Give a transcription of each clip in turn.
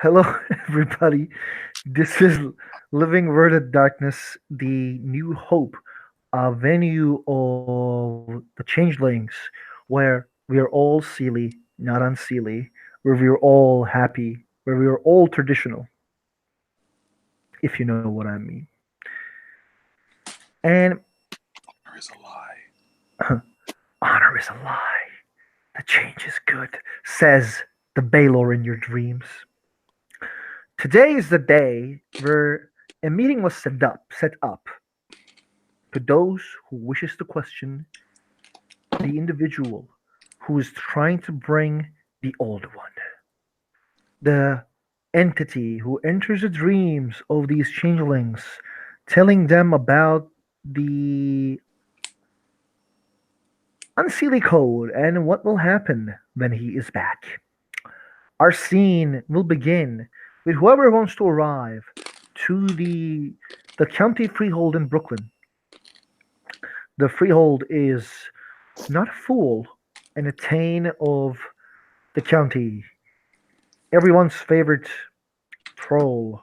Hello, everybody. This is Living Worded Darkness, the new hope, a venue of the Changelings, where we are all silly, not unseelie, where we are all happy, where we are all traditional, if you know what I mean. And There is a lie. honor is a lie. The change is good, says the Baylor in your dreams. Today is the day where a meeting was set up to those who wishes to question the individual who is trying to bring the old one, the entity who enters the dreams of these changelings, telling them about the unseelie code and what will happen when he is back. Our scene will begin with whoever wants to arrive to the county freehold in Brooklyn. The freehold is not full and a tane of the county, everyone's favorite troll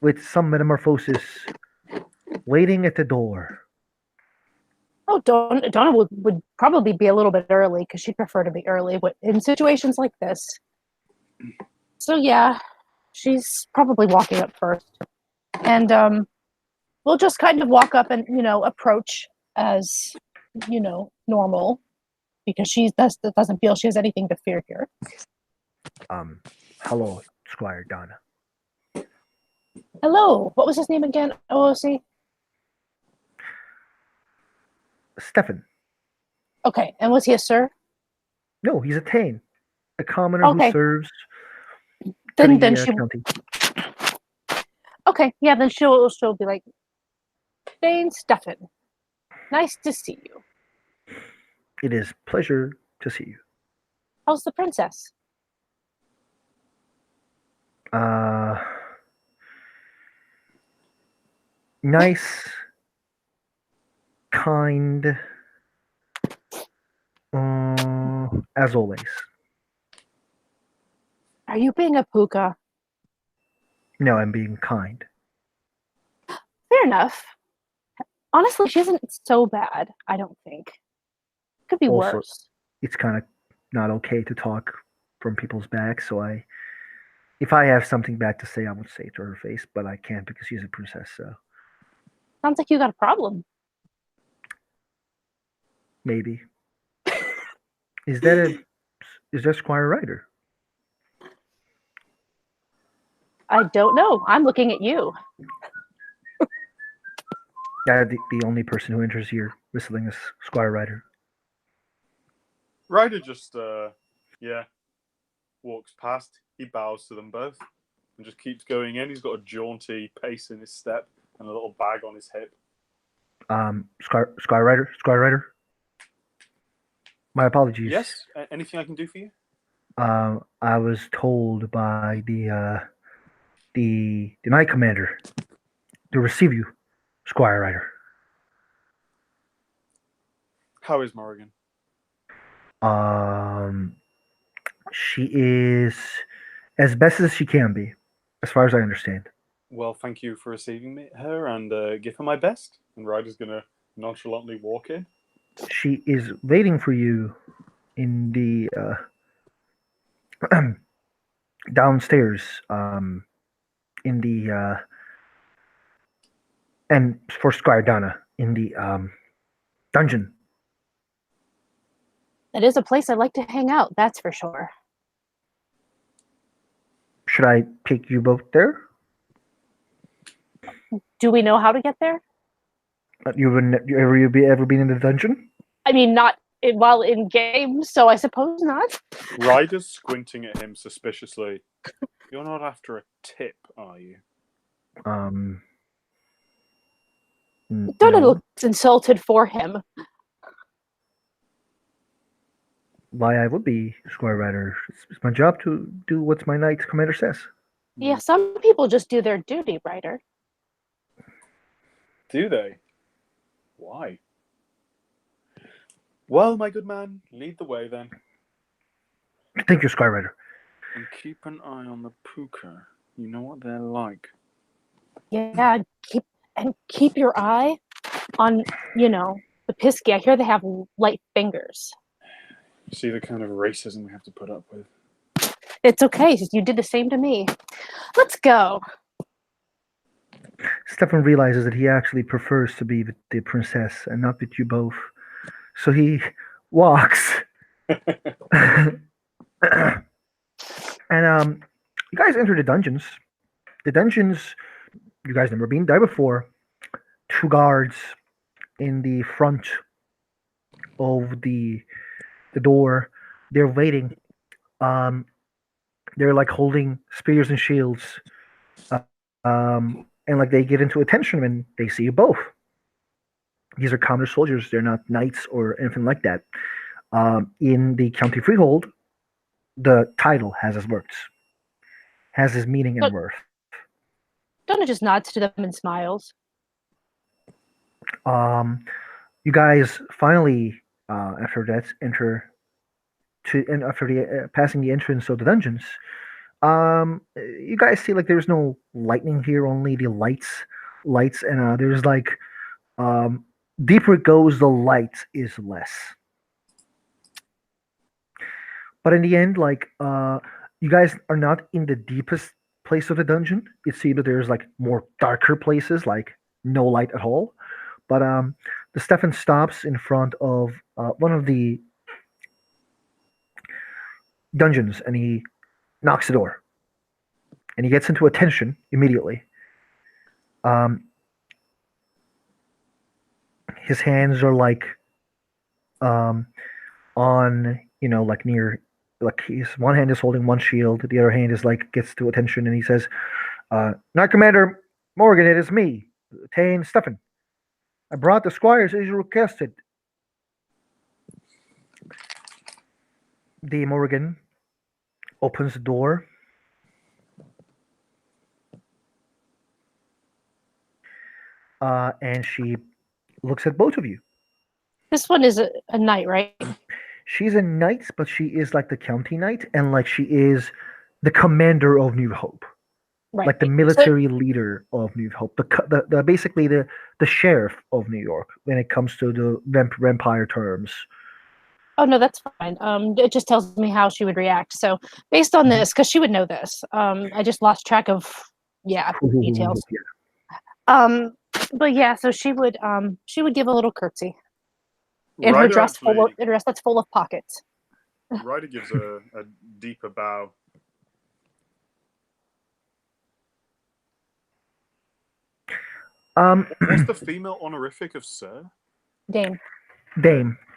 with some metamorphosis waiting at the door. Oh, Donna would probably be a little bit early because she'd prefer to be early in situations like this. So yeah, she's probably walking up first, and we'll just kind of walk up and approach as normal because she doesn't feel she has anything to fear here. Hello, Squire Donna. Hello, what was his name again? OOC. Stefan. Okay, and was he a sir? No, he's a tane, a commoner Okay. who serves Then the she. county. Okay, yeah. Then she'll be like, Dane Stefan, nice to see you. It is pleasure to see you. How's the princess? Nice, kind, as always. Are you being a puka? No, I'm being kind. Fair enough. Honestly, she isn't so bad, I don't think. Could be Also, worse. it's kind of not okay to talk from people's backs, so if I have something bad to say, I would say it to her face, but I can't because she's a princess, so Sounds like you got a problem. maybe. Is that Squire Ryder? I don't know. I'm looking at you. Yeah, the only person who enters here whistling is Squire Ryder. Ryder just, walks past. He bows to them both and just keeps going in. He's got a jaunty pace in his step and a little bag on his hip. Squire Ryder. My apologies. Yes? Anything I can do for you? I was told by the Knight Commander to receive you, Squire Ryder. How is Morrigan? She is as best as she can be, as far as I understand. Well, thank you for receiving her and give her my best. And Ryder's going to nonchalantly walk in. She is waiting for you in the downstairs, in the and for Squire Donna in the dungeon. It is a place I'd like to hang out, that's for sure. Should I take you both there? Do we know how to get there? You ever been in the dungeon? I mean, not while in game, so I suppose not. Ryder's squinting at him suspiciously. You're not after a tip, are you? Donna No. looks insulted for him. Why I would be Squire Rider. It's my job to do what my Knight Commander says. Yeah, some people just do their duty, Ryder. Do they? Why? Well, my good man, lead the way then. Thank you, Squire Rider. And keep an eye on the puka. You know what they're like. Yeah, keep your eye on, the Pisky. I hear they have light fingers. See the kind of racism we have to put up with. It's okay. You did the same to me. Let's go. Stefan realizes that he actually prefers to be with the princess and not with you both. So he walks. And you guys enter the dungeons. The dungeons, you guys never been there before. Two guards in the front of the door. They're waiting. They're like holding spears and shields. And like they get into attention when they see you both. These are common soldiers. They're not knights or anything like that. In the county freehold, the title has its worth, has its meaning and worth. Donna just nods to them and smiles. You guys finally, after that, enter to, and after the passing the entrance of the dungeons, you guys see like there's no lightning here, only the lights, and there's like deeper it goes, the light is less. But in the end, like you guys are not in the deepest place of the dungeon. It seems that there's like more darker places, like no light at all. But the Stefan stops in front of one of the dungeons and he knocks the door. And he gets into attention immediately. His hands are like on, like near, like he's one hand is holding one shield, the other hand is like gets to attention, and he says, "Knight Commander Morgan, it is me, Tane Stefan. I brought the squires as you requested." The Morgan opens the door. And she looks at both of you. This one is a knight, right? She's a knight, but she is like the county knight, and like she is the commander of New Hope, Right. like the military leader of New Hope, the basically the sheriff of New York when it comes to the vampire terms. Oh no, that's fine. It just tells me how she would react. So based on this, because she would know this, I just lost track of details. Yeah. But yeah, so she would give a little curtsy in her Ryder dress actually, a dress that's full of pockets. Ryder gives a deeper bow. What's the female honorific of Sir? Dame.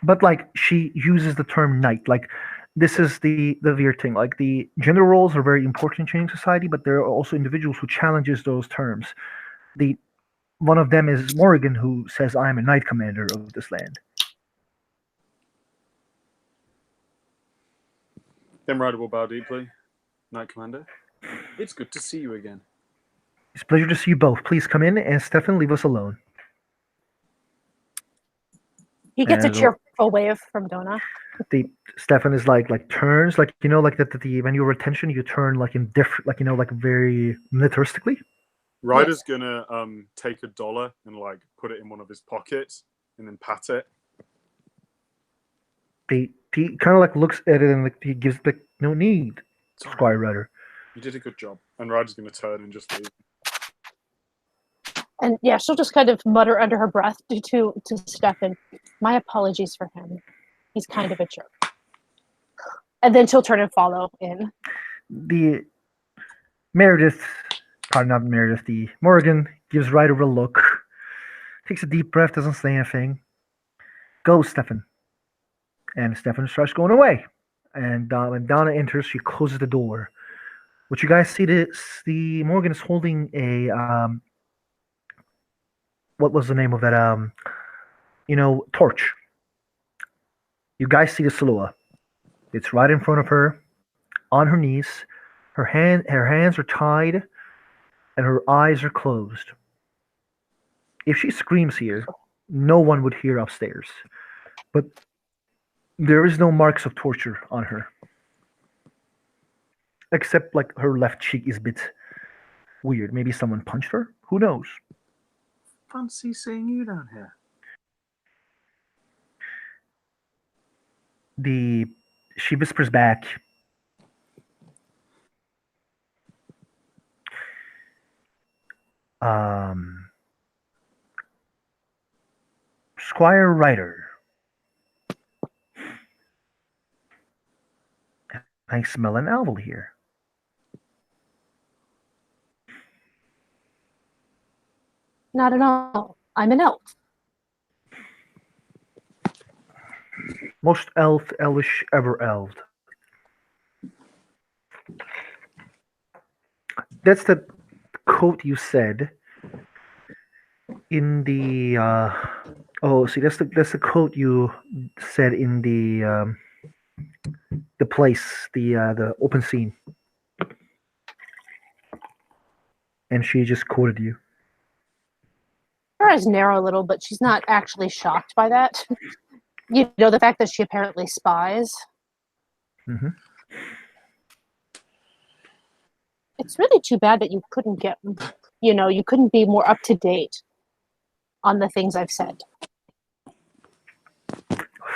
But like she uses the term knight. Like this is the weird thing. Like the gender roles are very important in changing society, but there are also individuals who challenges those terms. One of them is Morgan, who says, "I am a knight commander of this land." Then Ryder will bow deeply. Knight Commander, it's good to see you again. It's a pleasure to see you both. Please come in, and Stefan, leave us alone. He gets a cheerful wave from Donna. Stefan is like turns, like like that when you attention, you turn like in different, like very militaristically. Ryder's gonna take $1 and like put it in one of his pockets and then pat it. He kind of like looks at it and like he gives like no need, Squire Ryder. You did a good job. And Ryder's gonna turn and just leave. And yeah, she'll just kind of mutter under her breath to Stefan, "My apologies for him. He's kind of a jerk." And then she'll turn and follow in. The Morgan gives Ryder a look, takes a deep breath, doesn't say anything. "Go, Stefan." And Stefan starts going away. And when Donna enters, she closes the door. What you guys see, the Morgan is holding a what was the name of that? Torch. You guys see the silhouette. It's right in front of her, on her knees. Her hands are tied, and her eyes are closed. If she screams here, no one would hear upstairs. But there is no marks of torture on her. except like her left cheek is a bit weird. Maybe someone punched her. Who knows? Fancy seeing you down here. She whispers back. Squire Ryder. I smell an owl here. Not at all. I'm an elf. Most elvish ever elved. That's the quote you said in the. That's the quote you said in the place, the open scene, and she just quoted you. Her eyes narrow a little, but she's not actually shocked by that. The fact that she apparently spies. Mm-hmm. It's really too bad that you couldn't you couldn't be more up to date on the things I've said.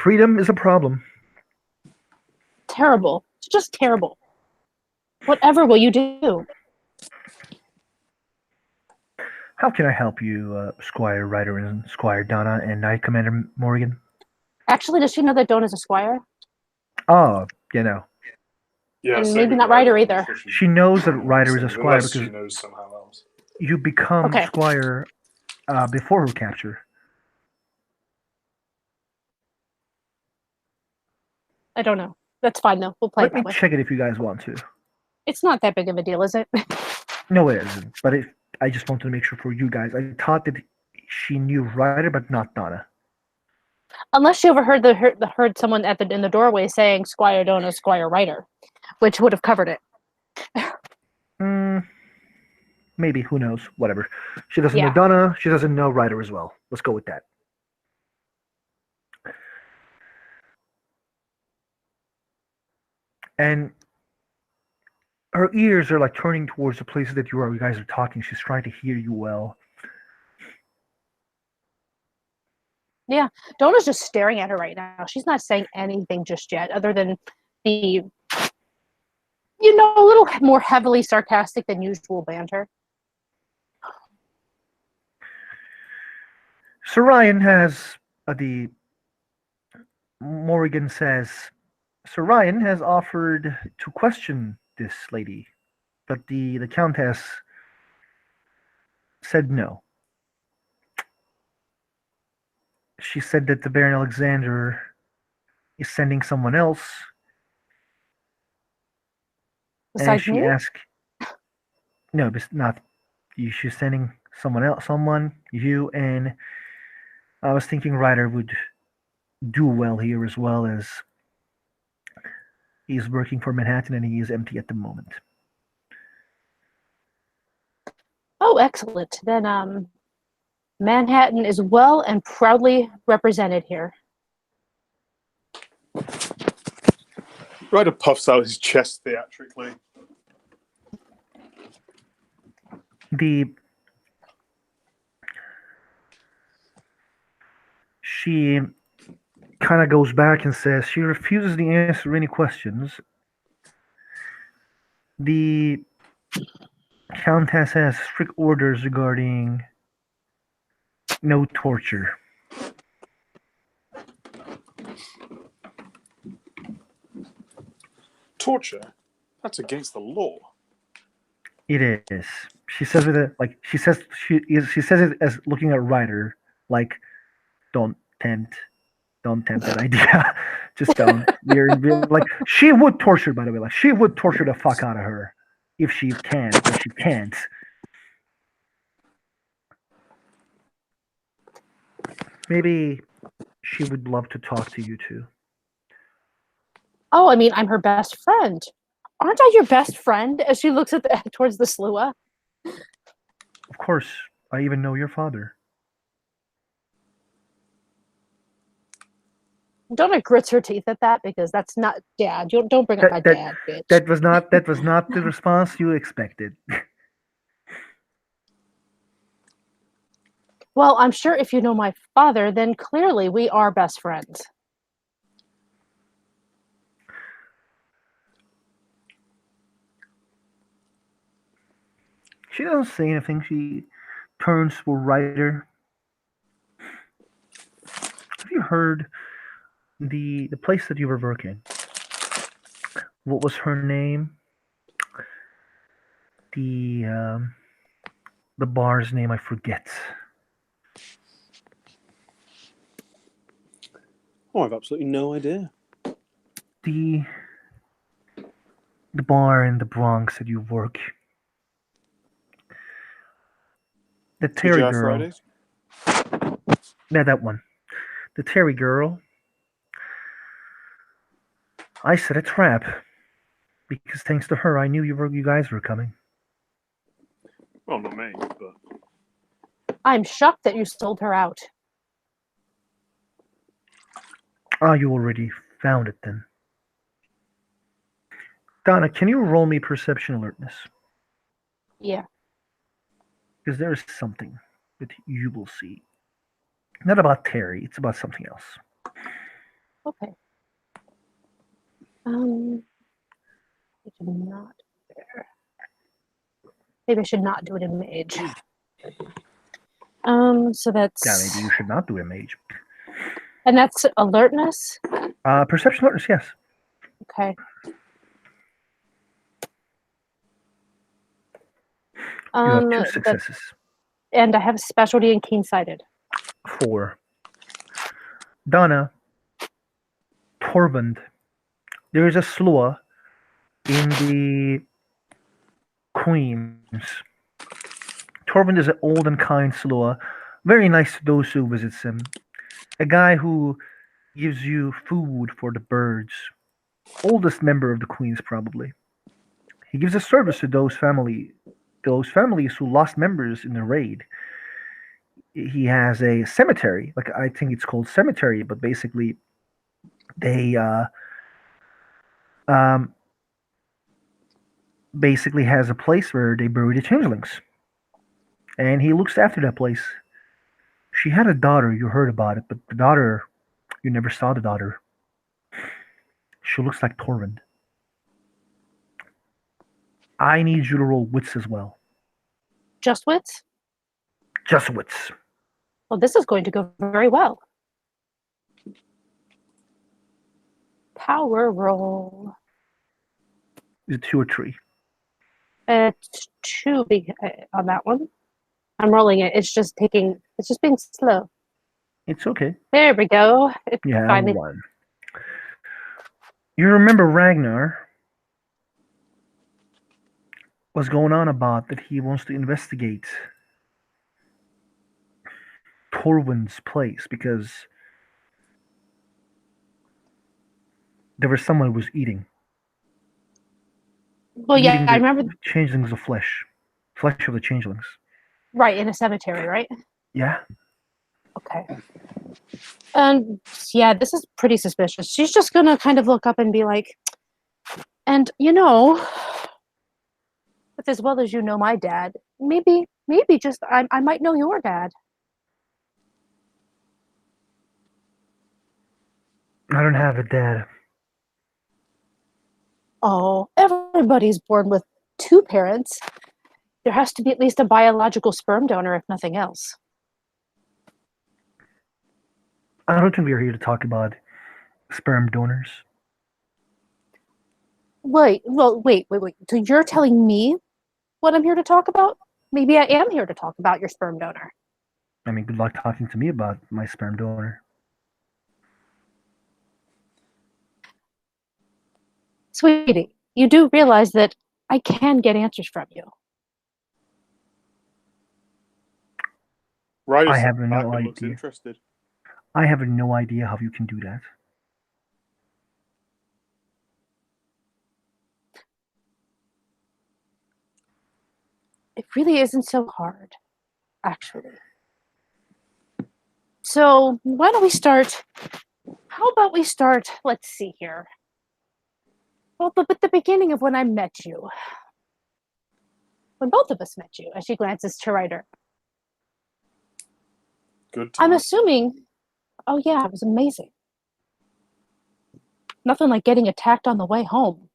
Freedom is a problem. Terrible. It's just terrible. Whatever will you do? How can I help you, Squire Ryder and Squire Donna and Knight Commander Morgan? Actually, does she know that Don is a squire? Oh, Yeah, And same maybe with not Ryder either. because she knows that Ryder is a squire unless she because knows somehow else. you become Okay. squire before her capture. I don't know. That's fine though. We'll play Let it me that way. check it if you guys want to. It's not that big of a deal, is it? No, it isn't. But I just wanted to make sure for you guys. I thought that she knew Ryder, but not Donna. Unless she overheard heard someone in the doorway saying Squire Dona, Squire Ryder, which would have covered it. Maybe. Who knows? Whatever. She doesn't Yeah. know Donna. She doesn't know Ryder as well. Let's go with that. And her ears are like turning towards the places that you guys are talking. She's trying to hear you well. Yeah. Dona's just staring at her right now. She's not saying anything just yet, other than the a little more heavily sarcastic than usual banter. Sir Ryan has the Morrigan says Sir Ryan has offered to question this lady, but the Countess said no. She said that the Baron Alexander is sending someone else, and Besides she me? asked, no, but not you. She's sending someone, you, and I was thinking Ryder would do well here as well as he's working for Manhattan and he is empty at the moment. Oh, excellent. Then Manhattan is well and proudly represented here. Ryder puffs out his chest theatrically. She kind of goes back and says she refuses to answer any questions. The Countess has strict orders regarding no torture. Torture? That's against the law. It is. She says it like she says it as looking at Ryder like, don't tempt that idea. Just don't. You're like she would torture. By the way, like she would torture the fuck out of her if she can, but she can't. Maybe she would love to talk to you too. Oh, I mean, I'm her best friend. Aren't I your best friend? As she looks towards the Slua. Of course, I even know your father. Donna grits her teeth at that because that's not dad. You don't bring up my That dad, bitch. that was not the response you expected. Well, I'm sure if you know my father, then clearly we are best friends. She doesn't say anything. She turns to a writer. Have you heard the place that you were working? What was her name? The um, the bar's name I forget. Oh, I've absolutely no idea. The the bar in the Bronx that you work. The Terry TGI girl. Fridays? Yeah, that one. The Terry girl. I set a trap because thanks to her, I knew you guys were coming. Well, not me, but I'm shocked that you sold her out. Ah, you already found it then. Donna, can you roll me perception alertness? Yeah. Because there is something that you will see. Not about Terry, it's about something else. Okay. It's not there. Maybe I should not do it in mage. So that's Yeah, maybe you should not do a mage. and that's alertness. Perception alertness, yes. Okay. You have two That successes. and I have specialty in keen-sighted. 4. Donna, Torvund, there is a slua in the Queens. Torvund is an old and kind slua, very nice to those who visits him. A guy who gives you food for the birds. Oldest member of the Queens, probably. He gives a service to those families who lost members in the raid. He has a cemetery, like I think it's called cemetery, but basically they um, basically has a place where they bury the changelings, and he looks after that place. She had a daughter, you heard about it, but the daughter, you never saw the daughter. She looks like Torvund. I need you to roll wits as well. Just wits? Just wits. Well, this is going to go very well. Power roll. Is it 2 or 3? It's 2 on that one. I'm rolling it. It's just being slow. It's okay. There we go. It You have finally 1. You remember Ragnar was going on about that he wants to investigate Torwin's place because there was someone who was eating. Well, yeah, Eating I the remember. changelings of flesh. Flesh of the changelings. Right, in a cemetery, right? Yeah. Okay. And yeah, this is pretty suspicious. She's just gonna kind of look up and be like, and with as well as you know my dad, maybe just I might know your dad. I don't have a dad. Oh, everybody's born with 2 parents. There has to be at least a biological sperm donor, if nothing else. I don't think we're here to talk about sperm donors. Wait. So you're telling me what I'm here to talk about? Maybe I am here to talk about your sperm donor. I mean, good luck talking to me about my sperm donor. Sweetie, you do realize that I can get answers from you. Ryder I steps have back no and looks idea. interested. I have no idea how you can do that. It really isn't so hard, actually. So why don't we start How about we start? Let's see here. Well, at the beginning of when I met you, when both of us met you, as she glances to Ryder. Good I'm time. assuming. Oh yeah, it was amazing. Nothing like getting attacked on the way home.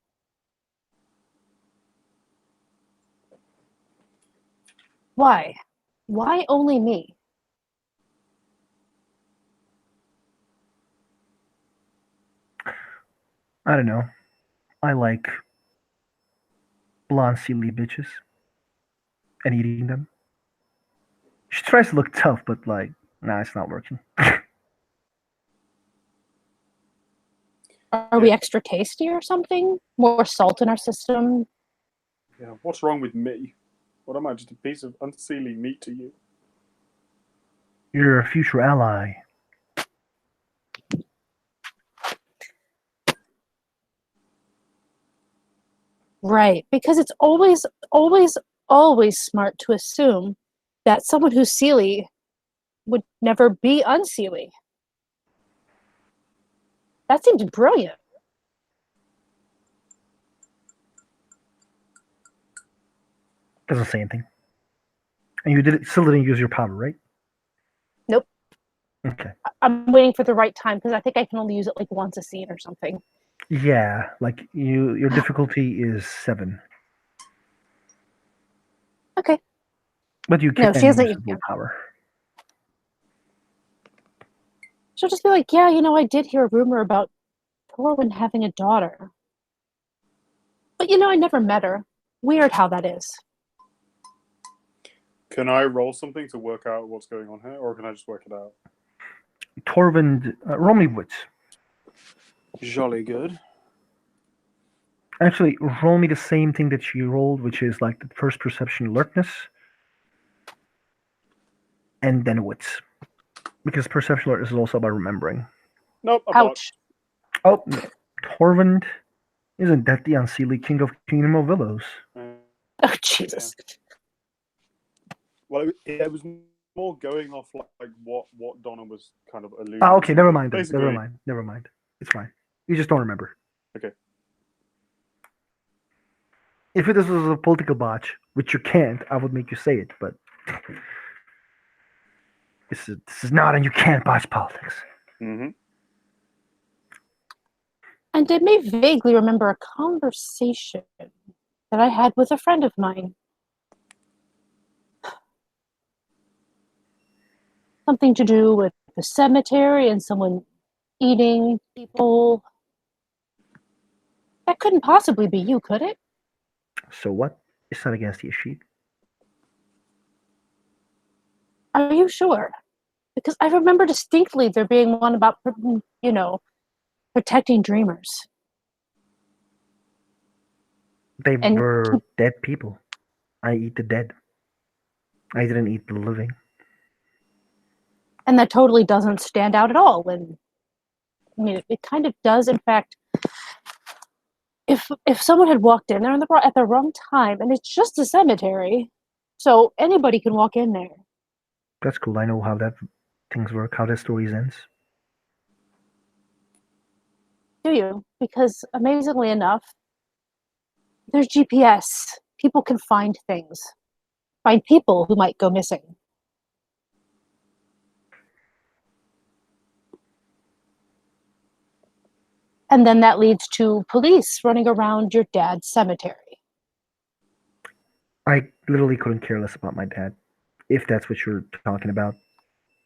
Why? Why only me? I don't know. I like blonde, silly bitches and eating them. She tries to look tough, but like, nah, it's not working. Are we extra tasty or something? More salt in our system? Yeah. What's wrong with me? What am I? Just a piece of unseelie meat to you? You're a future ally. Right, because it's always smart to assume that someone who's Seelie would never be unseelie. That seems brilliant. Doesn't say anything. And you still didn't use your power, right? Nope. Okay. I'm waiting for the right time because I think I can only use it like once a scene or something. Yeah, like your difficulty is 7. Okay. But you No, can she hasn't. use the willpower. She'll just be like, yeah, I did hear a rumor about Torwin having a daughter. But I never met her. Weird how that is. Can I roll something to work out what's going on here, or can I just work it out? Torvind, roll me wits. Jolly good. Actually, roll me the same thing that you rolled, which is like the first perception alertness, and then wits. Because perception alertness is also about remembering. Nope. Ouch. Oh, Torvind, isn't that the unseelie king of Kingdom of Willows? Oh, Jesus. Well, it was more going off like what Donna was kind of alluding Oh, okay, to. never mind. Basically, Never mind. It's fine. You just don't remember. Okay. If this was a political botch, which you can't, I would make you say it, but this is not, and you can't botch politics. Mm-hmm. And I may vaguely remember a conversation that I had with a friend of mine. Something to do with the cemetery and someone eating people. That couldn't possibly be you, could it? So what? It's not against the sheet. Are you sure? Because I remember distinctly there being one about, protecting dreamers. They And were dead people. I eat the dead. I didn't eat the living. and that totally doesn't stand out at all. And I mean, it kind of does. In fact, if someone had walked in there at the wrong time, and it's just a cemetery, so anybody can walk in there. That's cool. I know how that things work, how that story ends. Do you? Because amazingly enough, there's GPS. People can find things, find people who might go missing. And then that leads to police running around your dad's cemetery. I literally couldn't care less about my dad. If that's what you're talking about,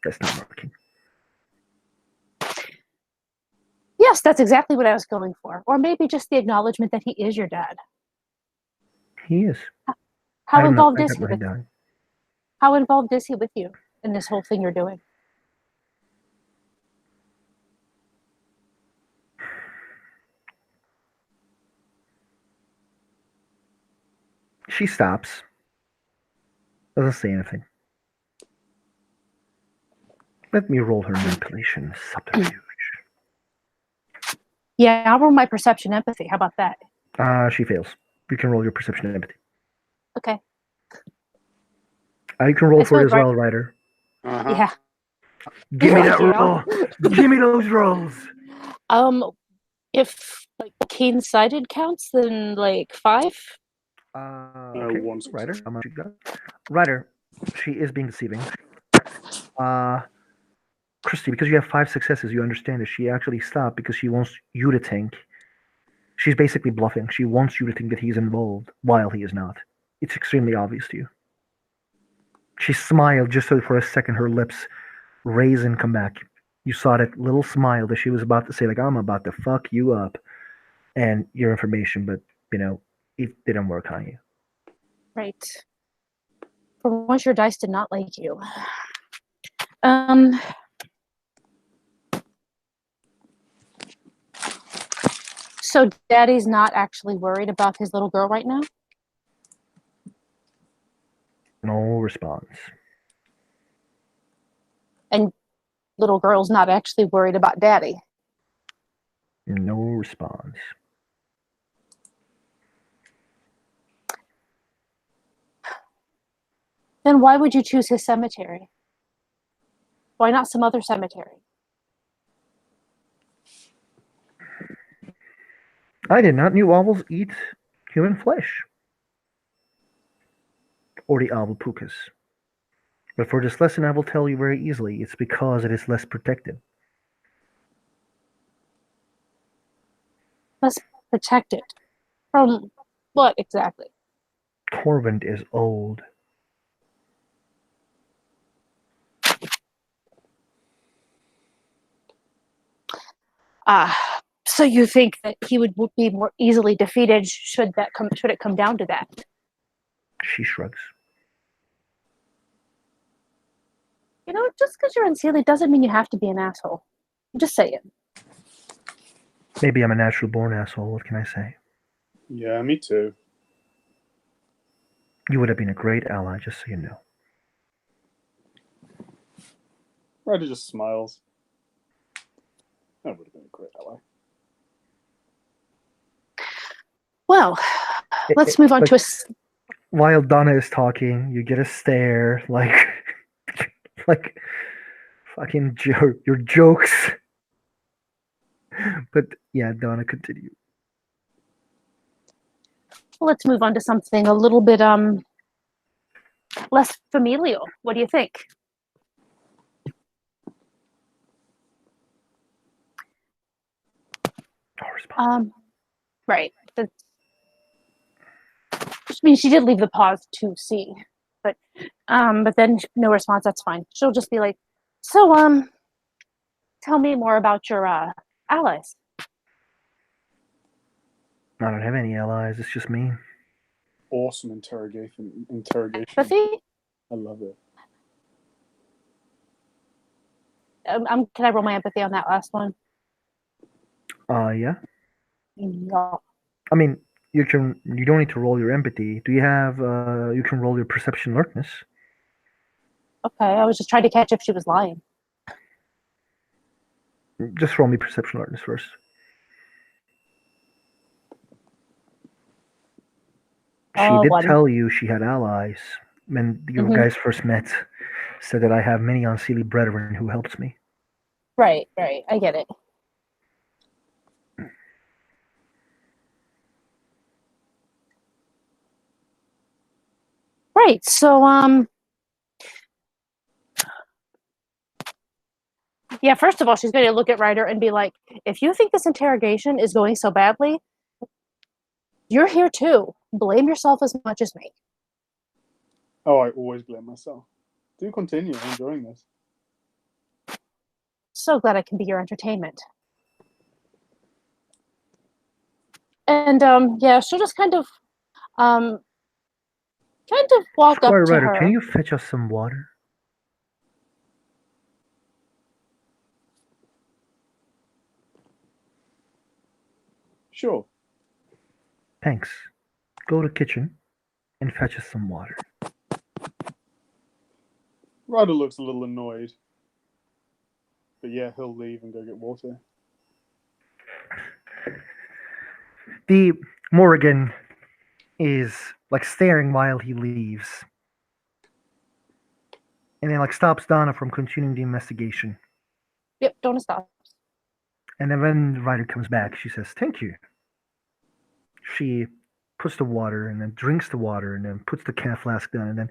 that's not working. Yes, that's exactly what I was going for. Or maybe just the acknowledgement that he is your dad. He is. How I involved got is he where he with died. How involved is he with you in this whole thing you're doing? She stops. Doesn't say anything. Let me roll her manipulation subterfuge. Yeah, I'll roll my perception empathy. How about that? She fails. You can roll your perception and empathy. Okay. You can roll I for it suppose, as well, Ryder. Uh-huh. Yeah. Give me that Yeah. roll. Give me those rolls. If like keen-sighted counts, then like 5. Okay, One Ryder. success. How much you got? Ryder, she is being deceiving. Uh, Christy, because you have 5 successes, you understand that she actually stopped because she wants you to think. She's basically bluffing. She wants you to think that he's involved while he is not. It's extremely obvious to you. She smiled just so for a second her lips raise and come back. You saw that little smile that she was about to say, like, I'm about to fuck you up and your information, but, it didn't work on you. Right. For once, your dice did not like you. Um. So Daddy's not actually worried about his little girl right now? No response. And little girl's not actually worried about Daddy? No response. Then why would you choose his cemetery? Why not some other cemetery? I did not knew owls eat human flesh. Or the owl pukas. But for this lesson, I will tell you very easily, it's because it is less protected. Less protected. From what exactly? Corvent is old. So you think that he would be more easily defeated should it come down to that? She shrugs. Just because you're unseelie doesn't mean you have to be an asshole. I'm just saying. Maybe I'm a natural born asshole, what can I say? Yeah, me too. You would have been a great ally, just so you know. Ryder just smiles. That would have been a great ally. Well, let's move on to a... While Donna is talking, you get a stare, like fucking your jokes. But yeah, Donna, continue. Let's move on to something a little bit less familial. What do you think? No response. Right. I mean, she did leave the pause to see, but then no response. That's fine. She'll just be like, "So, tell me more about your allies." I don't have any allies. It's just me. Awesome interrogation. Empathy? I love it. Can I roll my empathy on that last one? Yeah. Yeah. I mean, you don't need to roll your empathy. Do you have? You can roll your perception alertness. Okay, I was just trying to catch if she was lying. Just roll me perception alertness first. She did One. tell you she had allies. When you guys first met, said that I have many unseelie brethren who helped me. Right. I get it. Right. So, yeah, first of all, she's going to look at Ryder and be like, if you think this interrogation is going so badly, you're here too. Blame yourself as much as me. Oh, I always blame myself. Do continue. I'm enjoying this. So glad I can be your entertainment. And yeah, she'll just kind of walk up Squire to Ryder, her. can you fetch us some water? Sure. Thanks. Go to kitchen and fetch us some water. Ryder looks a little annoyed. But yeah, he'll leave and go get water. The Morrigan is like staring while he leaves. and then like stops Donna from continuing the investigation. Yep, Donna stops. And then when the writer comes back, she says, "Thank you." She puts the water and then drinks the water and then puts the cat flask down and then,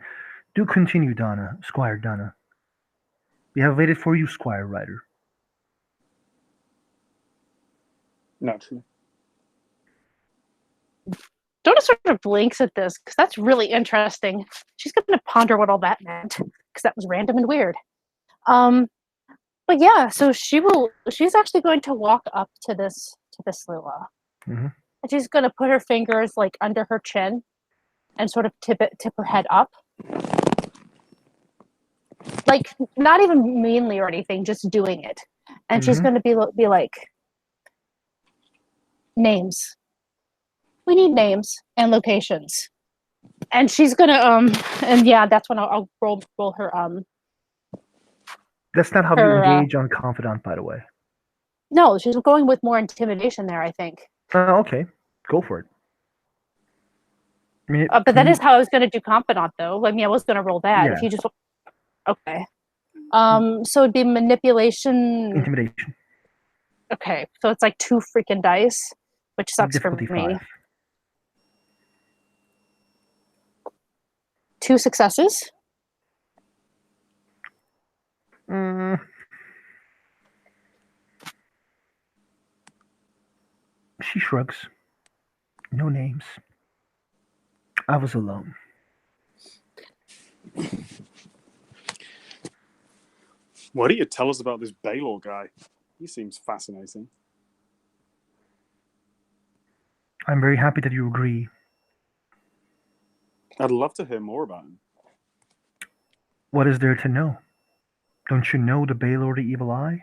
"Do continue, Donna, Squire Donna. We have waited for you, Squire Ryder." Donna Naturally. sort of blinks at this because that's really interesting. She's going to ponder what all that meant because that was random and weird. But yeah, so she's actually going to walk up to this Lua. Mm-hmm. And she's going to put her fingers like under her chin and sort of tip her head up. Like not even meanly or anything, just doing it. And she's going to be like, names. We need names and locations. And she's going to and yeah, that's when I'll roll her That's not how you engage on Confidant, by the way. No, she's going with more intimidation there, I think. Okay. Go for it. I mean, but that is how I was going to do Confidant, though. I mean, I was going to roll that. Yeah. If you just... Okay. So it'd be manipulation... Intimidation. Okay, so it's like 2 freaking dice, which sucks Difficulty for me. 5. 2 successes. She shrugs. No names. I was alone. Why don't you tell us about this Baylor guy? He seems fascinating. I'm very happy that you agree. I'd love to hear more about him. What is there to know? Don't you know the Baylor, the Evil Eye?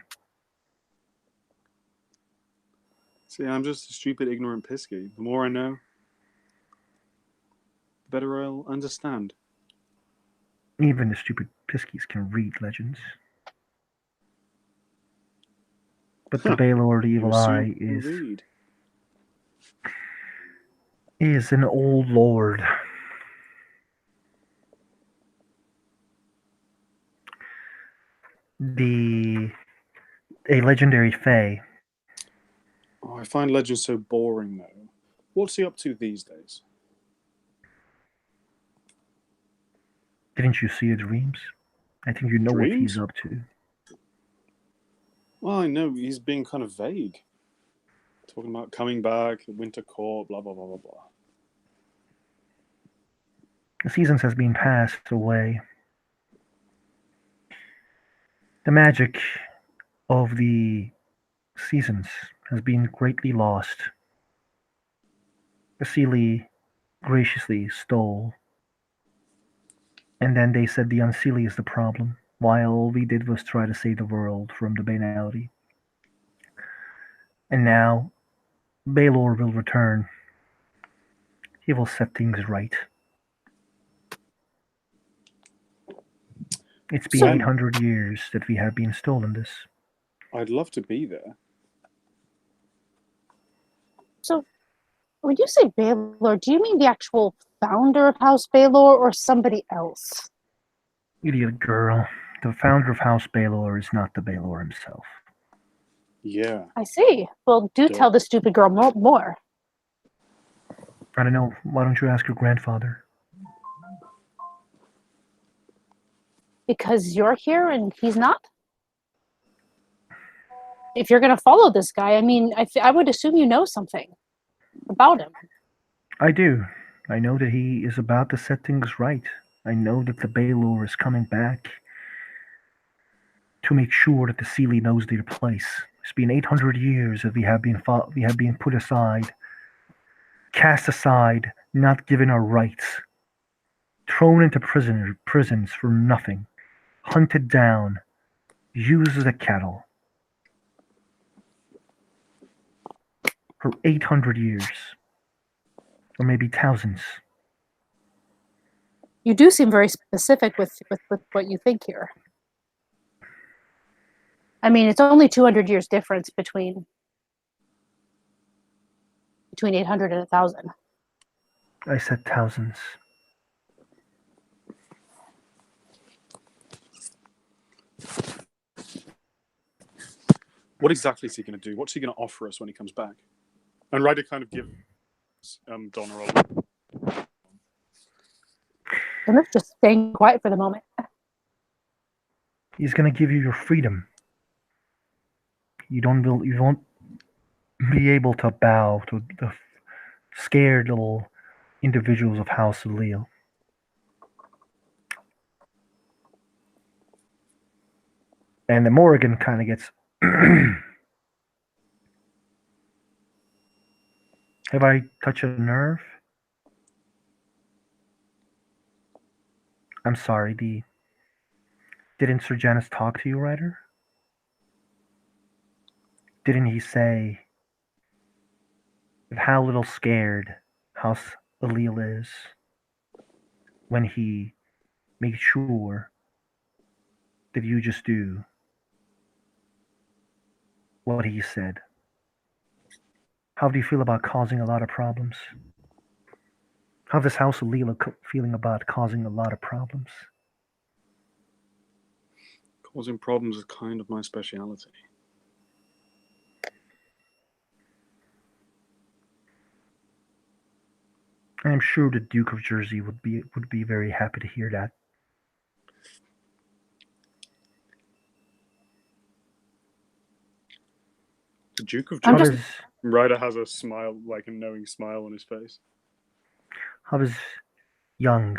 See, I'm just a stupid, ignorant pisky. The more I know, the better I'll understand. Even the stupid piskies can read legends. But the Baylor, the Evil Eye, is an old lord. A legendary fae. Oh, I find legends so boring, though. What's he up to these days? Didn't you see your dreams? I think you know what he's up to. Well, I know he's being kind of vague. Talking about coming back, Winter Court, blah, blah, blah, blah, blah. The seasons has been passed away. The magic of the seasons has been greatly lost. Vasily graciously stole. And then they said the Unseelie is the problem, while all we did was try to save the world from the banality. And now, Baylor will return. He will set things right. It's been 800 years that we have been stolen this. I'd love to be there. So, when you say Baylor, do you mean the actual founder of House Baylor or somebody else? Idiot girl. The founder of House Baylor is not the Baylor himself. Yeah. I see. Well, do tell the stupid girl more. I don't know. Why don't you ask your grandfather? Because you're here and he's not? If you're going to follow this guy, I mean, I would assume you know something about him. I do. I know that he is about to set things right. I know that the Baylor is coming back to make sure that the Seelie knows their place. It's been 800 years that we have been put aside, cast aside, not given our rights, thrown into prisons for nothing, hunted down, used as a cattle. For 800 years. Or maybe thousands. You do seem very specific with what you think here. I mean, it's only 200 years difference between 800 and 1,000. I said thousands. What exactly is he going to do? What's he going to offer us when he comes back? And Ryder kind of gives Donna a Donna's just staying quiet for the moment. He's gonna give you your freedom. You won't be able to bow to the scared little individuals of House of Leo. And the Morrigan kind of gets. Have I touched a nerve? I'm sorry, didn't Sir Janus talk to you, Ryder? Didn't he say how little scared House Allele is when he made sure that you just do what he said? How do you feel about causing a lot of problems? How does House Allele feeling about causing a lot of problems? Causing problems is kind of my speciality. I'm sure the Duke of Jersey would be very happy to hear that. The Duke of I'm Jersey. just- Ryder has a smile, like a knowing smile on his face. How is young?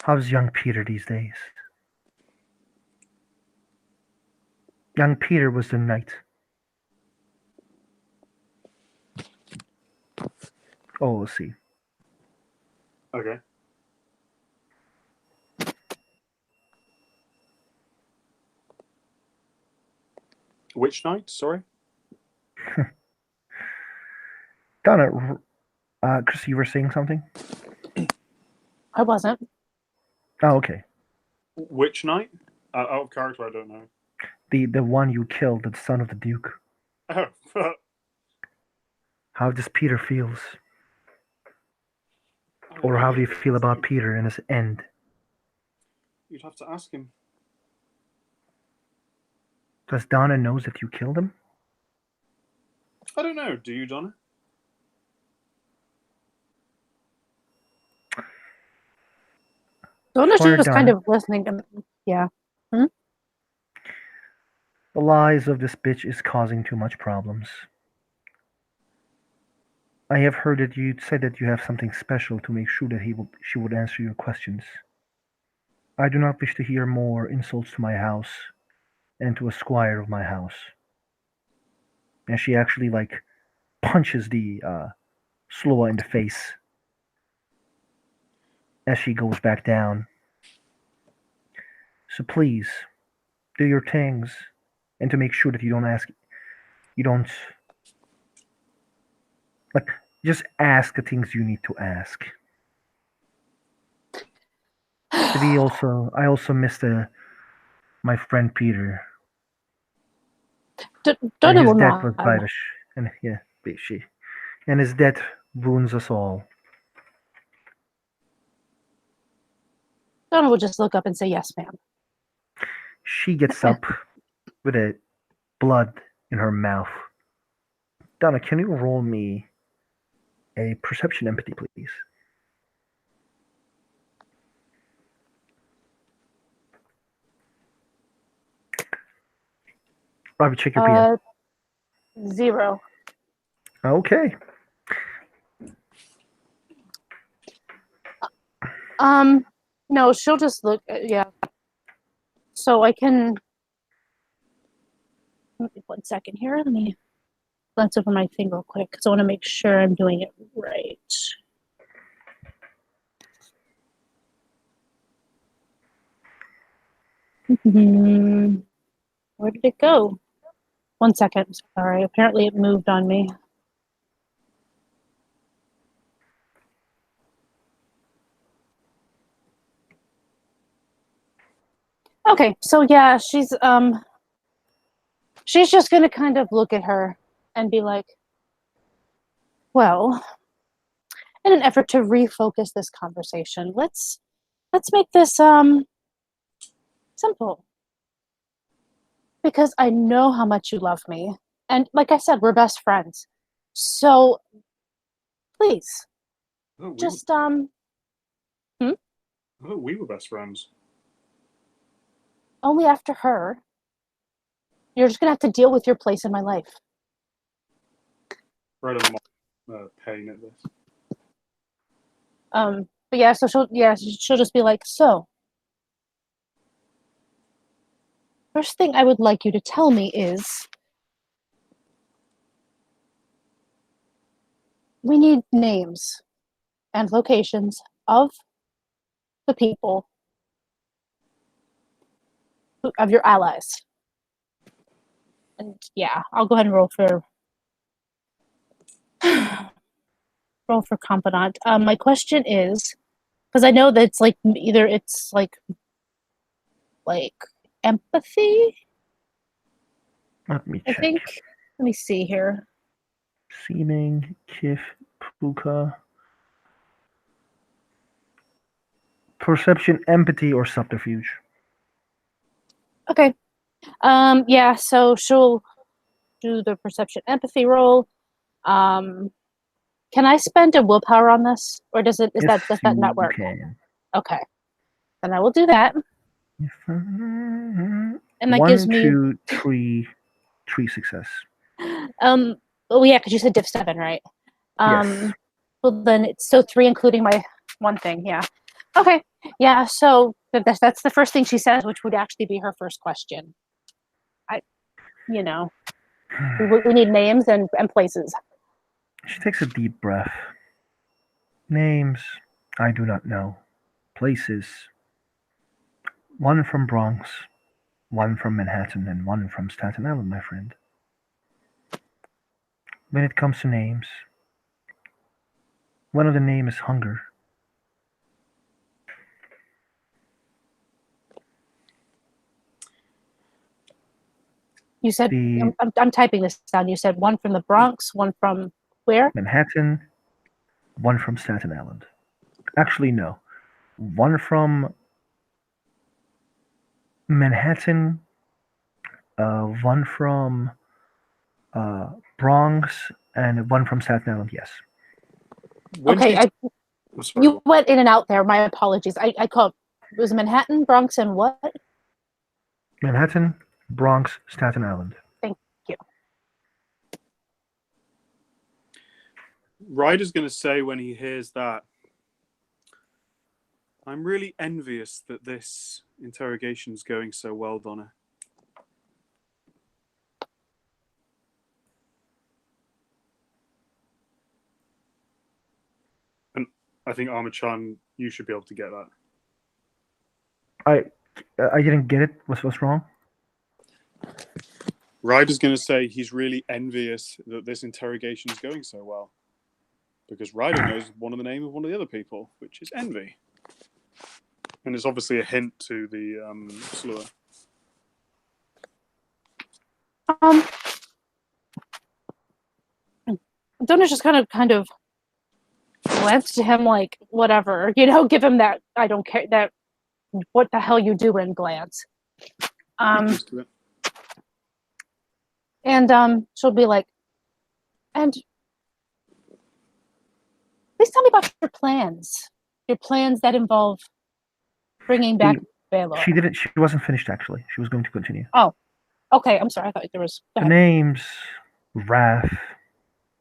How's young Peter these days? Young Peter was the knight. Oh, we'll see. Okay. Which knight? Sorry. Donna, Chris, you were saying something? I wasn't. Oh, okay. Which knight? Out of character, I don't know. The one you killed, the son of the Duke. Oh, How does Peter feels? Or how do you feel about Peter and his end? You'd have to ask him. Does Donna knows that you killed him? I don't know. Do you, Donna? Donna's Squire just kind Donna. of listening to me. Yeah. The lies of this bitch is causing too much problems. I have heard that you said that you have something special to make sure that she would answer your questions. I do not wish to hear more insults to my house and to a squire of my house. And she actually punches the Sloa in the face as she goes back down. So please, do your things, and to make sure that you don't just ask the things you need to ask. I also missed my friend Peter. Donna And will his death was not. quite and yeah, and his death wounds us all. Donna will just look up and say, "Yes, ma'am." She gets up with a blood in her mouth. Donna, can you roll me a perception empathy, please? Robbie, check your PM. 0. Okay. No, she'll just look. Yeah. So I can. 1 second here. Let me glance over my thing real quick because I want to make sure I'm doing it right. Where did it go? 1 second. Sorry. Apparently it moved on me. Okay, so yeah, she's just gonna kind of look at her and be like, well, in an effort to refocus this conversation, let's make this simple. Because I know how much you love me. And like I said, we're best friends. So please, Oh, just we were best friends. only after her. You're just gonna have to deal with your place in my life. Right on my pain at this. But yeah, so she'll just be like, so first thing I would like you to tell me is we need names and locations of the people of your allies. And yeah, I'll go ahead and roll for confidant. My question is because I know that it's like either it's like empathy. Let me I check. think. Let me see here. Seeming, Kif, Puka. Perception, empathy, or subterfuge. Okay. Yeah. So she'll do the perception empathy roll. Can I spend a willpower on this, or does Yes, that not you work? can. Okay, then I will do that, and that gives One, me 2, 3, 3 success. Oh yeah, because you said diff 7, right? Yes. Well then it's so 3 including my one thing. Yeah. Okay. Yeah. So that's the first thing she says, which would actually be her first question. I, you know, we need names and places. She takes a deep breath. Names, I do not know. Places, one from Bronx, one from Manhattan, and one from Staten Island, my friend. When it comes to names, one of the names is Hunger. You said The I'm typing this down. You said one from the Bronx, one from where? Manhattan, one from Staten Island. Actually, no. One from Manhattan, one from Bronx, and one from Staten Island, yes. When Okay, she... Oh, sorry, you went in and out there. My apologies. I called. It was Manhattan, Bronx, and what? Manhattan, Bronx, Staten Island. Thank you. Ryder's going to say when he hears that, I'm really envious that this interrogation's going so well, Donna. And I think Armachan, you should be able to get that. I didn't get it. What's wrong? Ryder's going to say he's really envious that this interrogation is going so well. Because Ryder knows one of the name of one of the other people, which is Envy. And it's obviously a hint to the slewer. Donna's just kind of glance to him like whatever, give him that I don't care, that what the hell you doing glance. He's used to it. And she'll be like, and please tell me about your plans that involve bringing back Baylor. She wasn't finished actually. She was going to continue. Oh, okay. I'm sorry. I thought there was. The names Wrath,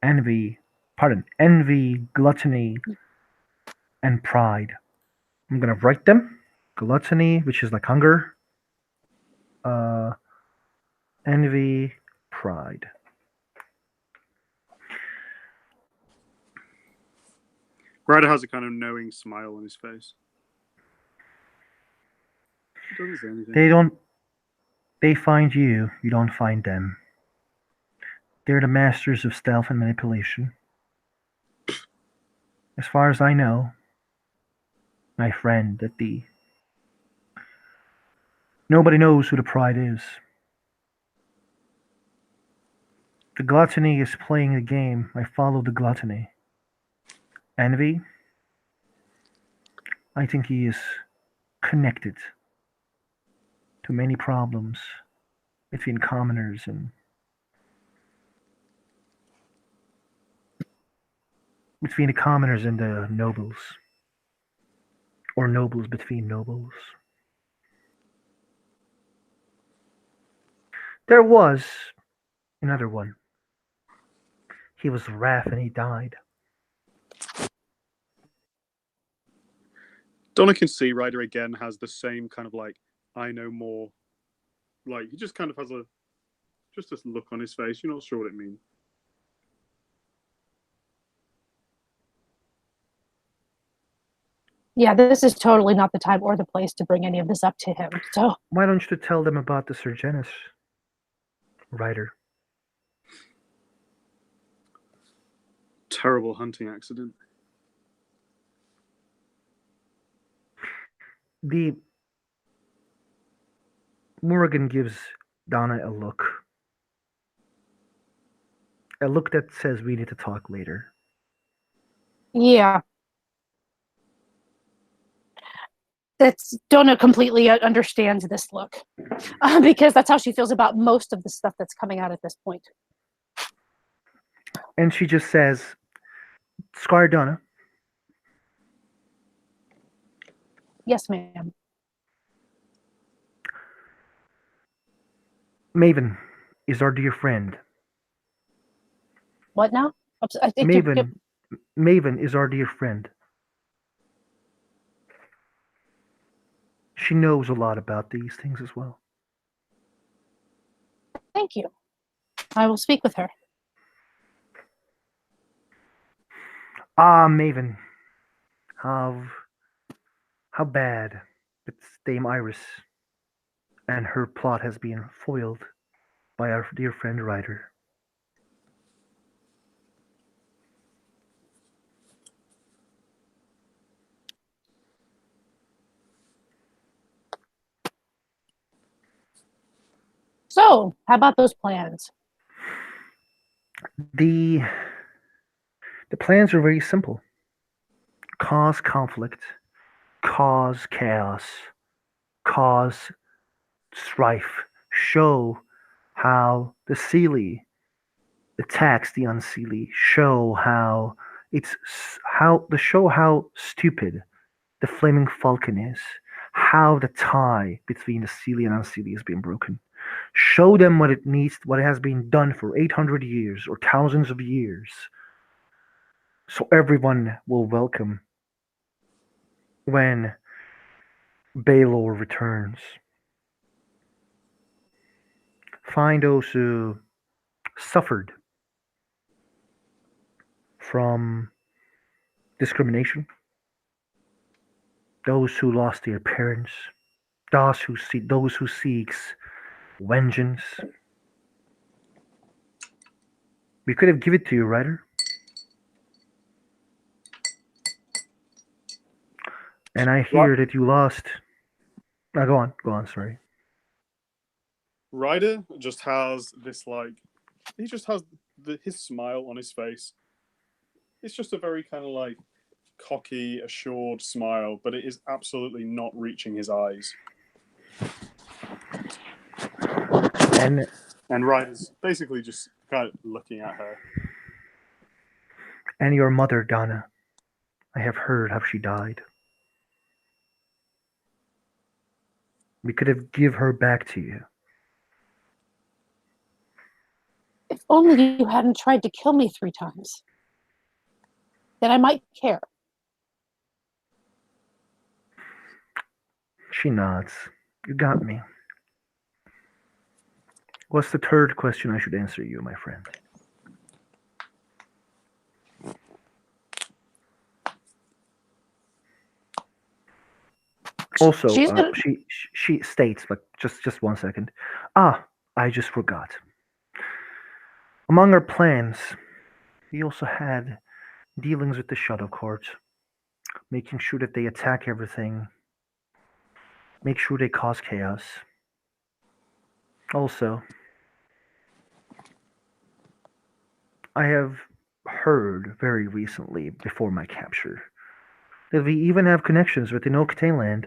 Envy, Gluttony, and Pride. I'm gonna write them. Gluttony, which is like hunger. Envy, Pride. Ryder has a kind of knowing smile on his face. He doesn't say anything. They find you, you don't find them. They're the masters of stealth and manipulation. As far as I know, my friend, nobody knows who the Pride is. The Gluttony is playing the game. I follow the Gluttony. Envy, I think he is connected to many problems between commoners and between the commoners and the nobles, or nobles between nobles. There was another one. He was Wrath and he died. Donna can see Ryder again has the same kind of like, I know more. Like, he just kind of has just this look on his face. You're not sure what it means. Yeah, this is totally not the time or the place to bring any of this up to him. So Why don't you tell them about the Sergenis, Ryder? Terrible hunting accident. The Morgan gives Donna a look. A look that says we need to talk later. yeah, Donna completely understands this look because that's how she feels about most of the stuff that's coming out at this point. And she just says, Squire Donna, Yes, ma'am. Maven is our dear friend. What now? I think Maven is our dear friend. She knows a lot about these things as well. Thank you. I will speak with her. Ah, Maven. How bad it's Dame Iris and her plot has been foiled by our dear friend Ryder. So, how about those plans? The plans are very simple. Cause conflict, cause chaos, cause strife, show how the Seelie attacks the Unseelie, show how how stupid the Flaming Falcon is, how the tie between the Seelie and Unseelie has been broken. Show them what what has been done for 800 years or thousands of years, so everyone will welcome when Baelor returns. Find those who suffered from discrimination, those who lost their parents, those who seeks vengeance. We could have given it to you, Ryder. And I hear that you lost. Go on. Sorry. Ryder just has this like, he just has his smile on his face. It's just a very kind of like cocky, assured smile, but it is absolutely not reaching his eyes. And Ryder's basically just kind of looking at her. And your mother, Donna. I have heard how she died. We could have give her back to you. If only you hadn't tried to kill me 3 times. Then I might care. She nods. You got me. What's the third question I should answer you, my friend? Also, she states, but just 1 second. I just forgot. Among our plans, we also had dealings with the Shadow Court, making sure that they attack everything, make sure they cause chaos. Also, I have heard very recently, before my capture, that we even have connections with the Octane land.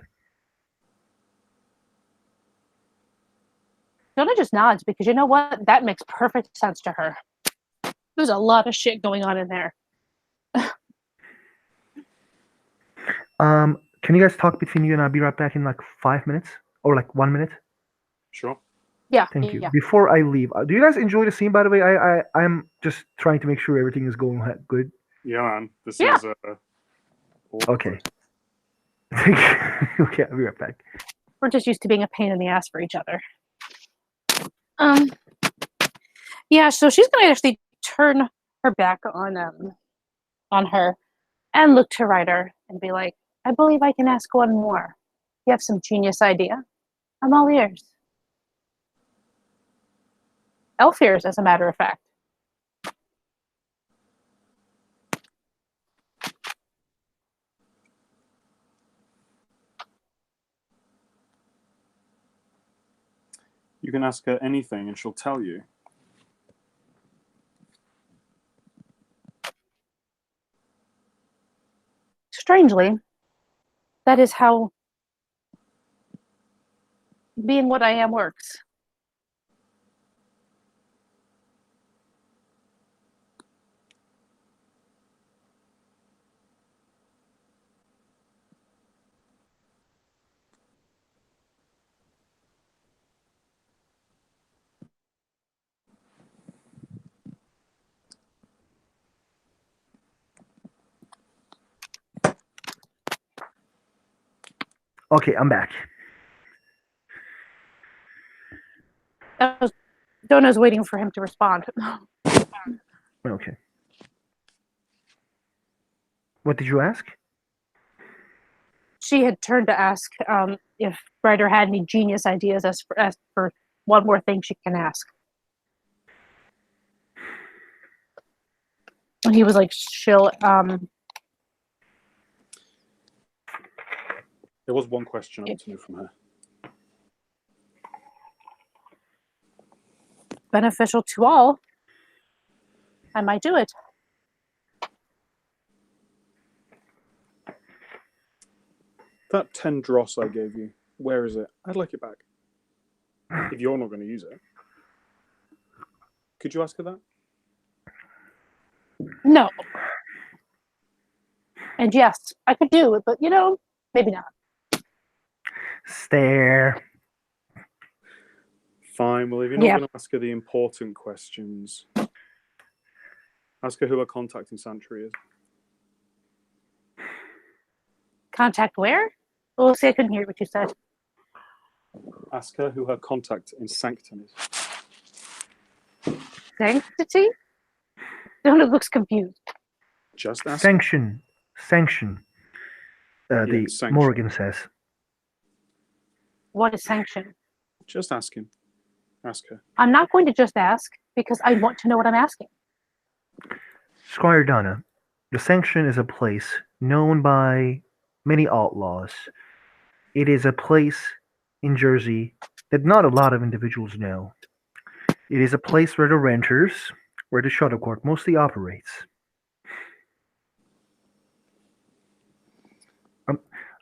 Donna just nods because you know what? That makes perfect sense to her. There's a lot of shit going on in there. Can you guys talk between you and I'll be right back in like 5 minutes or like 1 minute? Sure. Yeah. Thank you. Yeah. Before I leave, do you guys enjoy the scene? By the way, I'm just trying to make sure everything is going good. Yeah, man. This Yeah. is awkward. Okay. Okay, I'll be right back. We're just used to being a pain in the ass for each other. Yeah, so she's gonna actually turn her back on her and look to Ryder and be like, I believe I can ask one more. You have some genius idea? I'm all ears. Elf ears, as a matter of fact. You can ask her anything and she'll tell you. Strangely, that is how being what I am works. Okay, I'm back. Donna's waiting for him to respond. Okay. What did you ask? She had turned to ask if Ryder had any genius ideas as for one more thing she can ask. And he was like, she'll There was one question I want to know from her. beneficial to all. I might do it. That 10 dross I gave you, where is it? I'd like it back. If you're not going to use it. Could you ask her that? No. And yes, I could do it, but maybe not. Stare. Fine. Well, if you're not Yeah. going to ask her the important questions, ask her who her contact in Sanctuary is. Contact where? Well, see, I couldn't hear what you said. Ask her who her contact in Sanctum is. Sanctity? Donna looks confused. Just ask. Sanction. Yeah, sanction. Morgan says. What is sanction? Just ask him. Ask her. I'm not going to just ask because I want to know what I'm asking. Squire Donna, the Sanction is a place known by many outlaws. It is a place in Jersey that not a lot of individuals know. It is a place where the renters, where the shuttle court mostly operates.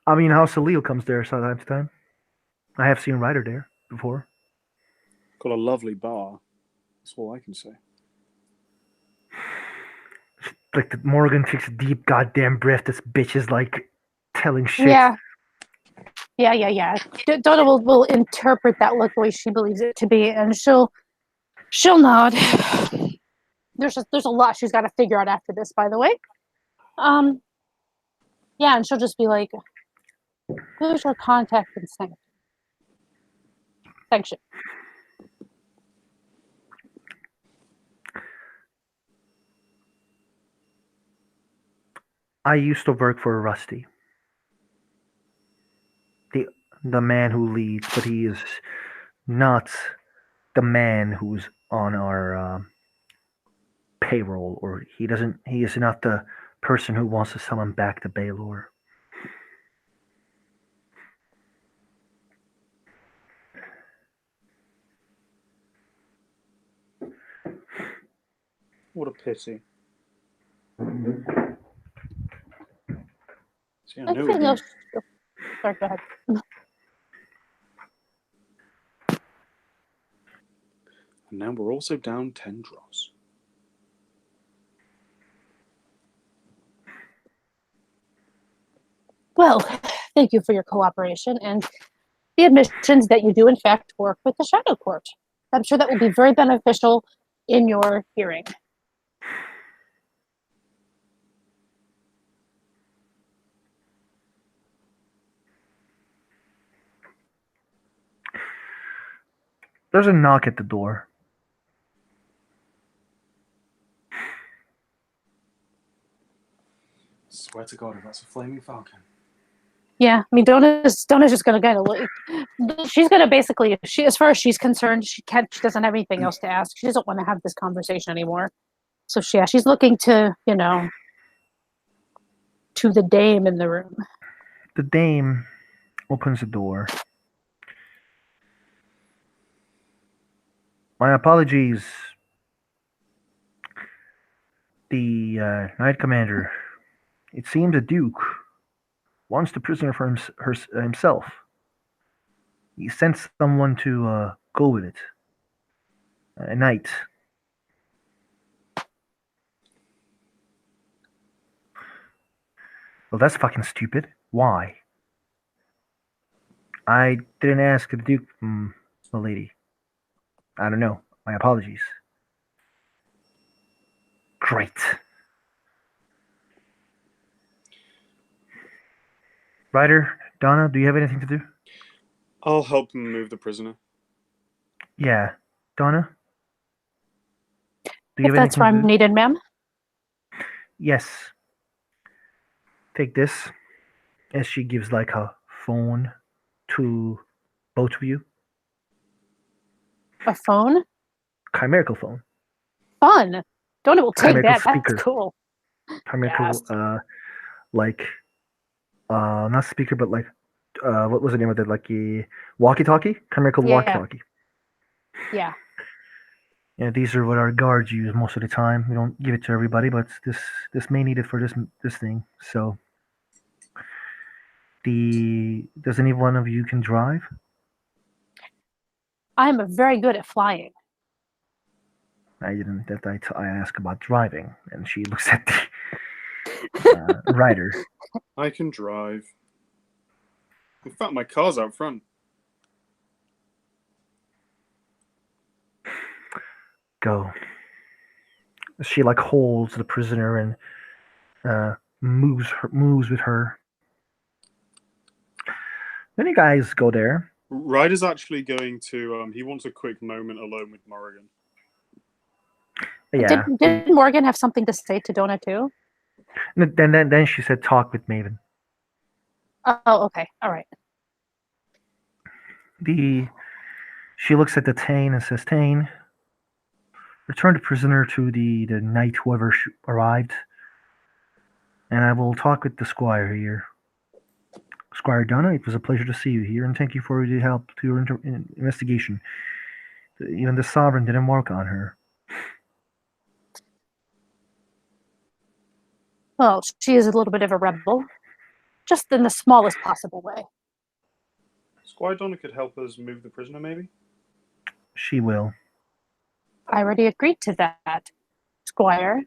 I mean, House of Leo comes there from time to time. I have seen Ryder there before. Got a lovely bar. That's all I can say. Like the Morgan takes a deep goddamn breath. This bitch is like telling shit. Yeah. Donna will interpret that look the way she believes it to be, and she'll nod. There's a lot she's got to figure out after this, by the way. Yeah, and she'll just be like, "Who's your contact in sanction?" I used to work for Rusty, the man who leads, but he is not the man who's on our payroll, or he is not the person who wants to summon back the Baylor. What a pity. See, I know Sorry, go ahead. And now we're also down 10 dross. Well, thank you for your cooperation and the admissions that you do, in fact, work with the Shadow Court. I'm sure that will be very beneficial in your hearing. There's a knock at the door. Swear to God, if that's a flaming falcon. Yeah, I mean, Donna's just gonna kind of look. She's gonna basically, as far as she's concerned, she doesn't have anything else to ask. She doesn't want to have this conversation anymore. So she's looking to, to the dame in the room. The dame opens the door. My apologies. The Knight Commander. It seems the Duke wants the prisoner for himself. He sent someone to go with it. A knight. Well, that's fucking stupid. Why? I didn't ask the Duke, milady. I don't know. My apologies. Great. Ryder, Donna, do you have anything to do? I'll help them move the prisoner. Yeah. Donna? Do you If have that's anything where to I'm do? needed, ma'am. Yes. Take this. As she gives like a phone to both of you. A phone? Chimerical phone. Fun. Donna will take Chimerical that. speaker. That's cool. Chimerical, Yes. like, not speaker, but like, what was the name of it? Like a walkie-talkie? Chimerical Yeah. walkie-talkie. Yeah. Yeah, these are what our guards use most of the time. We don't give it to everybody, but this may need it for this thing. So, does any one of you can drive? I'm very good at flying. I didn't. I asked about driving, and she looks at the rider. I can drive. In fact, my car's out front. Go. She like holds the prisoner and moves with her. Then you guys go there. Ryder's actually going to. He wants a quick moment alone with Morrigan. Yeah. Did Morgan have something to say to Donna too? Then she said, "Talk with Maven." Oh, okay. All right. She looks at the Tane and says, "Tane, return the prisoner to the knight whoever arrived, and I will talk with the squire here. Squire Donna, it was a pleasure to see you here, and thank you for your help to your investigation. Even the sovereign didn't work on her." Well, she is a little bit of a rebel, just in the smallest possible way. Squire Donna could help us move the prisoner, maybe? She will. I already agreed to that, Squire.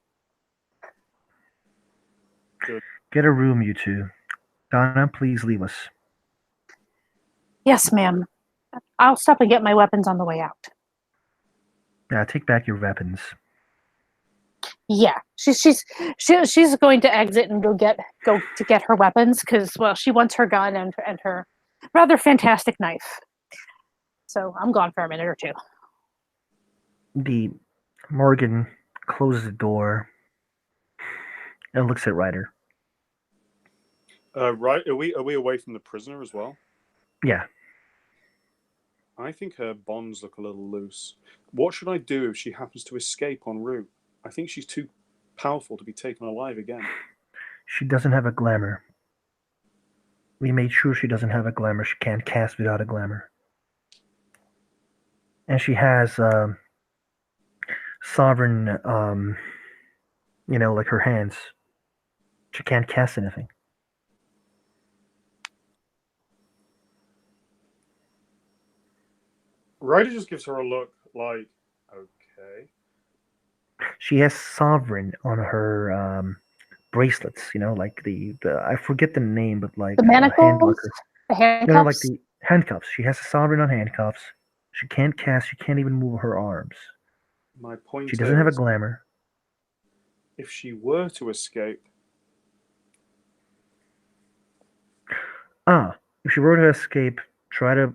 Good. Get a room, you two. Donna, please leave us. Yes, ma'am. I'll stop and get my weapons on the way out. Yeah, take back your weapons. Yeah, she's going to exit and go to get her weapons because she wants her gun and her rather fantastic knife. So I'm gone for a minute or two. The Morgan closes the door and looks at Ryder. Right? Are we away from the prisoner as well? Yeah. I think her bonds look a little loose. What should I do if she happens to escape en route? I think she's too powerful to be taken alive again. She doesn't have a glamour. We made sure she doesn't have a glamour. She can't cast without a glamour. And she has sovereign, like her hands. She can't cast anything. Ryder just gives her a look like, Okay. She has sovereign on her bracelets. You know, like the I forget the name, but like The hand manacles, locker. the No, no, like handcuffs. the handcuffs. She has a sovereign on handcuffs. She can't cast. She can't even move her arms. My She point doesn't have a is, glamour. if she were to escape, Ah, if she were to escape, try to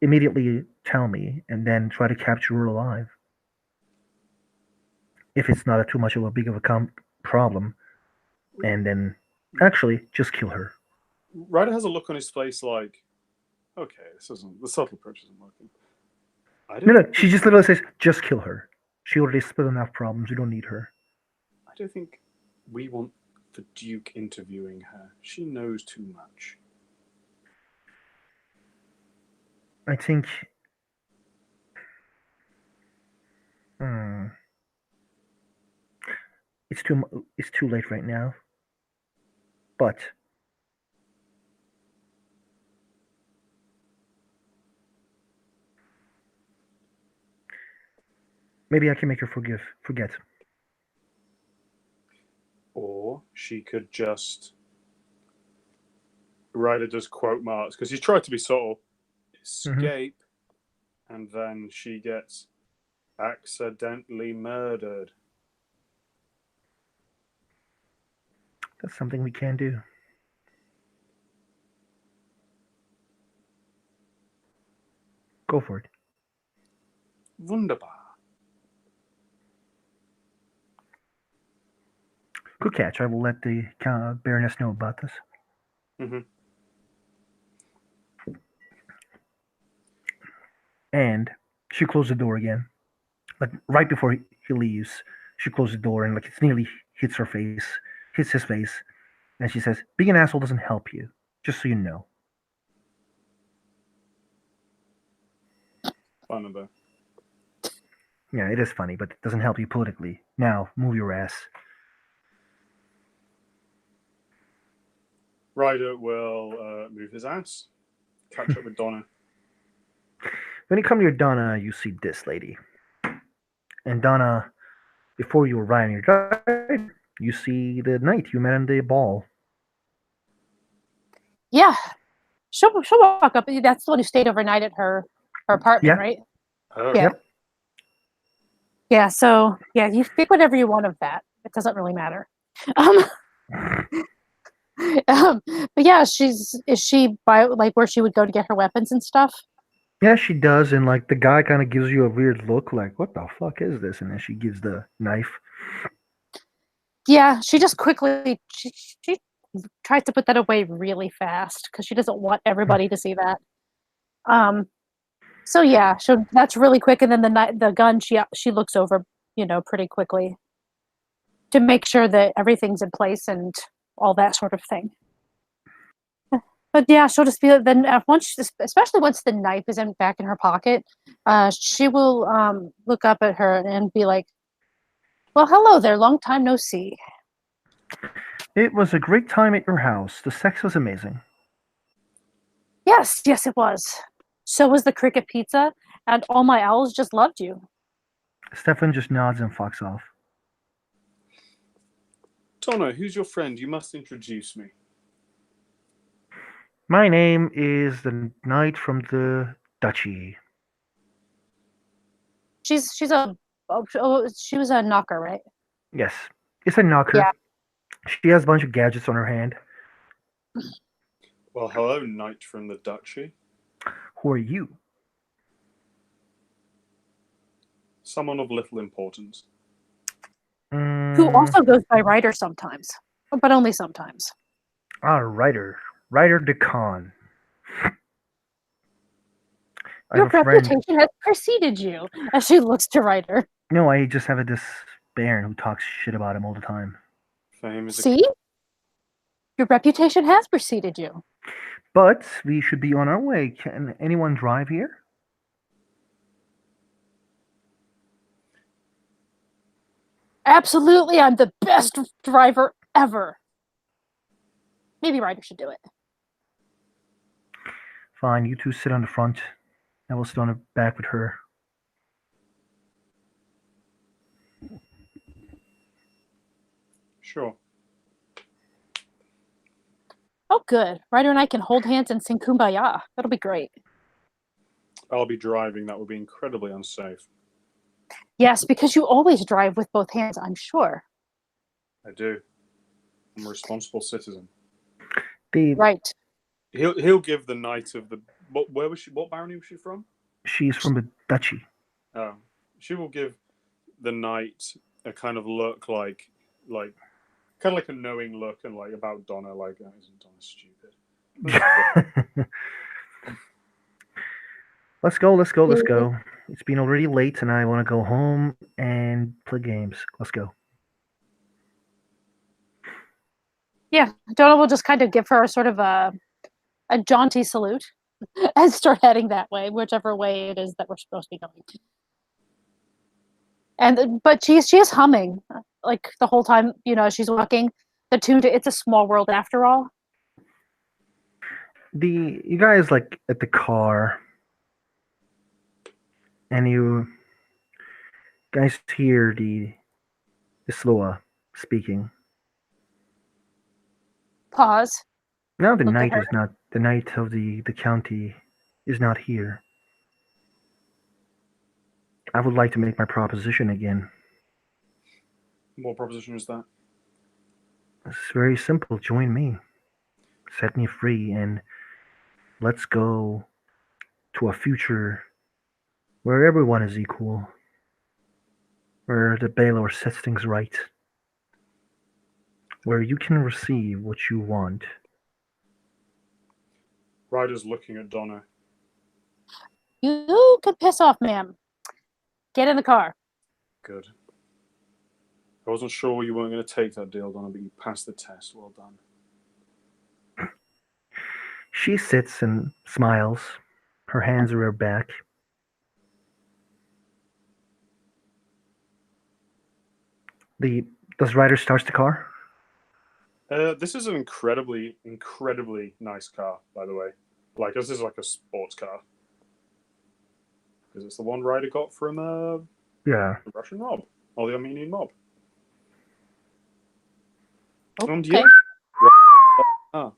immediately tell me, and then try to capture her alive. If it's not too much of a big of a problem, and then actually just kill her. Ryder has a look on his face like, okay, this isn't the subtle approach isn't working. I No, don't no, think she just literally says, just kill her. She already split enough problems. We don't need her. I don't think we want the Duke interviewing her. She knows too much. I think. Hmm, it's too late right now. But maybe I can make her forget. Or she could just Ryder does quote marks because he's tried to be subtle. Hmm. Escape, and then she gets accidentally murdered. That's something we can do. Go for it. Wunderbar. Good catch. I will let the Baroness know about this. Mm-hmm. And she closed the door again. Like right before he leaves, she closed the door and like it's nearly hits his face. And she says, being an asshole doesn't help you. Just so you know. Fun though. Yeah, it is funny, but it doesn't help you politically. Now, move your ass. Ryder will move his ass, catch up with Donna. When you come near Donna, you see this lady. And Donna, before you arrive on your drive, you see the knight you met in the ball. Yeah, she'll walk up. That's the one who stayed overnight at her apartment, Yeah. right? Oh, Yeah. Yep. Yeah. So yeah, you think whatever you want of that. It doesn't really matter. Um, but yeah, is she by like where she would go to get her weapons and stuff? Yeah, she does, and like the guy kind of gives you a weird look, like "What the fuck is this?" And then she gives the knife. Yeah, she just quickly she tries to put that away really fast because she doesn't want everybody to see that. Um, so yeah, that's really quick, and then the gun she looks over, pretty quickly to make sure that everything's in place and all that sort of thing. But yeah, she'll just be then especially once the knife is back in her pocket, she will look up at her and be like, "Well, hello there, long time no see." It was a great time at your house. The sex was amazing. Yes, yes, it was. So was the cricket pizza, and all my owls just loved you. Stefan just nods and fucks off. Donna, who's your friend? You must introduce me. My name is the knight from the duchy. She was a knocker, right? Yes, it's a knocker. Yeah. She has a bunch of gadgets on her hand. Well, hello, knight from the duchy. Who are you? Someone of little importance. Who Mm, also goes by Ryder sometimes, but only sometimes. Ryder de Con. I Your have a friend. reputation has preceded you. As she looks to Ryder. No, I just have this Baron who talks shit about him all the time. Fame is a See, your reputation has preceded you. But we should be on our way. Can anyone drive here? Absolutely, I'm the best driver ever. Maybe Ryder should do it. Fine, you two sit on the front. I will sit on the back with her. Sure. Oh, good. Ryder and I can hold hands and sing Kumbaya. That'll be great. I'll be driving. That would be incredibly unsafe. Yes, because you always drive with both hands, I'm sure. I do. I'm a responsible citizen. Right. He'll give the knight of the where was she? What barony was she from? She's from the duchy. Oh, she will give the knight a kind of look like kind of like a knowing look and like about Donna, like isn't Donna stupid? Let's go. It's been already late and I want to go home and play games. Let's go. Yeah, Donna will just kind of give her sort of a jaunty salute and start heading that way, whichever way it is that we're supposed to be going. But she is humming like the whole time, she's walking the tune to "It's a Small World" after all. You guys like at the car and you guys hear the Sloa speaking. Pause. Now the Look at knight her. is not the knight of the county is not here. I would like to make my proposition again. What proposition is that? It's very simple. Join me. Set me free and let's go to a future where everyone is equal. Where the Baylor sets things right. Where you can receive what you want. Ryder's looking at Donna. You could piss off, ma'am. Get in the car. Good. I wasn't sure you weren't going to take that deal, Donna, but you passed the test. Well done. She sits and smiles. Her hands are her back. Does Ryder start the car? This is an incredibly nice car, by the way. Like, this is like a sports car. Because it's the one Ryder got from the Russian mob. Or the Armenian mob. Okay. And yeah. Ah.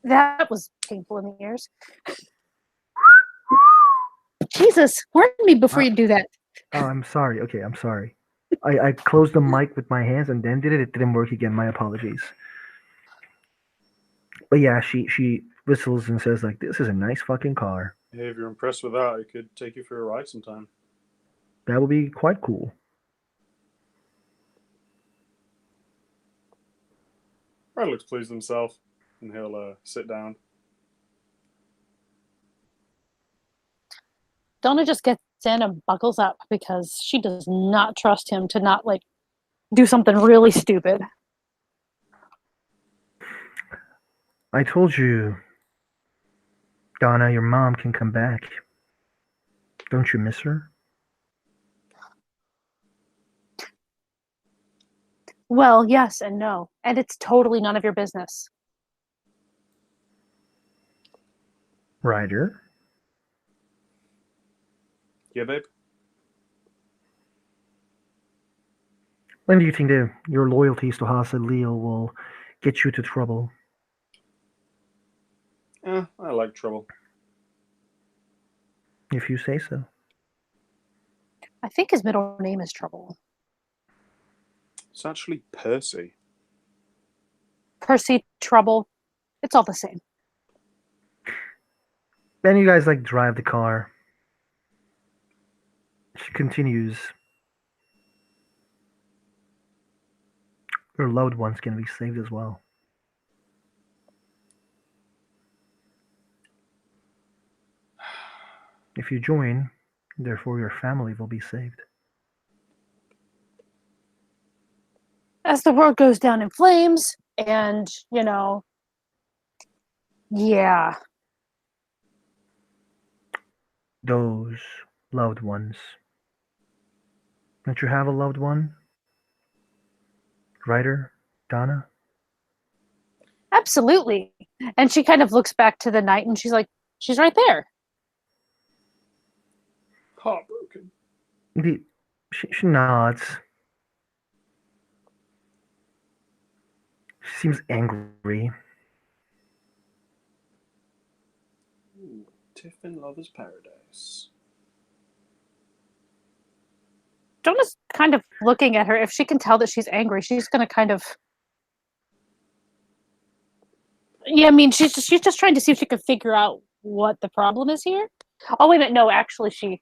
That was painful in the ears. Jesus, warn me before you do that. Oh, I'm sorry. Okay, I'm sorry. I closed the mic with my hands and then did it. It didn't work again. My apologies. But yeah, she whistles and says like, "This is a nice fucking car. Hey, if you're impressed with that, I could take you for a ride sometime." That would be quite cool." Ryder looks pleased with himself, and he'll sit down. Donna just gets in and buckles up because she does not trust him to not like do something really stupid. I told you, Donna, your mom can come back. Don't you miss her? Well, yes and no. And it's totally none of your business. Ryder? Yeah, babe? When do you think that your loyalties to Haas and Leo will get you to trouble? I like trouble. If you say so. I think his middle name is Trouble. It's actually Percy. Percy, Trouble. It's all the same. Then you guys like drive the car. She continues. Your loved ones can be saved as well. If you join, therefore your family will be saved. As the world goes down in flames, and, yeah. Those loved ones. Don't you have a loved one? Ryder? Donna? Absolutely. And she kind of looks back to the knight and she's like, she's right there. Heartbroken. She nods. She seems angry. Ooh, Tiff in Lover's Paradise. Jonah's kind of looking at her. If she can tell that she's angry, she's going to kind of. Yeah, I mean, she's just trying to see if she can figure out what the problem is here. Oh, wait a minute. No, actually, she.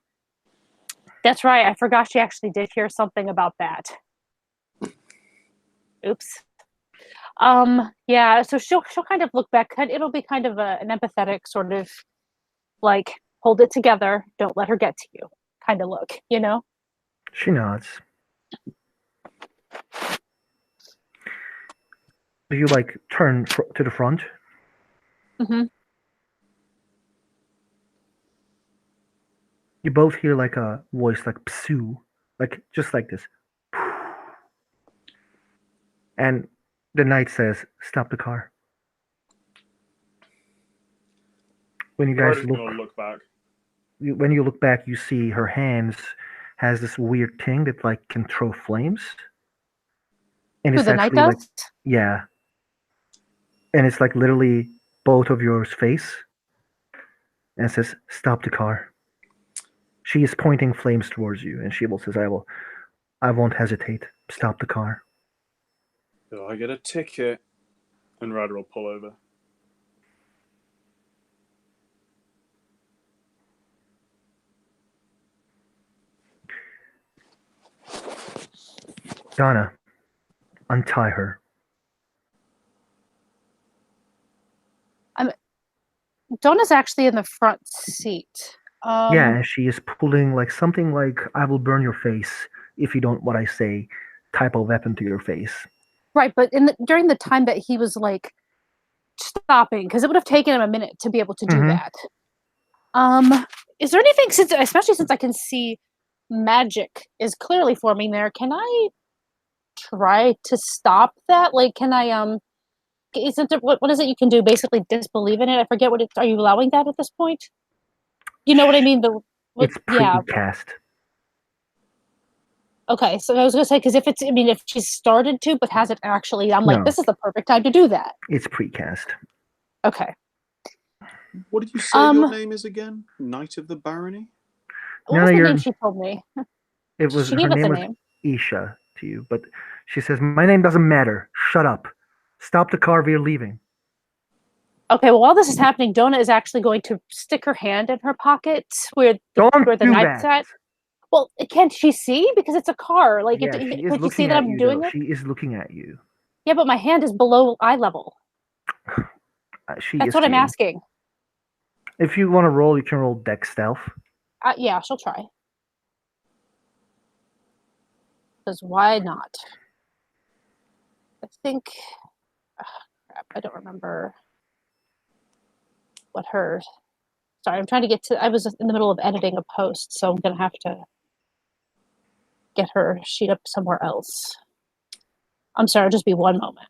That's right. I forgot she actually did hear something about that. Oops. Yeah, so she'll kind of look back. It'll be kind of an empathetic sort of like hold it together, don't let her get to you kind of look, you know? She nods. Do you like turn to the front? Mm-hmm. You both hear like a voice like psoo, like just like this. And the knight says, "Stop the car." When you guys Ryder's look, gonna look back. when you look back, you see her hands has this weird thing that like can throw flames, and Who it's the knight actually like does? yeah, and it's like literally both of yours face, and it says, "Stop the car." She is pointing flames towards you, and she will says, I won't hesitate. Stop the car." Do I get a ticket? And Ryder will pull over. Donna, untie her. Donna's actually in the front seat. Yeah, and she is pulling like something like "I will burn your face if you don't what I say" type of weapon to your face. Right, but during the time that he was like stopping, because it would have taken him a minute to be able to do Mhm. that. Is there anything especially since I can see magic is clearly forming there, can I try to stop that? Like, can I isn't there what is it you can do? Basically disbelieve in it? I forget what it are you allowing that at this point? You know what I mean? It's Yeah. precast. Okay, so I was gonna say because if if she's started to but hasn't actually, I'm like, No, this is the perfect time to do that. it's precast. Okay. What did you say your name is again? Knight of the Barony? What was the name she told me? It was She her gave us a name was name. Isha to you, but she says, "My name doesn't matter. Shut up. Stop the car. We're leaving." Okay, well, while this is happening, Donna is actually going to stick her hand in her pocket where Don't the do knife's that. at. Well, can't she see? Because it's a car. Like, Yeah, she is could she see looking that at I'm you though. doing it? She is looking at you. Yeah, but my hand is below eye level. She That's is what I'm seeing. asking. If you want to roll, you can roll dex stealth. Yeah, she'll try. Because why not? I think. Crap, I don't remember what her. Sorry, I'm trying to get to. I was in the middle of editing a post, so I'm gonna have to get her sheet up somewhere else. I'm sorry, just be one moment.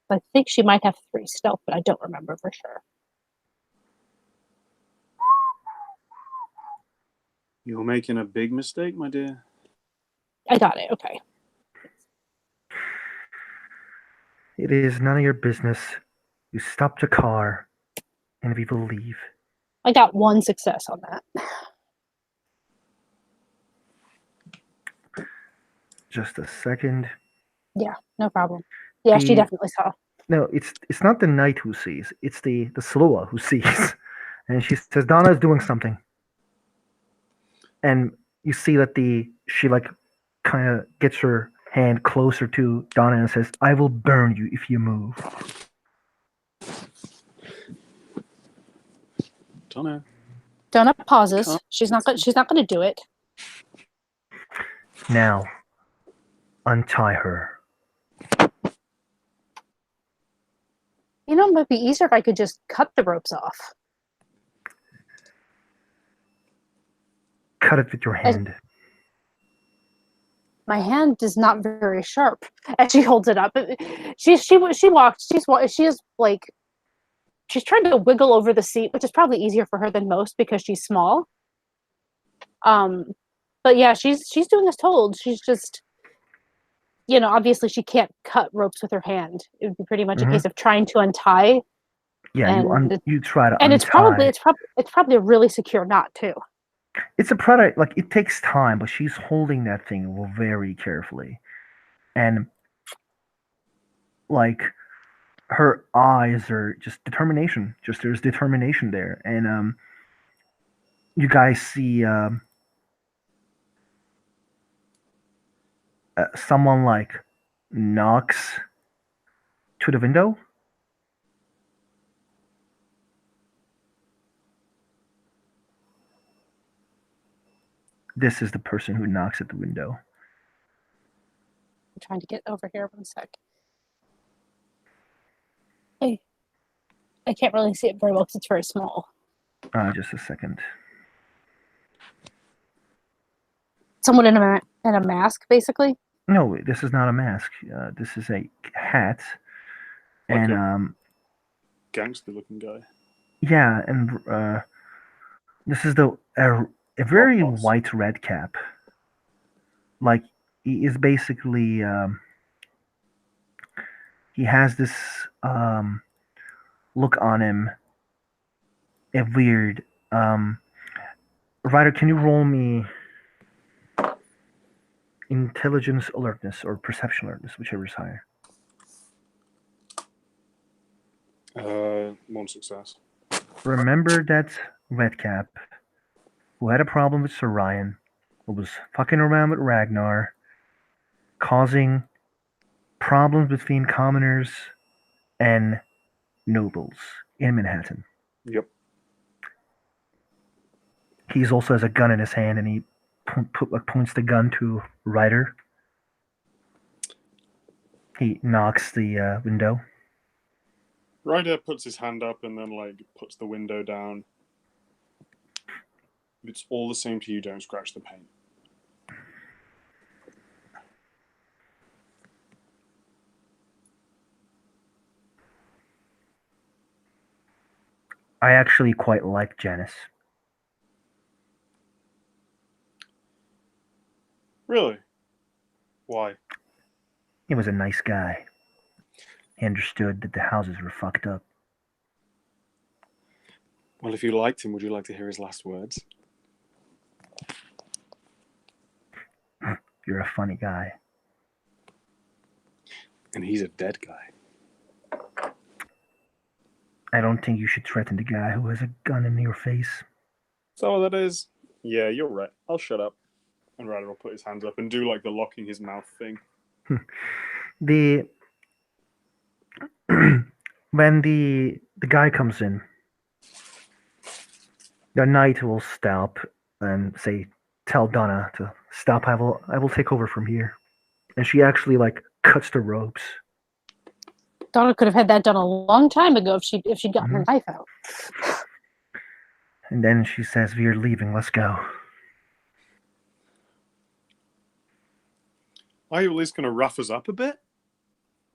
I think she might have 3 stealth, but I don't remember for sure. You're making a big mistake, my dear. I got it. Okay. It is none of your business. You stop the car, and we will leave. I got 1 success on that. Just a second. Yeah, no problem. Yeah, she definitely saw. No, it's not the knight who sees. It's the Sloa who sees. And she says, "Donna is doing something." And you see that she like kind of gets her hand closer to Donna and says, "I will burn you if you move." Donna. Donna pauses. She's not going to do it. Now, untie her. You know, it might be easier if I could just cut the ropes off. Cut it with your hand. My hand is not very sharp, and she holds it up. She is like she's trying to wiggle over the seat, which is probably easier for her than most because she's small. But yeah, she's doing as told. She's just, obviously she can't cut ropes with her hand. It would be pretty much a Hmm. case of trying to untie, Yeah, and you try to and untie. it's probably a really secure knot too. It's a product, like, it takes time, but she's holding that thing very carefully. And, like, her eyes are just determination. Just there's determination there. And you guys see someone, like, knocks to the window. This is the person who knocks at the window. I'm trying to get over here 1 sec. I can't really see it very well because it's very small. Just a second. Someone in a mask, basically. No, this is not a mask. This is a hat. Like And a gangster-looking guy. yeah, and this is a very Boss. white red cap. Like, he is basically he has this look on him. A weird Ryder, can you roll me intelligence alertness or perception alertness, whichever is higher? 1 success. Remember that redcap who had a problem with Sir Ryan, who was fucking around with Ragnar, causing problems between commoners and nobles in Manhattan. Yep. He also has a gun in his hand, and he points the gun to Ryder. He knocks the window. Ryder puts his hand up and then, like, puts the window down. It's all the same to you, don't scratch the paint. I actually quite like Janice. Really? Why? He was a nice guy. He understood that the houses were fucked up. Well, if you liked him, would you like to hear his last words? You're a funny guy. And he's a dead guy. I don't think you should threaten the guy who has a gun in your face. So that is? Yeah, you're right. I'll shut up. And Ryder will put his hands up and do, like, the locking his mouth thing. The when the guy comes in, the knight will stop and say, "Tell Donna to stop. I will take over from here." And she actually, like, cuts the ropes. Donna could have had that done a long time ago if she'd gotten her knife out. And then she says, "We're leaving. Let's go." Are you at least going to rough us up a bit?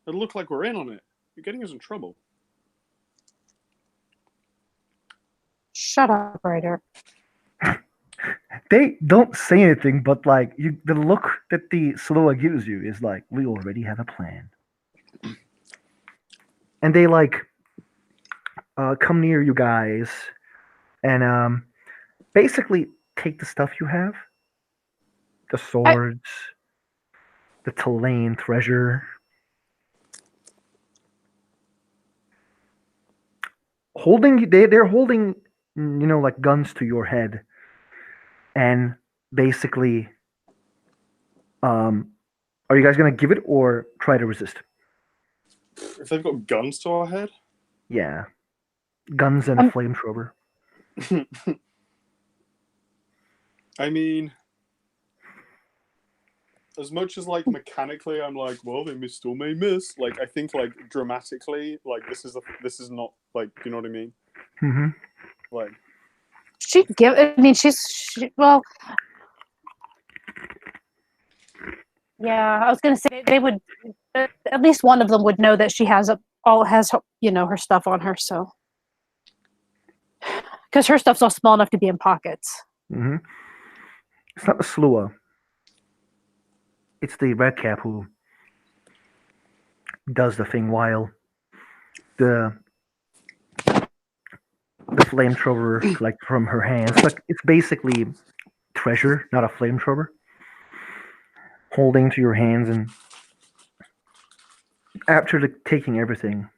It'll look like we're in on it. You're getting us in trouble. Shut up, Ryder. They don't say anything, but, like, the look that the Sloa gives you is like, we already have a plan. And they, like, come near you guys and basically take the stuff you have. The swords, the Tulane treasure. They're holding, like, guns to your head. And basically, are you guys gonna give it or try to resist? If they've got guns to our head? Yeah, guns and a flamethrower. I mean, as much as, like, mechanically, I'm like, well, they still may miss. Like, I think, like, dramatically, like, this is not, like, you know what I mean? Mm-hmm. Like, Well, yeah, I was going to say they would, at least one of them would know that she has her stuff on her, so. Because her stuff's all small enough to be in pockets. Mm-hmm. It's not the Slua. It's the red cap who does the thing while the flamethrower like from her hands. Like it's basically treasure, not a flamethrower. Holding to your hands, and after taking everything,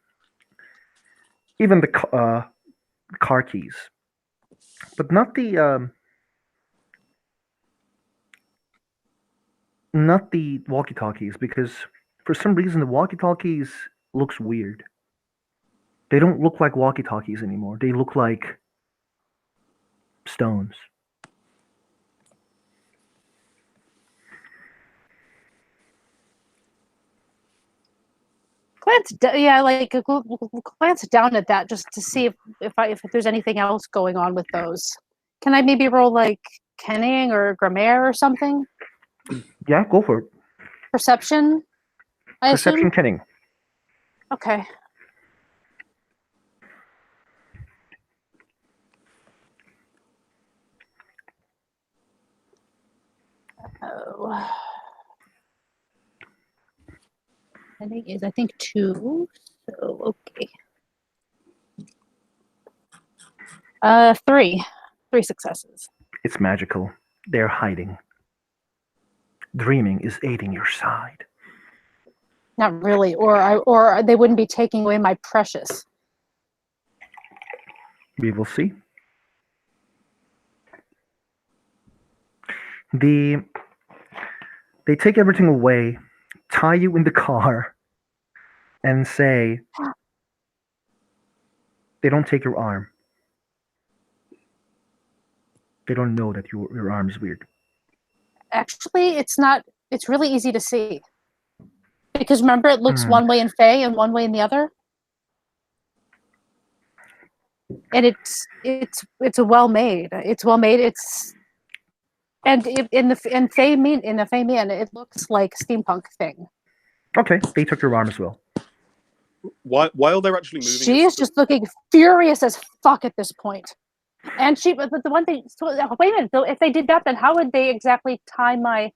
even the car keys, but not the walkie-talkies, because for some reason the walkie-talkies looks weird. They don't look like walkie-talkies anymore. They look like stones. Glance down at that just to see if there's anything else going on with those. Can I maybe roll like kenning or grammar or something? Yeah, go for it. Perception. I Perception assume. kenning. Okay. Oh. Kenning is I think 2. So okay. 3. 3 successes. It's magical. They're hiding. Dreaming is aiding your side. Not really, or they wouldn't be taking away my precious. We will see. They take everything away, tie you in the car, and say they don't take your arm. They don't know that your arm is weird. Actually, it's not. It's really easy to see. Because remember, it looks one way in Fae and one way in the other. And it's well made. It's well made. It's and in the Fae Man, it looks like steampunk thing. Okay, they took your arm as well. While they're actually moving, She is just looking furious as fuck at this point. And but the one thing. So, wait a minute. So if they did that, then how would they exactly tie my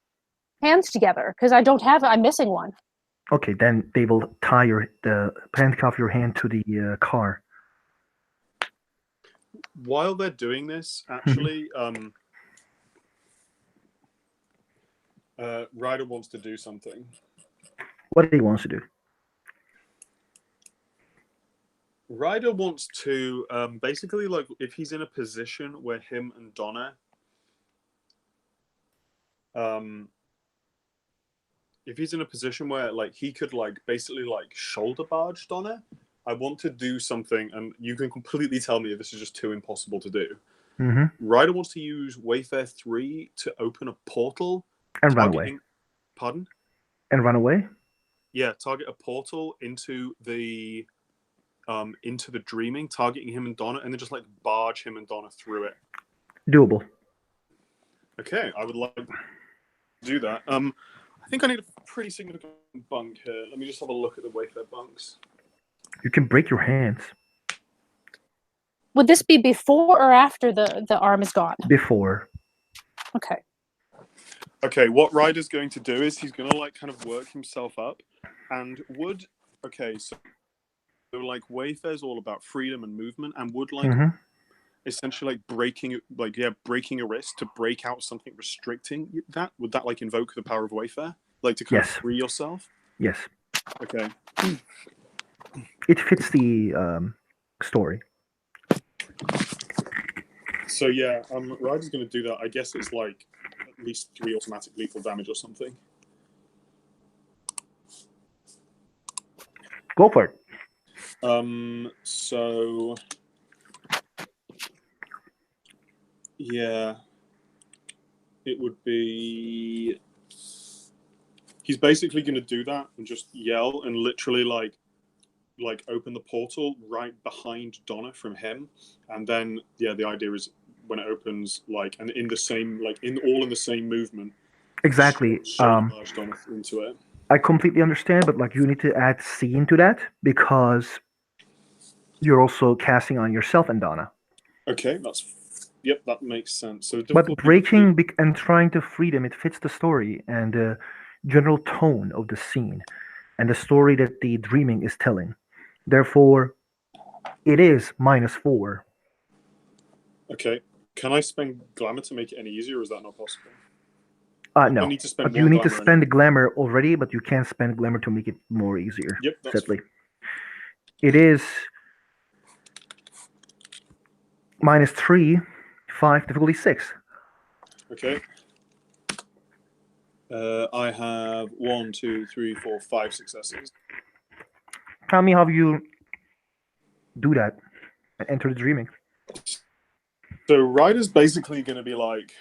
hands together? Because I don't have. I'm missing one. Okay, then they will tie handcuff your hand to the car. While they're doing this, actually, Ryder wants to do something. What he wants to do? Ryder wants to basically, like, if he's in a position where him and Donna, if he's in a position where like he could like basically like shoulder barge Donna, I want to do something, and you can completely tell me if this is just too impossible to do. Mm-hmm. Ryder wants to use Wayfair 3 to open a portal and run away. Pardon? And run away? Yeah, target a portal into the dreaming, targeting him and Donna, and then just like barge him and Donna through it. Doable. Okay, I would like to do that. I think I need a pretty significant bunk here. Let me just have a look at the Wayfair bunks. You can break your hands. Would this be before or after the arm is gone? Before. Okay. Okay, what Ryder's going to do is he's going to like kind of work himself up, and would so like Wayfair's all about freedom and movement, and would like essentially like breaking a wrist to break out something restricting that. Would that like invoke the power of Wayfair, like to kind of free yourself? Yes. Okay. It fits the story. So yeah, Ryder's going to do that. I guess it's like at least 3 automatic lethal damage or something. Go for it. So yeah, it would be. He's basically going to do that and just yell and literally like open the portal right behind Donna from him, and then the idea is when it opens and in the same in the same movement. Exactly. Donna into it. I completely understand, but you need to add scene to that because you're also casting on yourself and Donna. Okay, that's Yep, that makes sense. So But difficulty breaking and trying to free them, it fits the story and the general tone of the scene and the story that the dreaming is telling. Therefore, it is -4. Okay. Can I spend glamour to make it any easier, or is that not possible? I No. need to spend But you one need to glamour spend anyway. glamour already, but you can't spend glamour to make it more easier. Yep, that's Sadly. It is -3, 5, difficulty 6. okay. I have 1, 2, 3, 4, 5 successes. Tell me how you do that and enter the dreaming. So Ryder's basically going to be like,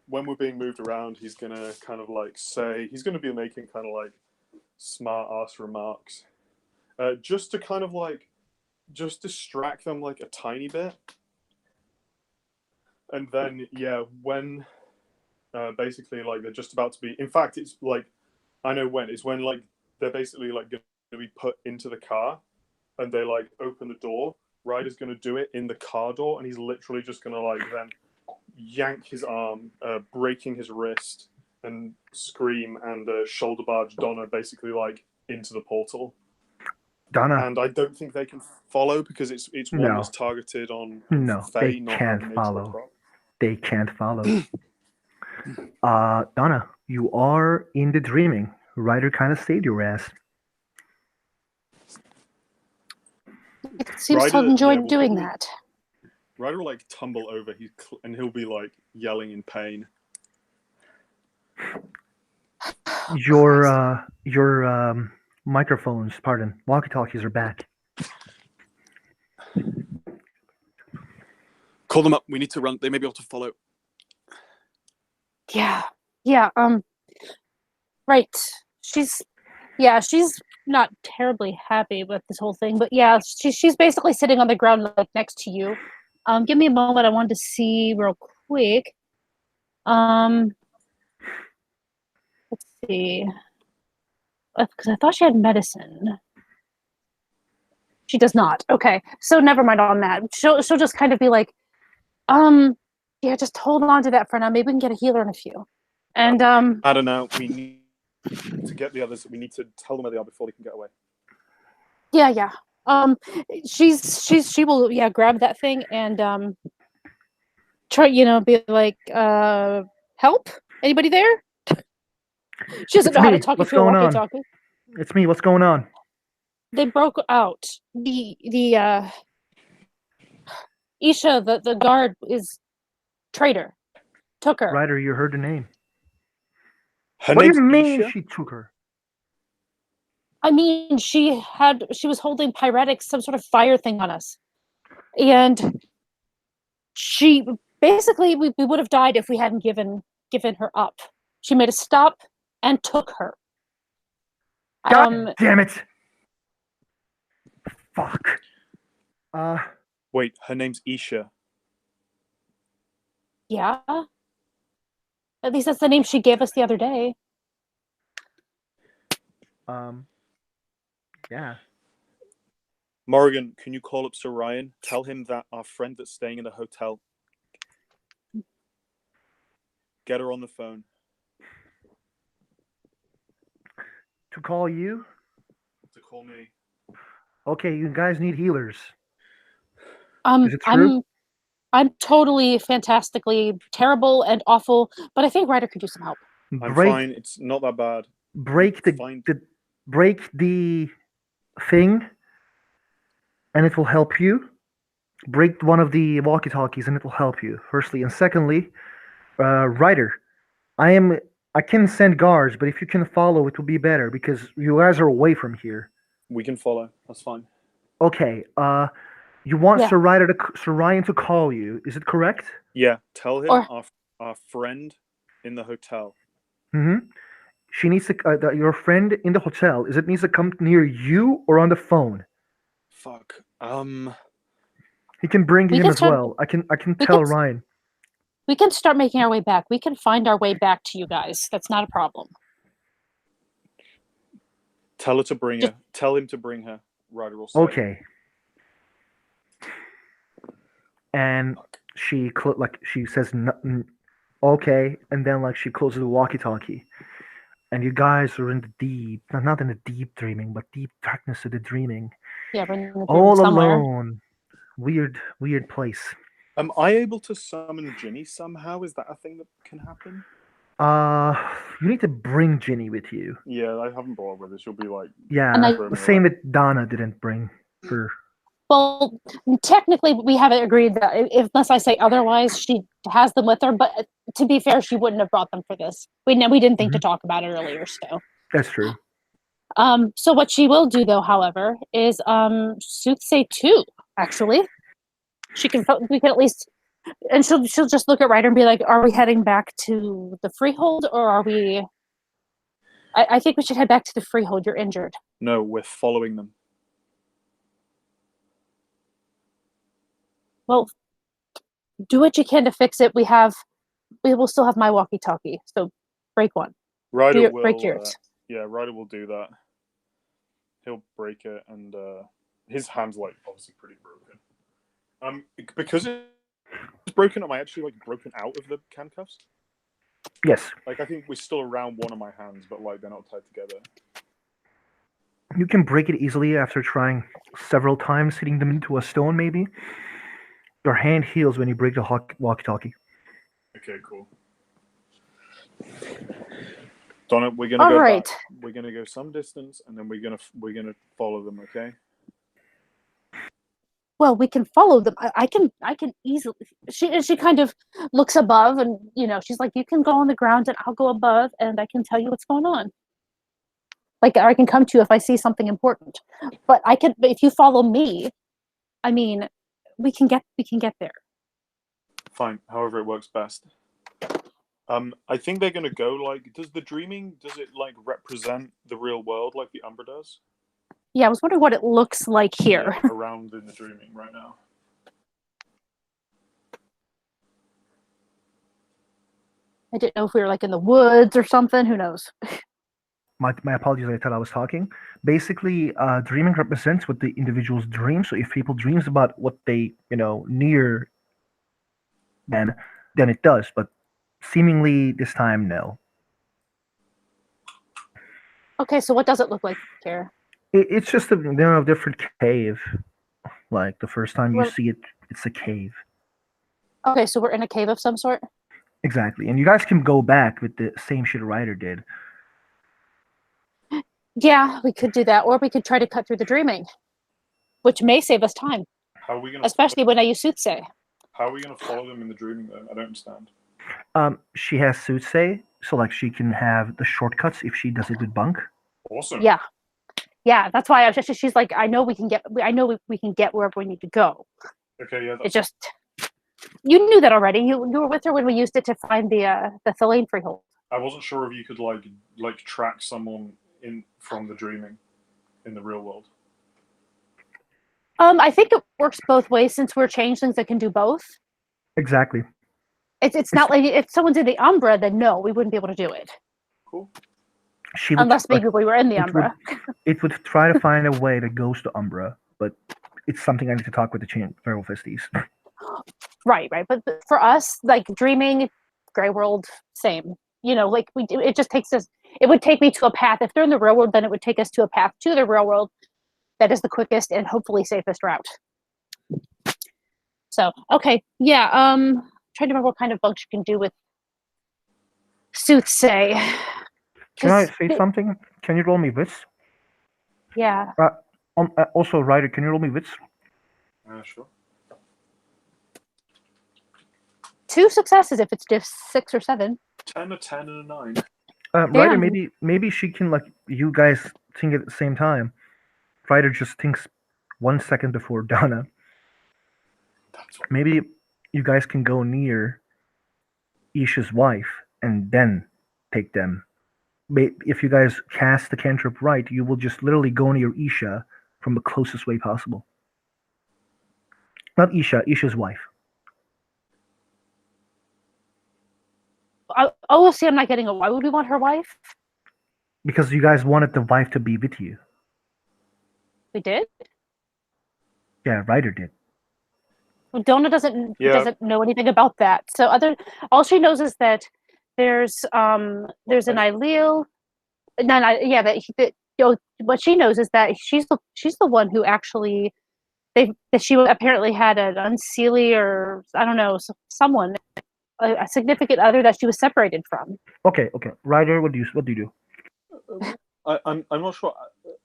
when we're being moved around, he's going to kind of like say, he's going to be making kind of like smart ass remarks, just to kind of like, just distract them like a tiny bit. And then, yeah, when basically like they're just about to be, in fact, it's like, I know when, it's when like they're basically like going to be put into the car and they like open the door. Ryder's going to do it in the car door, and he's literally just going to like then yank his arm, breaking his wrist, and scream and shoulder barge Donna basically like into the portal. Donna. And I don't think they can follow because it's one No. that's targeted on No, Faye, they not can't an follow. prop. They can't follow. Donna, you are in the dreaming. Ryder kind of saved your ass. It seems Ryder, to enjoy yeah, we'll doing probably- that. Ryder will like tumble over, and he'll be like yelling in pain. Your microphones, pardon, walkie-talkies are back. Call them up. We need to run. They may be able to follow. Yeah. Right. She's not terribly happy with this whole thing, but yeah, she's basically sitting on the ground like next to you. Give me a moment. I wanted to see real quick. Let's see. Because I thought she had medicine. She does not. Okay, so never mind on that. She'll just kind of be like, yeah, just hold on to that for now. Maybe we can get a healer in a few. And I don't know. We need to get the others. We need to tell them where they are before they can get away. yeah. She will grab that thing and try be like help. Anybody there? She doesn't It's know how to me. talk What's into a going on? walkie-talkie. It's me. What's going on? They broke out. The Isha, the guard is traitor. Took her. Ryder, you heard the name. Her What do name's you mean Isha? she took her? I mean, she was holding pyretics, some sort of fire thing on us. And she basically we would have died if we hadn't given her up. She made a stop and took her. God damn it! Fuck. Wait, her name's Isha. Yeah. At least that's the name she gave us the other day. Yeah. Morrigan, can you call up Sir Ryan? Tell him that our friend that's staying in the hotel. Get her on the phone. To call you? To call me. Okay, you guys need healers. Is it true? I'm totally fantastically terrible and awful, but I think Ryder could use some help. I'm fine. It's not that bad. Break the thing, and it will help you. Break one of the walkie-talkies, and it will help you. Firstly, and secondly, Ryder, I can send guards, but if you can follow, it will be better because you guys are away from here. We can follow. That's fine. Okay. You want Sir Ryan to call you? Is it correct? Yeah. Tell him our friend in the hotel. Mm-hmm. She needs to. Your friend in the hotel. Is it needs to come near you or on the phone? Fuck. He can bring him as well. I can tell Ryan. We can start making our way back. We can find our way back to you guys. That's not a problem. Tell her to bring her. Tell him to bring her. Ryder will say. Okay. and she she says okay, and then like she closes the walkie-talkie, and you guys are in the deep, not in the deep dreaming, but deep darkness of the dreaming, Yeah, we're in the dream all somewhere. alone. Weird place. Am I able to summon Ginny somehow? Is that a thing that can happen? You need to bring Ginny with you. Yeah, I haven't brought her with her. She'll be like, Yeah, And I- the roaming same around. with Donna didn't bring her. Well, technically, we haven't agreed that unless I say otherwise, she has them with her. But to be fair, she wouldn't have brought them for this. We didn't think to talk about it earlier, so. That's true. So what she will do, though, however, is soothsay 2. Actually, we can at least, and she'll just look at Ryder and be like, "Are we heading back to the Freehold, or are we?" I think we should head back to the Freehold. You're injured. No, we're following them. Well, do what you can to fix it. We will still have my walkie-talkie, so break one. Ryder break will. yours. Ryder will do that. He'll break it, and his hand's like obviously pretty broken. Because it's broken, am I actually like broken out of the handcuffs? Yes. Like I think we're still around one of my hands, but like they're not tied together. You can break it easily after trying several times, hitting them into a stone, maybe. Your hand heals when you break the walkie-talkie. Okay, cool. Donna, we're gonna All go right. back. We're gonna go some distance, and then we're gonna follow them. Okay. Well, we can follow them. I can easily. She kind of looks above, and she's like, "You can go on the ground, and I'll go above, and I can tell you what's going on. Like, I can come to you if I see something important. But if you follow me, I mean, we can get there." Fine. However, it works best. I think they're gonna go like. Does it like represent the real world like the Umbra does? Yeah, I was wondering what it looks like here. Yeah, around in the dreaming right now. I didn't know if we were like in the woods or something. Who knows? My apologies, I thought I was talking. Basically, dreaming represents what the individual's dream. So if people dreams about what they, near, then it does. But seemingly this time, no. Okay, so what does it look like here? It's just a different cave. Like the first time you Well- see it, it's a cave. Okay, so we're in a cave of some sort. Exactly, and you guys can go back with the same shit Ryder did. Yeah, we could do that, or we could try to cut through the dreaming, which may save us time, How are we gonna? especially when I use soothsay. How are we gonna follow them in the dreaming though? I don't understand. She has soothsay, so like she can have the shortcuts if she does it with bunk. Awesome. Yeah, that's why I was just. She's like, I know we can get wherever we need to go. Okay. Yeah. It's just you knew that already. You were with her when we used it to find the Thelaine Freehold. I wasn't sure if you could like track someone in from the dreaming in the real world. I think it works both ways since we're changelings that can do both. Exactly. It's not like if someone's in the Umbra, then no, we wouldn't be able to do it. Cool. She would, Unless maybe we were in the Umbra. It would try to find a way that goes to Umbra, but it's something I need to talk with the Feral Fisties. Right. But for us, like dreaming, Grey World, same. Like it just takes us. It would take me to a path. If they're in the real world, then it would take us to a path to the real world. That is the quickest and hopefully safest route. So okay, yeah. Trying to remember what kind of bugs you can do with soothsay. Can I say something? Can you roll me wits? Yeah. Also, Ryder, can you roll me wits? Sure. 2 successes if it's just 6 or 7. 10, a 10, and a 9. Ryder, maybe she can you guys think at the same time. Ryder just thinks 1 second before Donna. Maybe you guys can go near Isha's wife and then take them. If you guys cast the cantrip right, you will just literally go near Isha from the closest way possible. Not Isha, Isha's wife. Oh, see, I'm not getting it. Why would we want her wife? Because you guys wanted the wife to be with you. We did? Yeah, Ryder did. Donna doesn't Yeah. doesn't know anything about that. So all she knows is that there's an allele. What she knows is that she's the one who actually that she apparently had an unseelie, or I don't know, someone, a significant other that she was separated from. Okay. Ryder, what do you do? I'm not sure.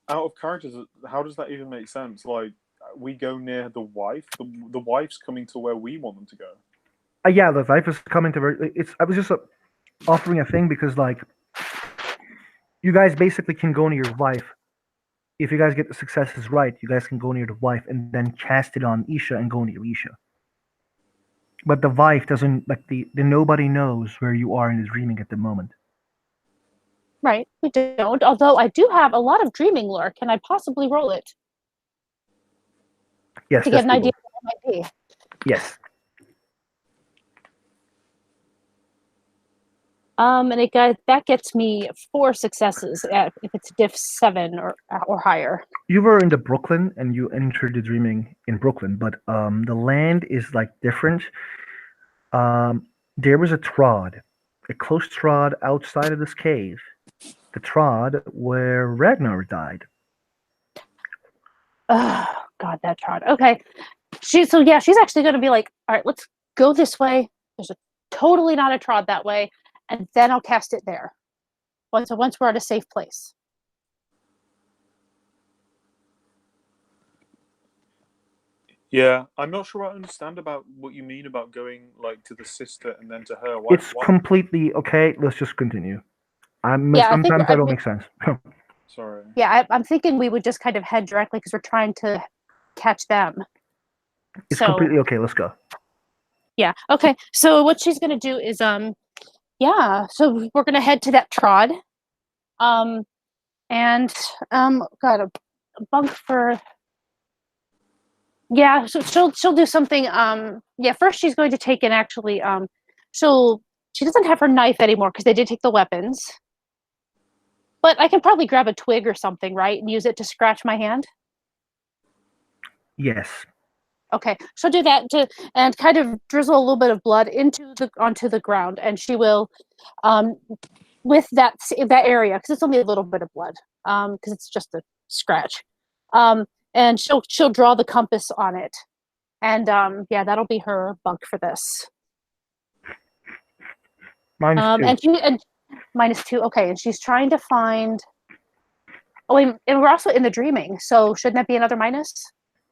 Out of characters, how does that even make sense? Like, we go near the wife. The wife's coming to where we want them to go. Yeah, the wife is coming to. I was just offering a thing because like you guys basically can go near your wife. If you guys get the successes right, you guys can go near the wife and then cast it on Isha and go near Isha. But the wife doesn't like the nobody knows where you are in the dreaming at the moment. Right, we don't. Although I do have a lot of dreaming lore. Can I possibly roll it Yes, to get an that's idea doable. of what it might be? Yes. And that gets me 4 successes if it's diff 7 or higher. You were in the Brooklyn and you entered the dreaming in Brooklyn, but the land is like different. There was a trod, a close trod outside of this cave. The trod where Ragnar died. Oh God, that trod. Okay, she's actually going to be like, all right, let's go this way. There's totally not a trod that way, and then I'll cast it there. Once we're at a safe place. Yeah, I'm not sure I understand about what you mean about going like to the sister and then to her. It's completely okay. Let's just continue. Sometimes that don't make sense. Sorry. Yeah, I'm thinking we would just kind of head directly because we're trying to catch them. It's completely okay. Let's go. Yeah. Okay. So what she's gonna do is so we're gonna head to that trod. And got a bunk for. Yeah, so she'll do something. First she's going to take and actually she doesn't have her knife anymore because they did take the weapons. But I can probably grab a twig or something, right, and use it to scratch my hand. Yes. Okay, she'll do that and kind of drizzle a little bit of blood onto the ground, and she will, with that area, because it's only a little bit of blood, because it's just a scratch, and she'll draw the compass on it, and that'll be her bunk for this. -2. And -2. Okay, and she's trying to find. Oh, and we're also in the dreaming, so shouldn't that be another minus?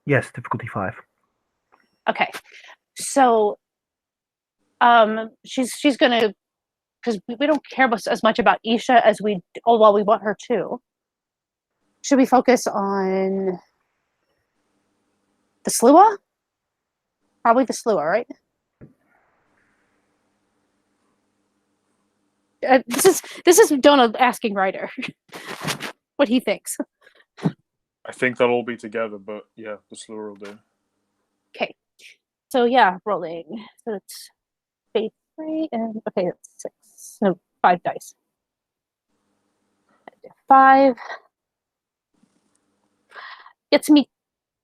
Yes, difficulty 5. Okay, so she's gonna, because we don't care as much about Isha as we want her to. Should we focus on the Slua? Probably the Slua, right? This is Donna asking Ryder what he thinks. I think they'll all be together, but yeah, the slur will do. Okay, so rolling. So it's faith 3 and okay, that's 6. So 5 dice. 5 gets me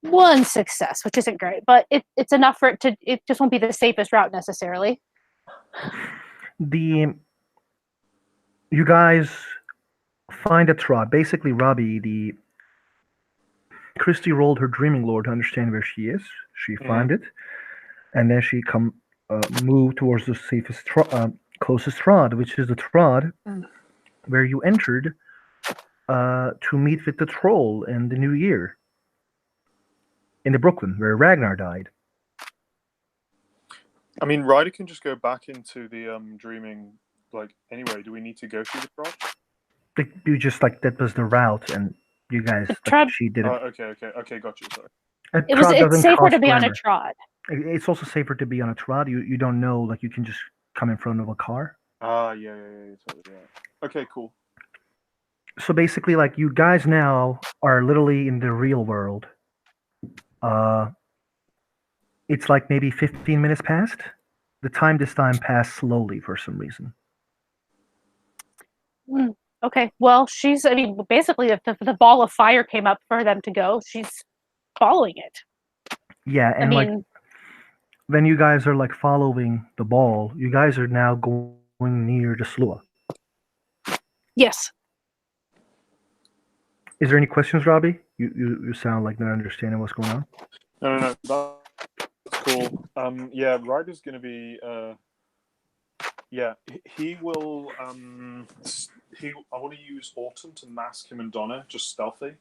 1 success, which isn't great, but it's enough for it to. It just won't be the safest route necessarily. You guys find a trod. Basically, Robbie, Christy rolled her dreaming lore to understand where she is. She found it, and then she moved towards the safest closest trod, which is the trod where you entered to meet with the troll in the new year in the Brooklyn, where Ragnar died. I mean, Ryder can just go back into the dreaming. Like, anyway, do we need to go through the trod? You just that was the route, and you guys she did it. Okay, got you. Sorry. It's safer to be on a trod. It's also safer to be on a trod. You don't know, you can just come in front of a car. Yeah, totally. Yeah. Okay, cool. So basically, you guys now are literally in the real world. It's maybe 15 minutes past. The time this time passed slowly for some reason. Okay, well, basically, if the ball of fire came up for them to go, she's following it. Yeah, and when you guys are like following the ball, you guys are now going near the Slua. Yes. Is there any questions, Robbie? You sound like not understanding what's going on. No. That's cool. Yeah, Ryder's going to be. Yeah, he will. I want to use Autumn to mask him and Donna, just stealthy.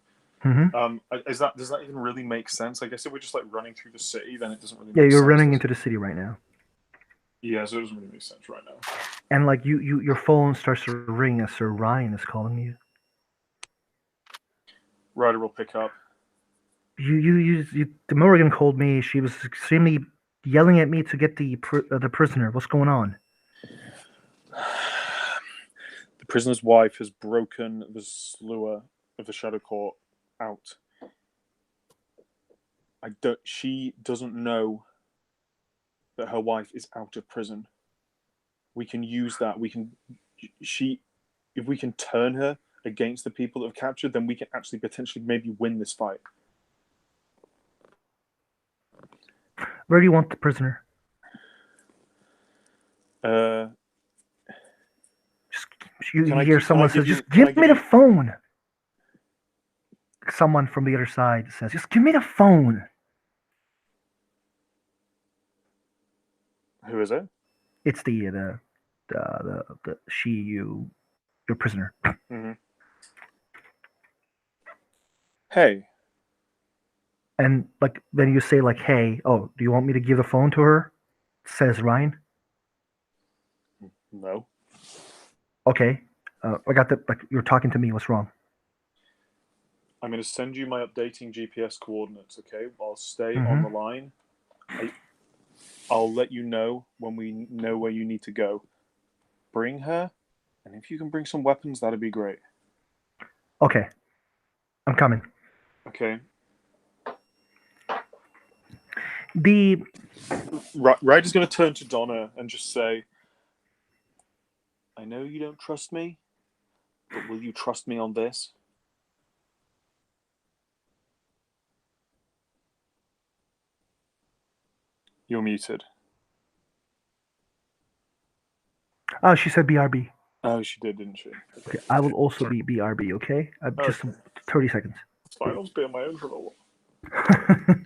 Mm-hmm. Does that even really make sense? I guess if we're just like running through the city, then it doesn't really. Yeah, Make you're sense, running into the city right now, Yeah, so it doesn't really make sense right now. and like your phone starts to ring as Sir Ryan is calling you. Ryder will pick up. The Morrigan called me. She was extremely yelling at me to get the prisoner. What's going on? The prisoner's wife has broken the Slua of the Shadow Court out. She doesn't know that her wife is out of prison. We can use that. If we can turn her against the people that have captured, then we can actually potentially maybe win this fight. Where do you want the prisoner? You hear someone says, "Just give me the phone." Someone from the other side says, "Just give me the phone." Who is it? It's your prisoner. Mm-hmm. Hey. And like then you say like, "Hey, oh, do you want me to give the phone to her?" Says Ryan. No. Okay. I got that. Like you're talking to me. What's wrong? I'm going to send you my updating GPS coordinates. Okay. I'll stay on the line. I'll let you know when we know where you need to go. Bring her, and if you can bring some weapons, that'd be great. Okay. I'm coming. Okay. The Ryder's going to turn to Donna and just say, I know you don't trust me, but will you trust me on this? You're muted. Oh, she said BRB. Oh, she did, didn't she? Okay, I will also be BRB. Okay, just 30 seconds. It's fine. I'll just be on my own for a little while.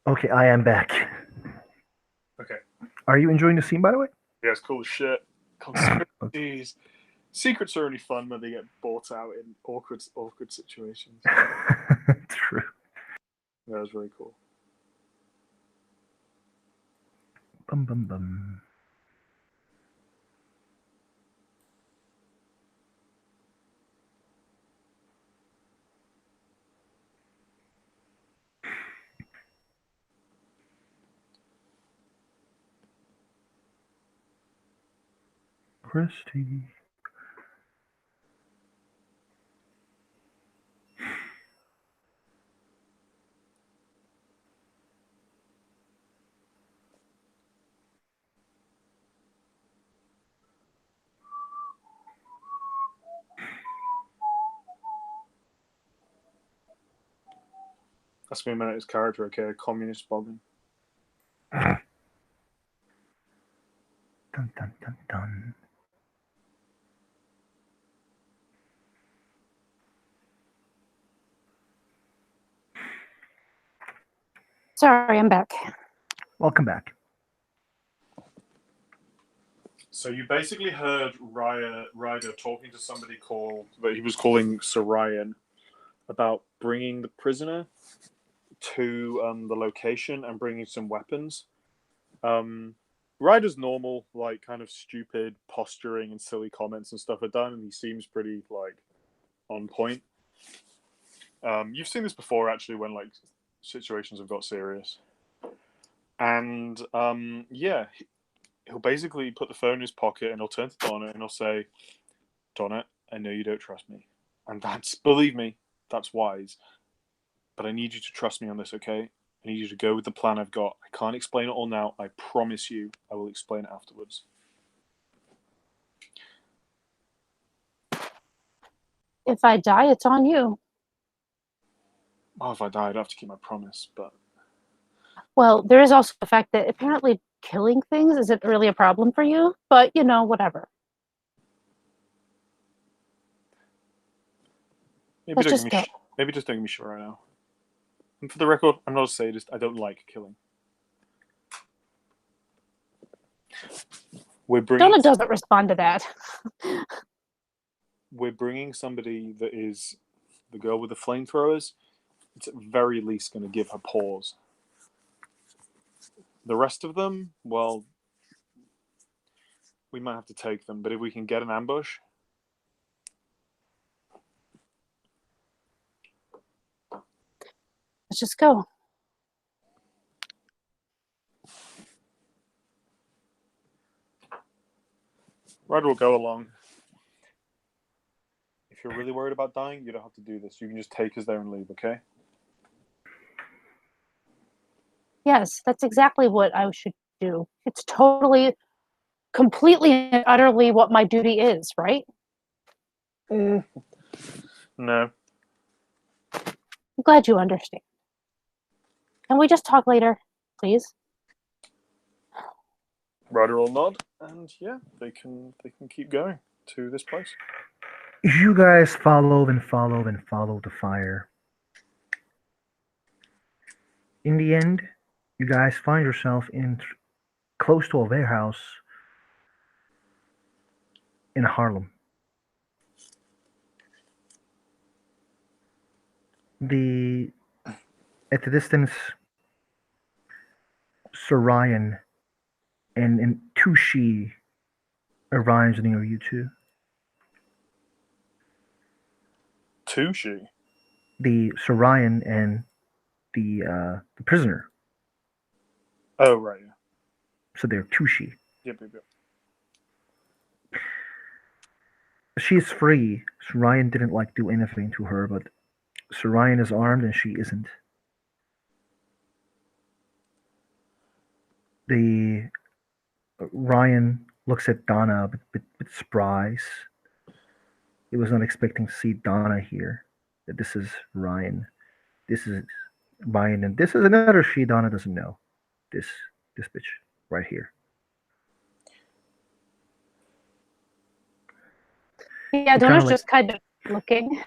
Okay, I am back. Okay. Are you enjoying the scene, by the way? Yeah, it's cool as shit. Conspiracies. Secrets are only fun when they get bought out in awkward situations. True. That was very cool. Bum bum bum. Christy. Ask me a minute. His character, okay? A communist boggin. Dun dun dun dun. Sorry, I'm back. Welcome back. So you basically heard Ryder talking to somebody that he was calling Sorian about bringing the prisoner to the location and bringing some weapons. Ryder's normal, like kind of stupid posturing and silly comments and stuff are done, and he seems pretty like on point. You've seen this before, actually, when like situations have got serious, and yeah, he'll basically put the phone in his pocket and he'll turn to Donna and he'll say, "Donna, I know you don't trust me, and believe me, that's wise. But I need you to trust me on this, okay? I need you to go with the plan I've got. I can't explain it all now. I promise you I will explain it afterwards." If I die, it's on you. Oh, if I die, I'd have to keep my promise, but... Well, there is also the fact that apparently killing things isn't really a problem for you, but whatever. Maybe Let's don't just give go. me maybe just don't give me shit right now. And for the record, I'm not a sadist. I don't like killing. Donna doesn't respond to that. We're bringing somebody that is the girl with the flamethrowers. It's at very least going to give her pause. The rest of them, well, we might have to take them, but if we can get an ambush... Let's just go. Ryder will go along. If you're really worried about dying, you don't have to do this. You can just take us there and leave, okay? Yes, that's exactly what I should do. It's totally, completely, and utterly what my duty is, right? No. I'm glad you understand. Can we just talk later, please? Ryder will nod, and yeah, they can keep going to this place. You guys follow and follow and follow the fire. In the end, you guys find yourself in close to a warehouse in Harlem. At the distance, Sorian and Tushi arrives near you two. Tushi? The Sorian and the prisoner. Oh, right. Yeah. So they're Tushi. Yep. She is free. Sorian didn't like do anything to her, but Sorian is armed and she isn't. The Ryan looks at Donna with surprise. He was not expecting to see Donna here. That this is Ryan. This is Ryan, and this is another she Donna doesn't know. This bitch right here. Yeah, He Donna's like, just kind of looking.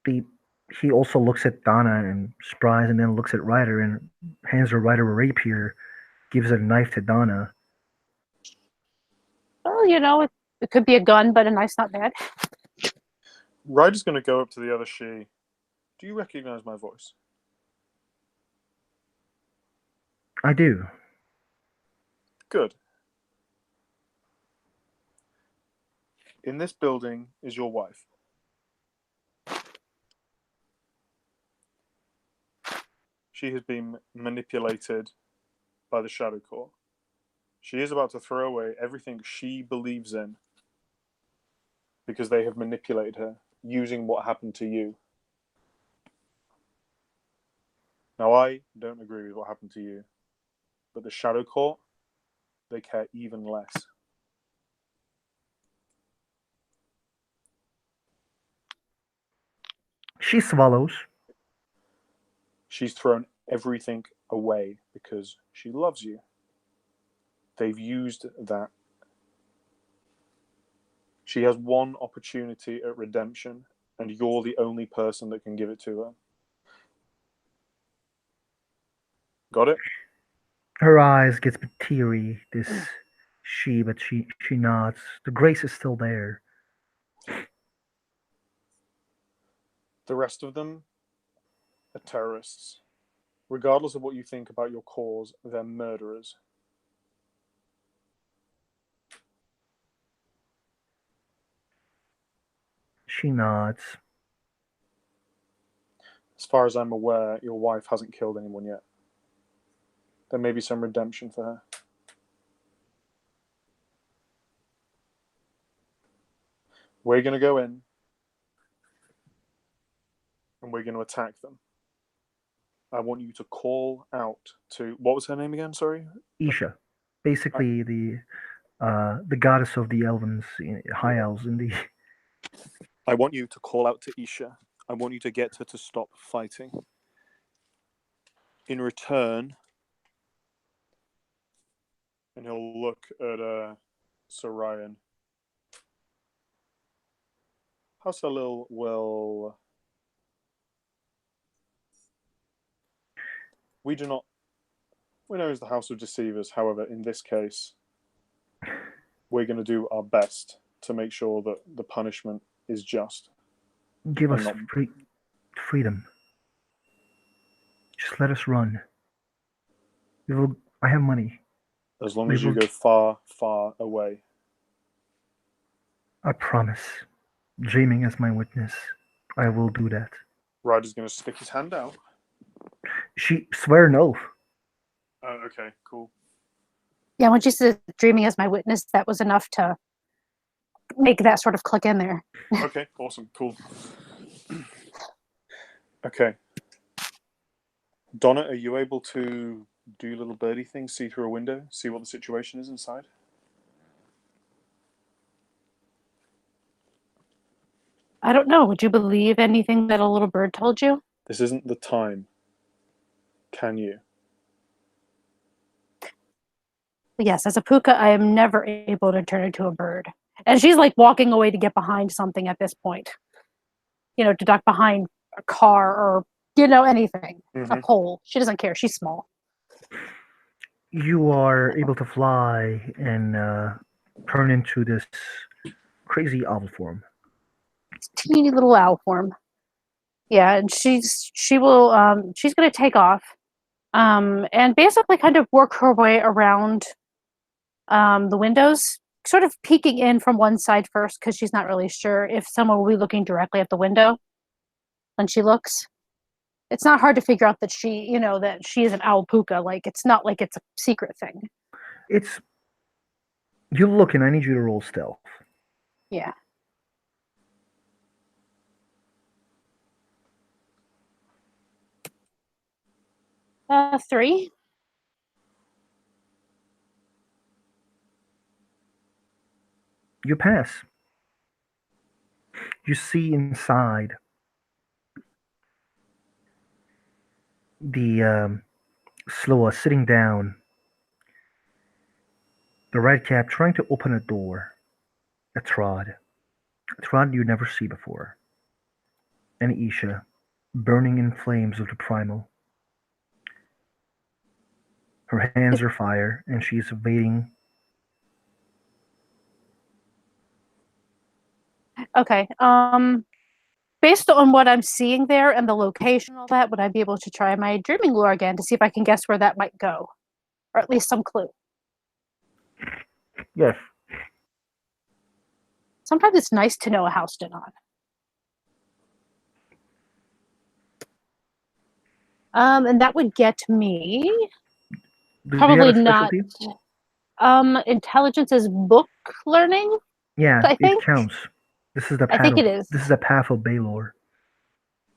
He also looks at Donna and surprise, and then looks at Ryder and hands her Ryder a rapier, gives a knife to Donna. Well, it could be a gun, but a knife's not bad. Ryder's going to go up to the other she. Do you recognize my voice? I do. Good. In this building is your wife. She has been manipulated by the Shadow Corps. She is about to throw away everything she believes in because they have manipulated her using what happened to you. Now, I don't agree with what happened to you, but the Shadow Corps, they care even less. She swallows. She's thrown everything away because she loves you. They've used that. She has one opportunity at redemption, and you're the only person that can give it to her. Got it? Her eyes get teary, but she nods. The grace is still there. The rest of them are terrorists. Regardless of what you think about your cause, they're murderers. She nods. As far as I'm aware, your wife hasn't killed anyone yet. There may be some redemption for her. We're going to go in and we're going to attack them. I want you to call out to... What was her name again? Sorry? Isha, basically the goddess of the elves, high elves in the... I want you to call out to Isha. I want you to get her to stop fighting. In return, and he'll look at Sir Ryan. Howsalil will... We know it's the House of Deceivers. However, in this case, we're going to do our best to make sure that the punishment is just. Give us freedom. Just let us run. I have money. As long as you go far, far away. I promise. Dreaming as my witness, I will do that. Ryder's going to stick his hand out. She swear an oath. Oh, okay, cool. Yeah, when she said dreaming as my witness, that was enough to make that sort of click in there. Okay, awesome, cool. Okay. Donna, are you able to do little birdie things, see through a window, see what the situation is inside? I don't know. Would you believe anything that a little bird told you? This isn't the time. Can you? Yes, as a puka, I am never able to turn into a bird. And she's like walking away to get behind something at this point. To duck behind a car or, anything. A pole. She doesn't care. She's small. You are able to fly and turn into this crazy owl form. It's teeny little owl form. Yeah, and she's going to take off and basically kind of work her way around the windows, sort of peeking in from one side first because she's not really sure if someone will be looking directly at the window when she looks. It's not hard to figure out that she is an owl puka. Like, it's not like it's a secret thing. You look, and I need you to roll stealth. Yeah. Three. You pass. You see inside the Sloa sitting down, the red cap trying to open a door. A Trod you never see before, and Isha burning in flames of the primal. Her hands are fire, and she's waiting. Okay. Based on what I'm seeing there and the location and all that, would I be able to try my dreaming lure again to see if I can guess where that might go? Or at least some clue. Yes. Sometimes it's nice to know a house to not. And that would get me probably not. Intelligence is book learning. Yeah, I think it counts. This is the path. I think it is. This is the path of Baylor.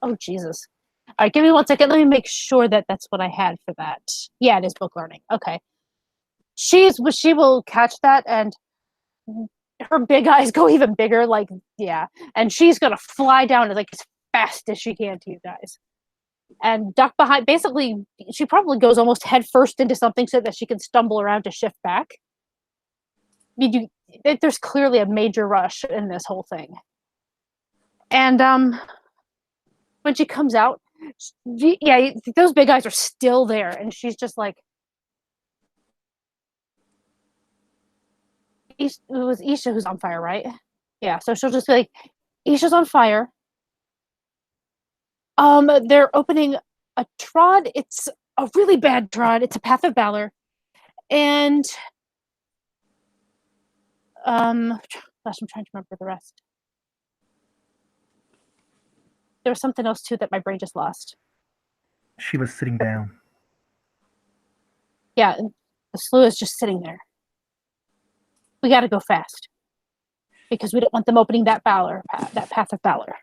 Oh Jesus! All right, give me 1 second. Let me make sure that that's what I had for that. Yeah, it is book learning. Okay. She will catch that, and her big eyes go even bigger. Like, yeah, and she's gonna fly down like as fast as she can to you guys. and duck behind. Basically, she probably goes almost head first into something so that she can stumble around to shift back. I mean, there's clearly a major rush in this whole thing. And when she comes out, yeah, those big eyes are still there, and she's just like, it was Isha who's on fire, right? Yeah, so she'll just be like, Isha's on fire. They're opening a trod. It's a really bad trod. It's a Path of Valor, and gosh, I'm trying to remember the rest. There was something else too that my brain just lost. She was sitting down. Yeah, the slew is just sitting there. We got to go fast because we don't want them opening that Path of Valor.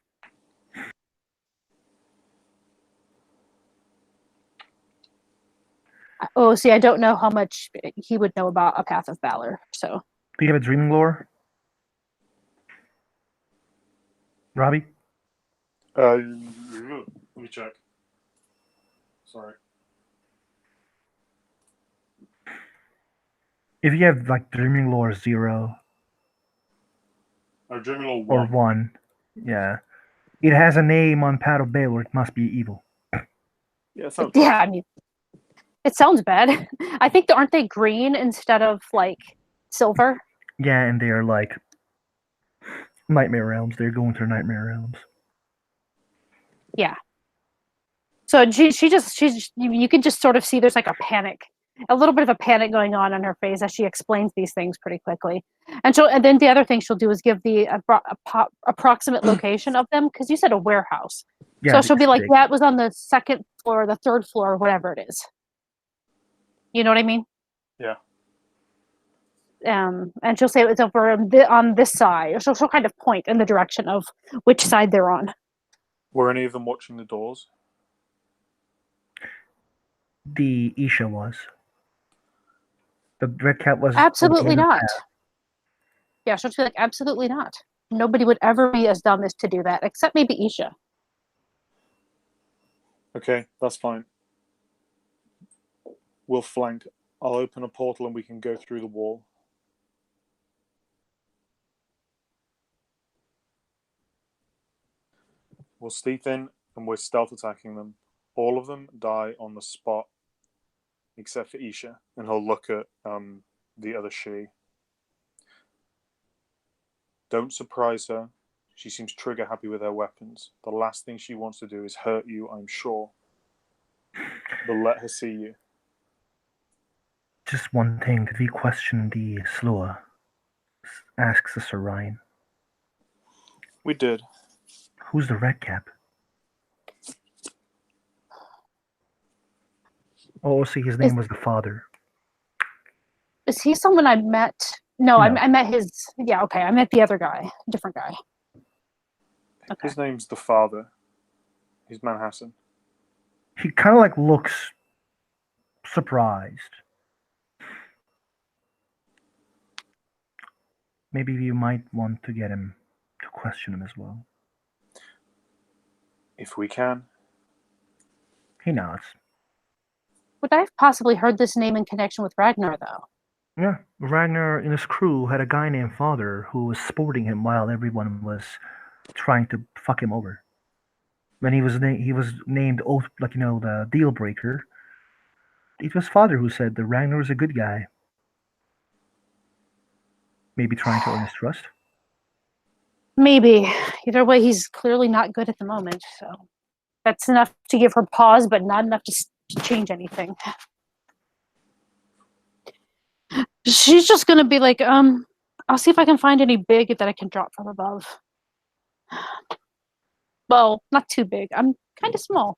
Oh, see, I don't know how much he would know about a Path of Valor. So, Do you have a dreaming lore, Robbie? Let me check. Sorry. If you have like dreaming lore 0 Oh, Dreaming Law or 1. 1, yeah, it has a name on Pad of Baylor. It must be evil. Yeah, sounds yeah, I mean, it sounds bad. I think aren't they green instead of like silver? Yeah, and they are like nightmare realms. They're going to nightmare realms. Yeah. So you can just sort of see there's like a little bit of a panic going on her face as she explains these things pretty quickly. And then the other thing she'll do is give the approximate location of them, because you said a warehouse. Yeah, So she'll be like, big. yeah, it was on the second floor, the third floor, whatever it is. You know what I mean? Yeah. And she'll say it's over on this side. She'll kind of point in the direction of which side they're on. Were any of them watching the doors? The Isha was. The red cat was Absolutely opening the not. path. Yeah, she'll be like, absolutely not. Nobody would ever be as dumb as to do that, except maybe Isha. Okay, that's fine. We'll flank. I'll open a portal and we can go through the wall. We'll steep in and we're stealth attacking them. All of them die on the spot, except for Isha, and he'll look at the other she. Don't surprise her. She seems trigger happy with her weapons. The last thing she wants to do is hurt you, I'm sure. But let her see you. Just one thing. Did we question the Slua? Asks the Sir Ryan. We did. Who's the red cap? Oh, see, his name was the father. Is he someone I met? No, No. I met his. Yeah, okay. I met the other guy, different guy. Okay. His name's the father. He's Manhassan. He kind of like looks surprised. Maybe you might want to get him to question him as well. If we can. He nods. Would I have possibly heard this name in connection with Ragnar, though? Yeah, Ragnar and his crew had a guy named Father who was sporting him while everyone was trying to fuck him over. When he was named Oath, like the deal breaker. It was Father who said that Ragnar was a good guy. Maybe trying to earn his trust. Maybe. Either way, he's clearly not good at the moment. So that's enough to give her pause, but not enough to change anything. She's just gonna be like, I'll see if I can find any big that I can drop from above. Well, not too big. I'm kind of small.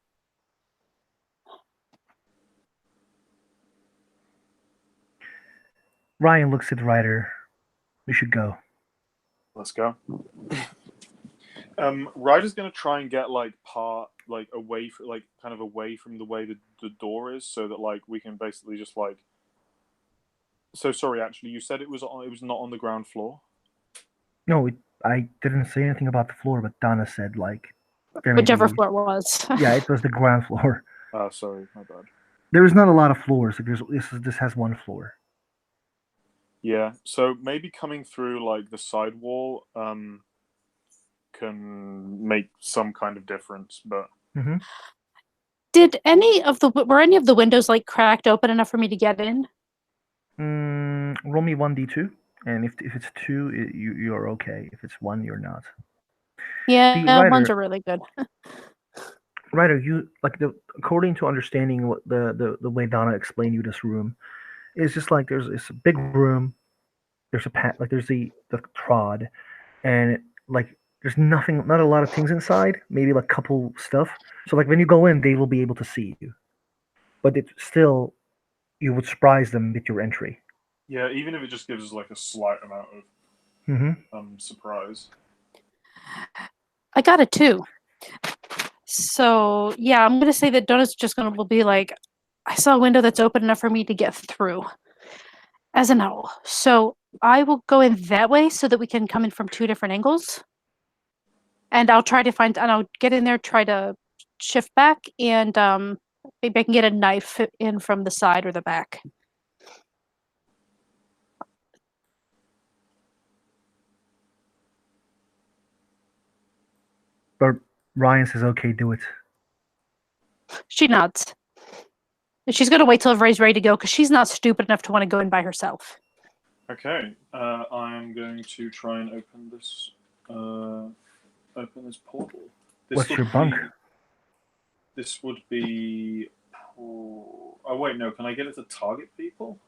Ryan looks at Ryder. We should go. Let's go. Ryder's gonna try and get away from the way the door is, so that we can basically just So sorry, actually, you said it was not on the ground floor. No, I didn't say anything about the floor, but Donna said There may Whichever be. floor it was. Yeah, it was the ground floor. Oh, sorry, my bad. There is not a lot of floors. Like this has one floor. Yeah, so maybe coming through like the side wall can make some kind of difference, but Mm-hmm. Were any of the windows like cracked open enough for me to get in? Roll me 1d2, and if it's 2, you're okay. If it's 1, you're not. See, Yeah, ones Ryder, are really good. you like according to understanding what the way Donna explained you this room, it's just like it's a big room. There's there's the trod, and like there's nothing, not a lot of things inside. Maybe like couple stuff. So like when you go in, they will be able to see you, but it's still you would surprise them with your entry. yeah, even if it just gives us like a slight amount of surprise. I got a 2. So yeah, I'm gonna say that Donna's will be like, I saw a window that's open enough for me to get through as an owl. So I will go in that way so that we can come in from 2 different angles. And I'll get in there, try to shift back, and maybe I can get a knife in from the side or the back. But Ryan says, "Okay, do it." She nods. And she's gonna wait till everybody's ready to go because she's not stupid enough to want to go in by herself. Okay, I'm going to try and open this portal. What's your bunk? This would be. Oh wait, no. Can I get it to target people?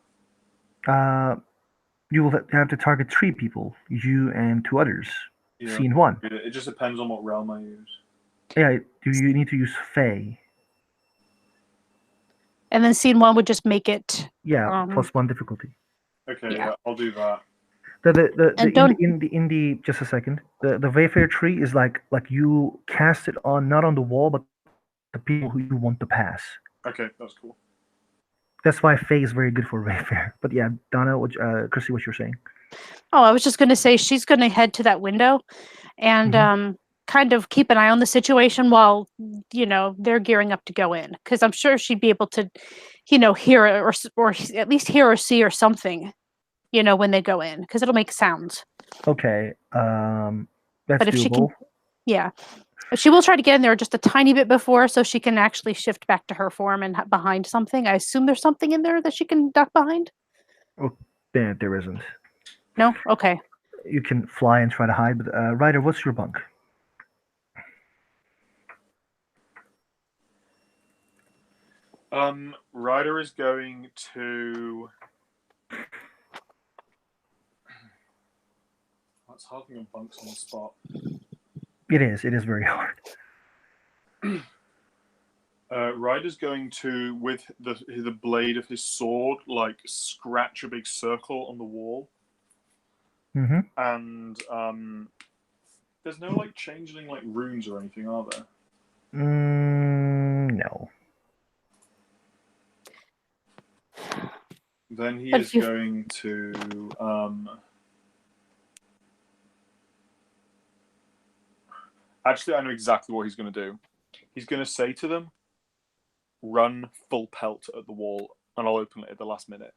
You will have to target 3 people, you and 2 others. Yeah. Scene 1. It just depends on what realm I use. Yeah, do you need to use Fae? And then scene 1 would just make it. Yeah, +1 difficulty. Okay, yeah, I'll do that. In the just a second. The Wayfarer tree is like you cast it on not on the wall but the people who you want to pass. Okay, that's cool. That's why Fae is very good for Wayfarer. But yeah, Donna, Chrissy, what you're saying? Oh, I was just gonna say she's gonna head to that window and kind of keep an eye on the situation while they're gearing up to go in, because I'm sure she'd be able to hear or at least hear or see or something when they go in, because it'll make sounds. Okay, that's But if doable. she can, yeah, she will try to get in there just a tiny bit before so she can actually shift back to her form and behind something. I assume there's something in there that she can duck behind. Oh, there isn't. No? Okay. You can fly and try to hide, but Ryder, what's your bunk? Ryder is going to. That's hard to get bunks on the spot. It is very hard. Ryder's going to, with the blade of his sword, like scratch a big circle on the wall. Mm-hmm. And there's no like changeling like runes or anything, are there? No. Then he is going to actually, I know exactly what he's going to do. He's going to say to them, "Run full pelt at the wall, and I'll open it at the last minute."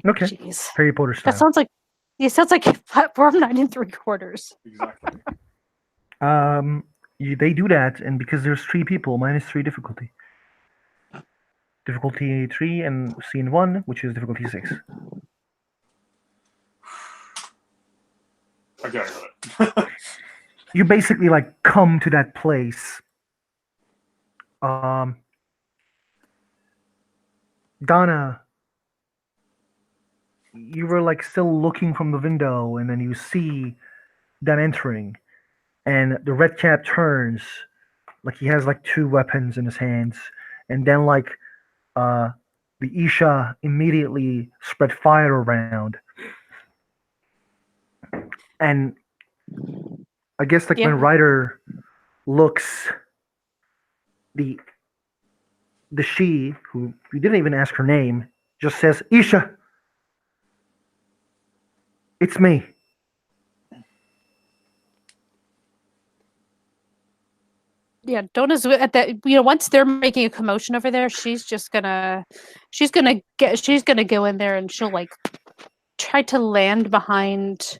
Okay. Jeez. Harry Potter style. That sounds like platform 9 3/4. Exactly. They do that, and because there's 3 people, -3 difficulty. Difficulty 3 and scene 1, which is difficulty 6. Okay, got it. You basically like come to that place. Donna, you were like still looking from the window, and then you see them entering, and the red cap turns, like he has like 2 weapons in his hands, and then like the Isha immediately spread fire around, and I guess like when Ryder looks, the she, who you didn't even ask her name, just says, "Isha, it's me." Yeah, Donna's at that. Once they're making a commotion over there, she's gonna go in there and she'll like try to land behind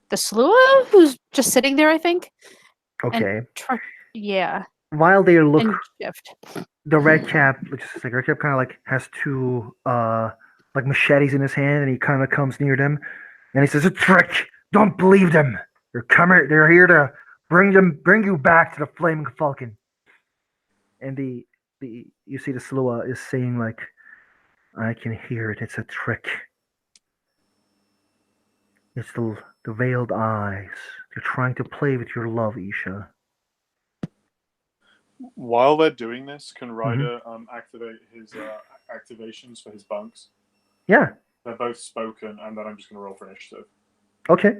the Slua, who's just sitting there, I think, and Okay. try. Yeah, While they look, and shift. the red cap, which is like red cap, kind of like has two like machetes in his hand, and he kind of comes near them, and he says, "A trick! Don't believe them. They're here to bring you back to the Flaming Falcon." And the you see the Slua is saying like, "I can hear it. It's a trick. It's the veiled eyes. They're trying to play with your love, Isha." While they're doing this, can Mm-hmm. Ryder activate his activations for his bunks? Yeah. They're both spoken, and then I'm just going to roll for initiative. Okay.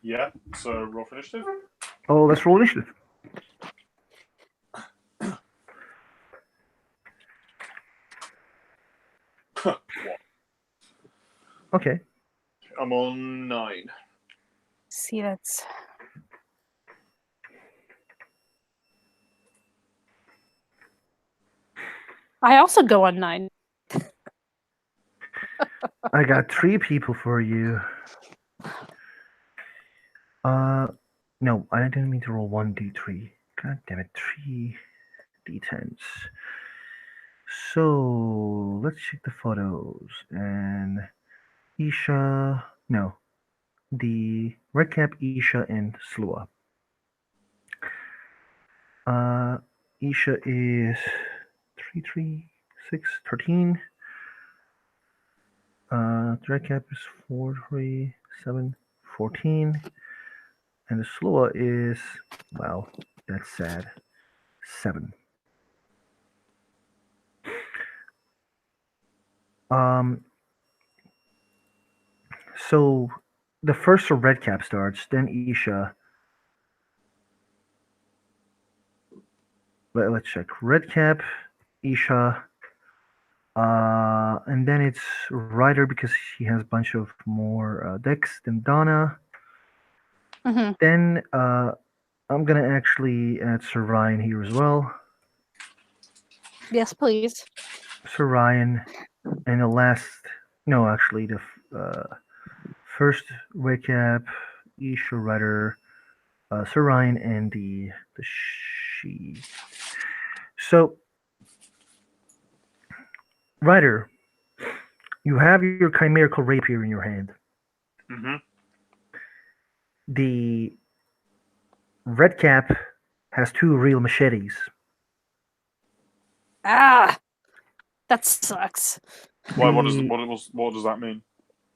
Yeah, so roll for initiative. Oh, let's roll initiative. What? Okay. I'm on 9. See, that's. I also go on 9. I got 3 people for you. No, I didn't mean to roll 1d3. God damn it, 3 d10s. So let's check the photos. And Isha, no, the red cap, Isha, and Slua. Isha is 3, 3, 6, 13. The red cap is 4, 3, 7, 14. And the Slua is, wow, that's sad, 7. So the first red cap starts, then Isha. Let's check. Red cap, Isha, and then it's Ryder because she has a bunch of more decks than Donna. Mm-hmm. Then I'm gonna actually add Sir Ryan here as well. Yes, please. Sir Ryan, and the last, no, actually the first red cap, Isha, Ryder, Sir Ryan, and the she. So, Ryder, you have your chimerical rapier in your hand. Mm-hmm. The red cap has 2 real machetes. Ah, that sucks. Why? What does that mean?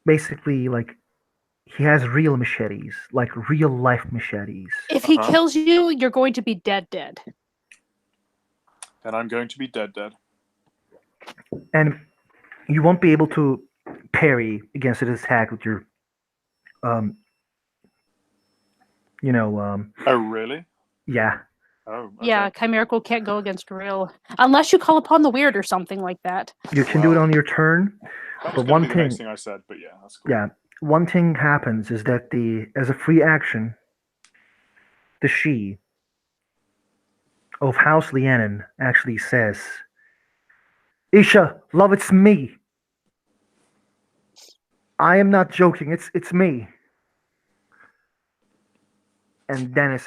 Basically, like, he has real machetes, like real life machetes. If he kills you, you're going to be dead. Then I'm going to be dead. And you won't be able to parry against his attack with your, Oh, really? Yeah. Oh, okay. Yeah, chimerical can't go against real unless you call upon the weird or something like that. You can do it on your turn. That was But going one to be the thing, next thing I said, but yeah, that's cool. yeah, one thing happens is that as a free action, the she of House Lianen actually says, "Isha, love, it's me. I am not joking. It's me." And then it's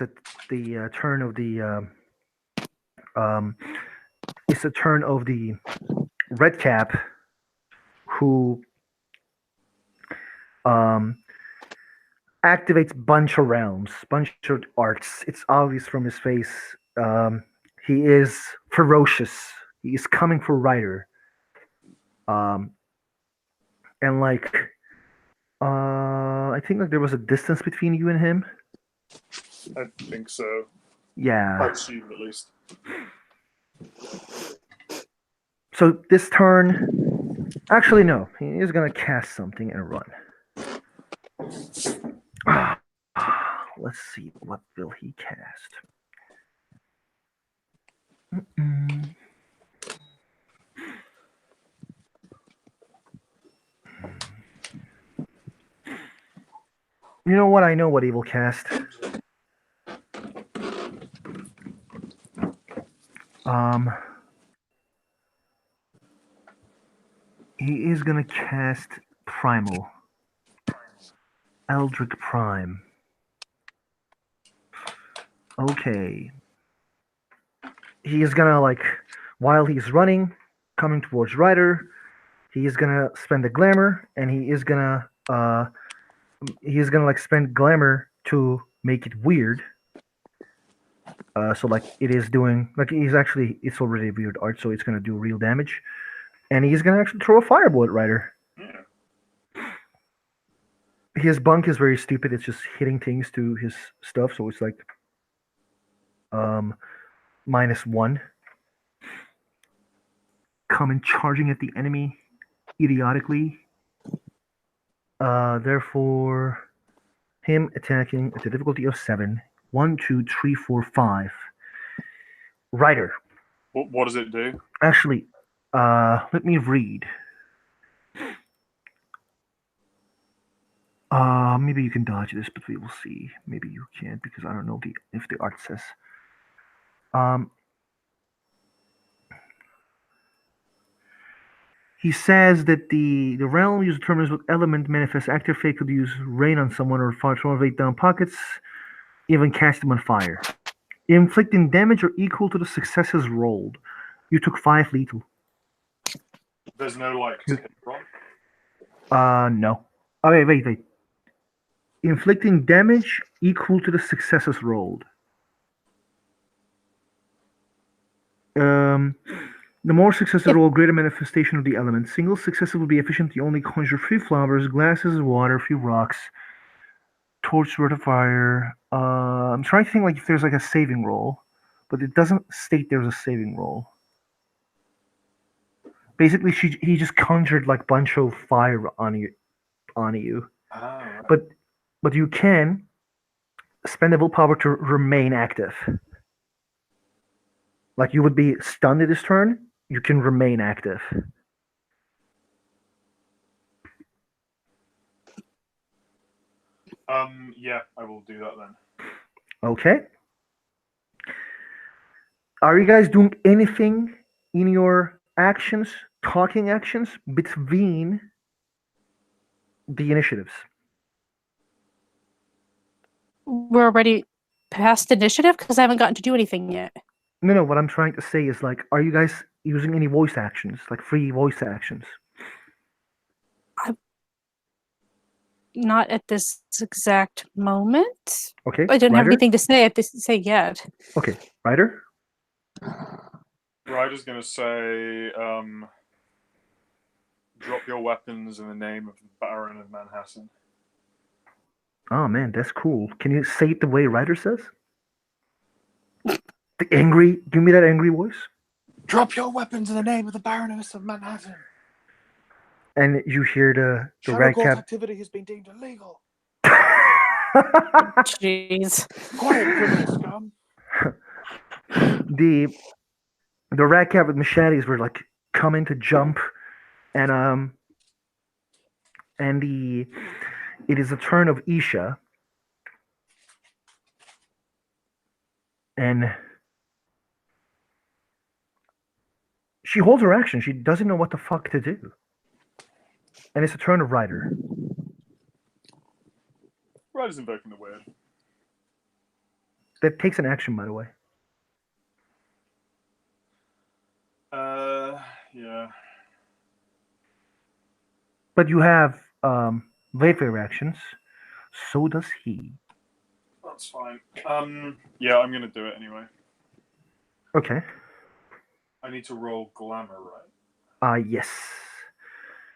the turn of the it's the turn of the red cap, who activates bunch of realms, bunch of arts. It's obvious from his face. He is ferocious. He is coming for Ryder. And like, I think like there was a distance between you and him. I think so. Yeah. I assume at least. So this turn, actually no, he is gonna cast something and run. Let's see, what will he cast? You know what? I know what he will cast. He is gonna cast Primal. Eldritch Prime. Okay. He is gonna while he's running, coming towards Ryder, he is gonna spend a glamour, and he is gonna spend glamour to make it weird. So it is doing it's already weird art, so it's gonna do real damage, and he's gonna actually throw a fireball at Ryder. Yeah. His bunk is very stupid. It's just hitting things to his stuff, so it's -1. Coming charging at the enemy idiotically. Therefore, him attacking at a difficulty of 7. 1, 2, 3, 4, 5. Ryder. What does it do? Actually, let me read. Maybe you can dodge this, but we will see. Maybe you can't because I don't know if the art says. He says that the realm user determines what element manifests. Active fate could use rain on someone or throw weight down pockets, even cast them on fire. Inflicting damage or equal to the successes rolled. You took 5 lethal. There's no to hit roll? No. Oh, wait. Inflicting damage equal to the successes rolled. The more successes roll, greater manifestation of the element. Single successes will be efficient. You only conjure 3 flowers, glasses, water, 3 rocks, torch, sword of fire. I'm trying to think if there's a saving roll, but it doesn't state there's a saving roll. Basically, he just conjured bunch of fire on you. Right. But you can spend a willpower to remain active. You would be stunned at this turn, you can remain active. Yeah, I will do that then. Okay. Are you guys doing anything in your actions, talking actions, between the initiatives? We're already past initiative because I haven't gotten to do anything yet. No, what I'm trying to say is are you guys using any voice actions, free voice actions? Not at this exact moment. Okay. I didn't have Ryder? anything to say yet. Okay. Ryder? Ryder's going to say, drop your weapons in the name of the Baron of Manhattan. Oh, man, that's cool. Can you say it the way Ryder says? Give me that angry voice. Drop your weapons in the name of the Baroness of Manhattan. And you hear the Shadow rat Court cap. activity has been deemed illegal. Jeez. Quiet, criminal scum. The rat cat with machetes were coming to jump, and it is a turn of Isha, and she holds her action. She doesn't know what the fuck to do, and it's a turn of Ryder. Ryder's invoking the weird. That takes an action, by the way. Yeah. But you have Wayfarer actions. So does he. That's fine. Yeah, I'm gonna do it anyway. Okay. I need to roll glamour, right? Yes.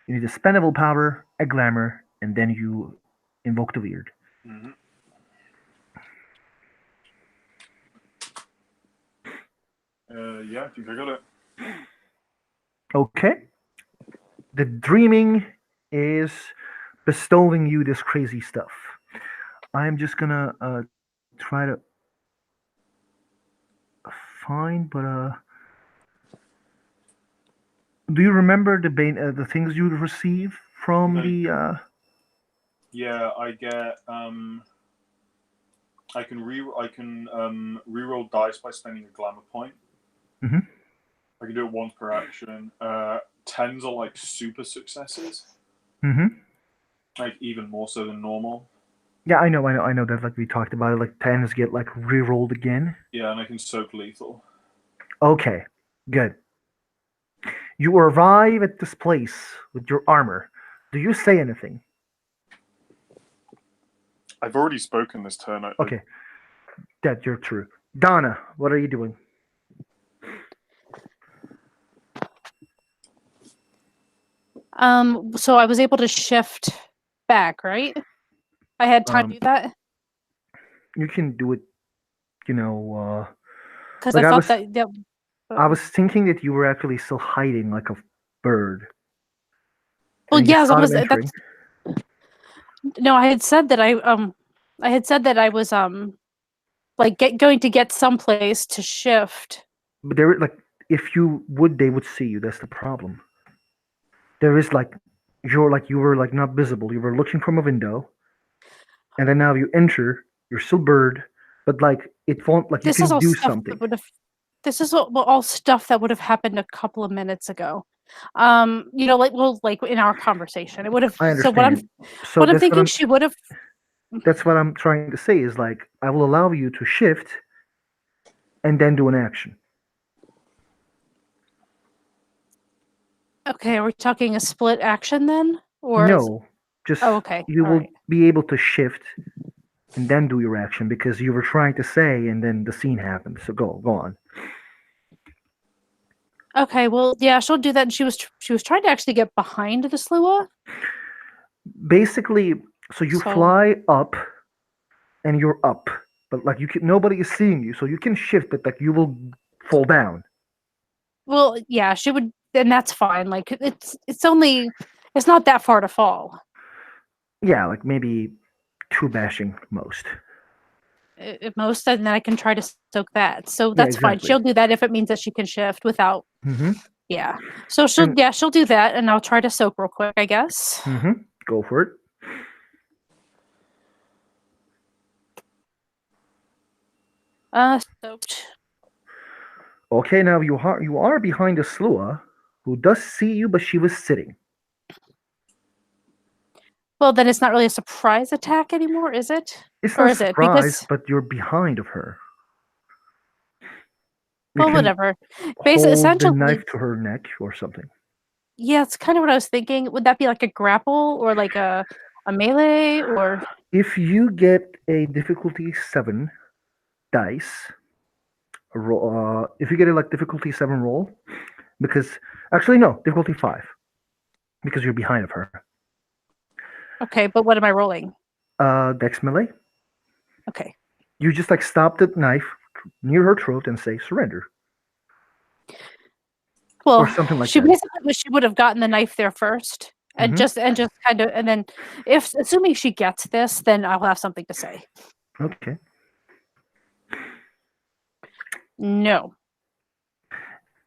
You need a spendable power, a glamour, and then you invoke the weird. Mm-hmm. Yeah, I think I got it. Okay. The dreaming is bestowing you this crazy stuff. I'm just gonna try to find, but do you remember the things you receive from the? Yeah, I get I can reroll dice by spending a glamour point. Mhm. I can do it once per action. Tens are like super successes, Mhm. like even more so than normal. Yeah, I know that. Like we talked about it. Like tens get like re-rolled again. Yeah, and I can soak lethal. Okay, good. You arrive at this place with your armor. Do you say anything? I've already spoken this turn. Okay, that you're true. Donna, what are you doing? So I was able to shift back, right? I had time to do that You can do it. You know, because like I thought that. I was thinking that you were actually still hiding like a bird, Well, and you yeah, saw them that's entering. no. I had said that I was like going to get someplace to shift. But there, like, if you would, they would see you. That's the problem. There is like, you were like not visible. You were looking from a window, and then now you enter. You're still bird, but like it won't like you This is can all do stuff something. that would have. This is all stuff that would have happened a couple of minutes ago. Like in our conversation, it would have. I So understand. So what I'm thinking, she would have. that's what I'm trying to say is like I will allow you to shift and then do an action. Okay, are we talking a split action then, or No, just Oh, okay, you all will right. be able to shift and then do your action because you were trying to say and then the scene happened. So go on. Okay, well, yeah, she'll do that. And she was trying to actually get behind the Slua. Basically, so you So, fly up and you're up, but like nobody is seeing you, so you can shift, but like you will fall down. well, yeah, she would, and that's fine. Like it's not that far to fall Yeah, like maybe two bashing most. at most, and then I can try to soak that. So Yeah, that's fine. exactly. She'll do that if it means that she can shift without. Mm-hmm. Yeah. So And she'll do that, and I'll try to soak real quick, I guess. mm-hmm. Go for it. Soaked. Okay, now you are behind a Slua who does see you, but she was sitting. Well, then it's not really a surprise attack anymore, is it? It's Or not is it? surprise, Because but you're behind of her. You well, can whatever. hold the Essentially, knife to her neck or something. yeah, it's kind of what I was thinking. Would that be like a grapple or like a melee or If you get a difficulty 7 dice, if you get a like difficulty 7 roll, because actually no, difficulty 5, because you're behind of her. okay, but what am I rolling? Dex melee. Okay. You just like stop the knife near her throat and say surrender or Well, something like she that. basically she would have gotten the knife there first and Mhm. just kind of and then if assuming she gets this, then I'll have something to say. Okay. No.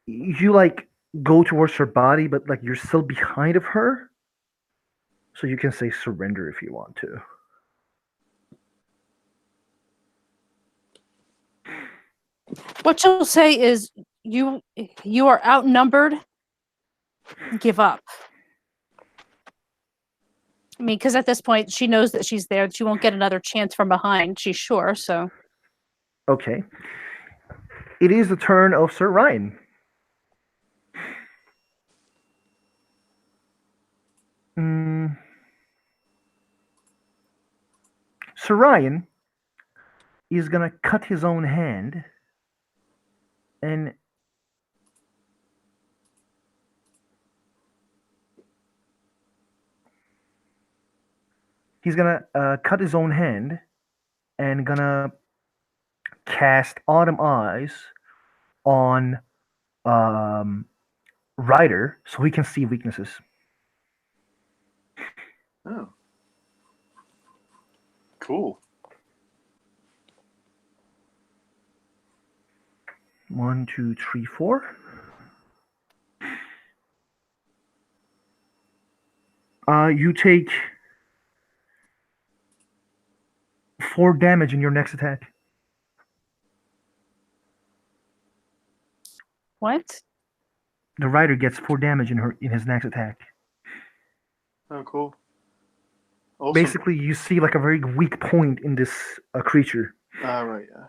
You like go towards her body, but like you're still behind of her, so you can say surrender if you want to. What she'll say is you are outnumbered. Give up. I mean, because at this point she knows that she's there. She won't get another chance from behind. She's sure. So Okay. It is the turn of Sir Ryan. Mm. Sir Ryan is gonna cut his own hand and he's gonna cut his own hand and gonna cast Autumn Eyes on Ryder so he can see weaknesses. Oh, cool. 1, 2, 3, 4. You take 4 damage in your next attack. What? The rider gets 4 damage in his next attack. Oh, cool. Awesome. Basically, you see like a very weak point in this creature. Right, yeah.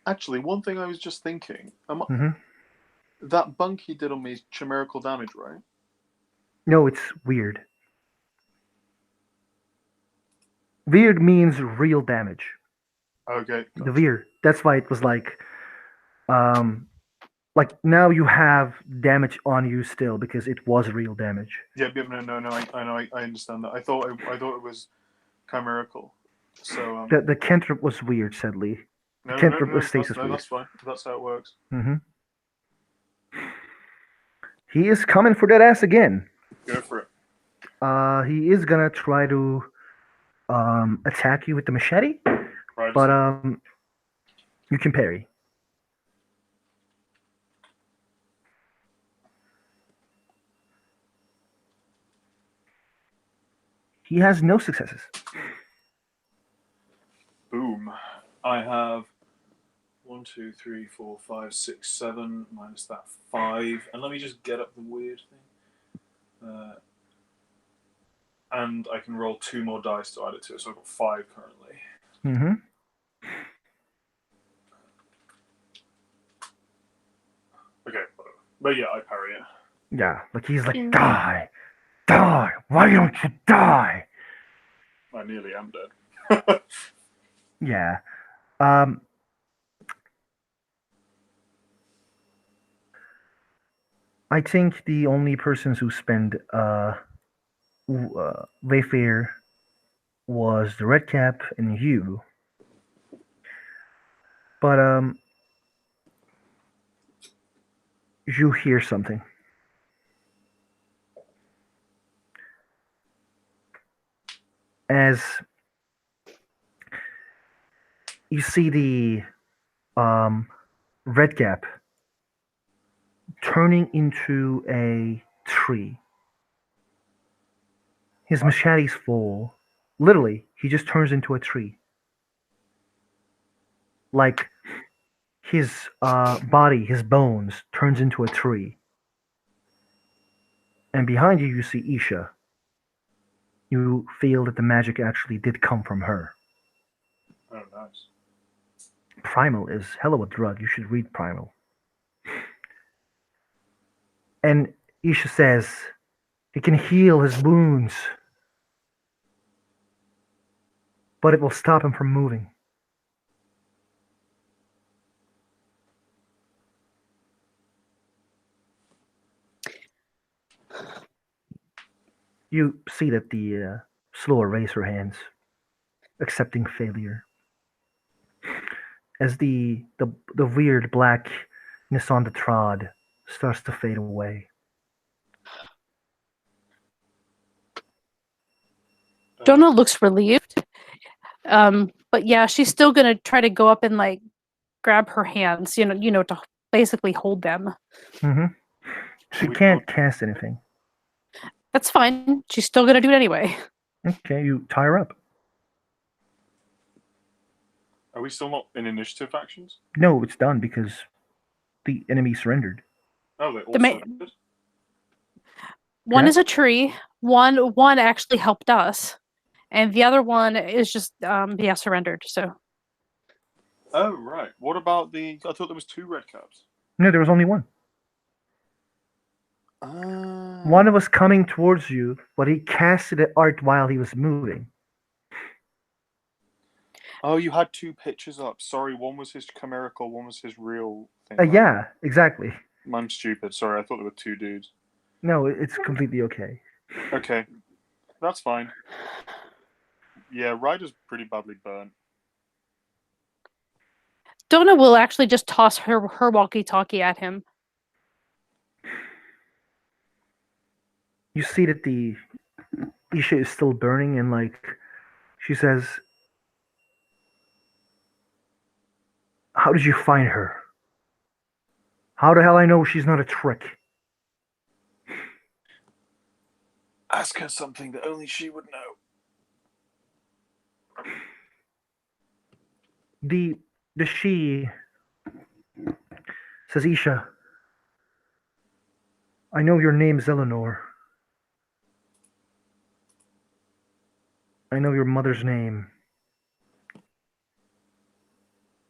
Actually, one thing I was just thinking. hmm That bunk he did on me is chimerical damage, right? No, it's weird. Weird means real damage. Okay. The Gotcha. weird. That's why it was like now you have damage on you still because it was real damage. Yeah, no. I know. I understand that. I thought it was chimerical. So The cantrip was weird, sadly. no, Cantrip was stasis weird. that's fine. That's how it works. hmm He is coming for that ass again. Go for it. He is gonna try to attack you with the machete, Right. but you can parry. He has no successes. Boom. I have 1, 2, 3, 4, 5, 6, 7 minus that 5, and let me just get up the weird thing. And I can roll 2 more dice to add it to it, so I've got 5 currently. hmm Okay, whatever. But yeah, I parry it. Yeah, like he's like, die, why don't you die? I nearly am dead. Yeah. I think the only persons who spent Wayfair was the Red Cap and you. But you hear something. As you see the Red Cap turning into a tree. His machete's full. Literally, he just turns into a tree. Like his body, his bones, turns into a tree. And behind you, you see Isha. You feel that the magic actually did come from her. Oh, nice. Primal is hell of a drug. You should read Primal. And Isha says, it can heal his wounds, but it will stop him from moving. You see that the slower raise her hands, accepting failure. As the weird blackness on the trod starts to fade away. Donna looks relieved. But yeah, she's still gonna try to go up and like grab her hands, to basically hold them. Mm-hmm. She can't cast anything. That's fine. She's still gonna do it anyway. Okay, you tie her up. Are we still not in initiative actions? No, it's done because the enemy surrendered. Oh, they all The ma- surrendered? One Yeah. is a tree. One actually helped us, and the other one is just surrendered. So Oh, right. What about I thought there was 2 red caps. No, there was only one. One was coming towards you, but he casted the art while he was moving. Oh, you had 2 pictures up. Sorry, one was his chimerical, one was his real thing. Yeah, exactly. I'm stupid. Sorry, I thought there were 2 dudes. No, it's completely okay. Okay, that's fine. Yeah, Ryder's pretty badly burnt. Donna will actually just toss her walkie-talkie at him. You see that the Isha is still burning, and like she says, "How did you find her? How the hell I know she's not a trick?" Ask her something that only she would know. The the she says, Isha, I know your name's Eleanor. I know your mother's name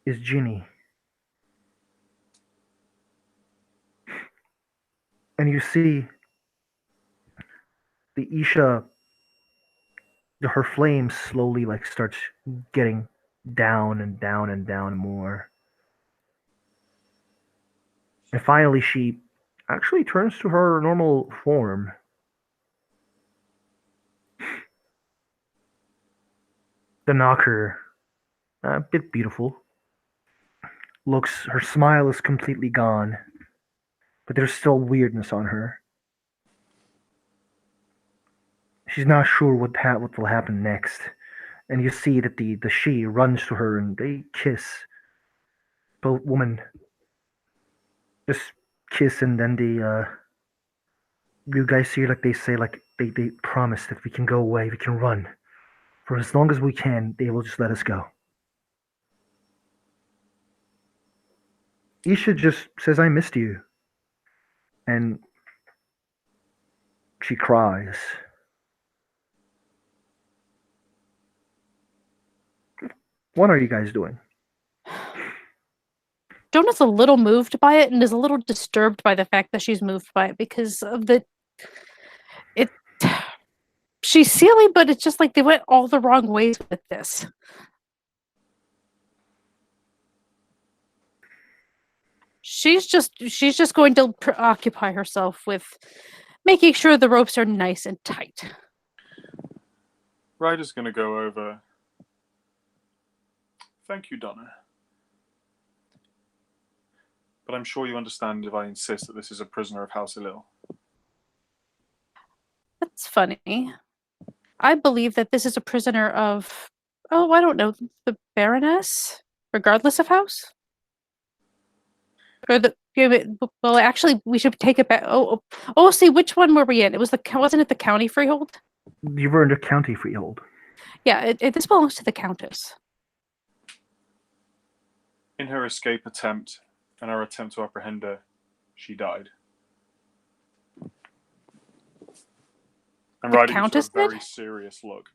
is Ginny. And you see the Isha, her flame slowly like starts getting down and down and down more. And finally she actually turns to her normal form. The knocker, a bit beautiful, looks, her smile is completely gone, but there's still weirdness on her. She's not sure what will happen next, and you see that the she runs to her and they kiss. Both women just kiss, and then you guys see like they say like they promise that we can go away, we can run for as long as we can. They will just let us go. Isha just says, "I missed you," and she cries. What are you guys doing? Jonah's a little moved by it and is a little disturbed by the fact that she's moved by it because of it. She's silly, but it's just like they went all the wrong ways with this. She's just going to preoccupy herself with making sure the ropes are nice and tight. Ryder's going to go over. Thank you, Donna. But I'm sure you understand if I insist that this is a prisoner of House Elil. That's funny. I believe that this is a prisoner of, I don't know, the Baroness, regardless of house? Or well, actually, we should take it back. See, which one were we in? Wasn't it the county freehold? You were in the county freehold. Yeah, this belongs to the Countess. In her escape attempt and our attempt to apprehend her, she died. And Ryder gives her a very serious look.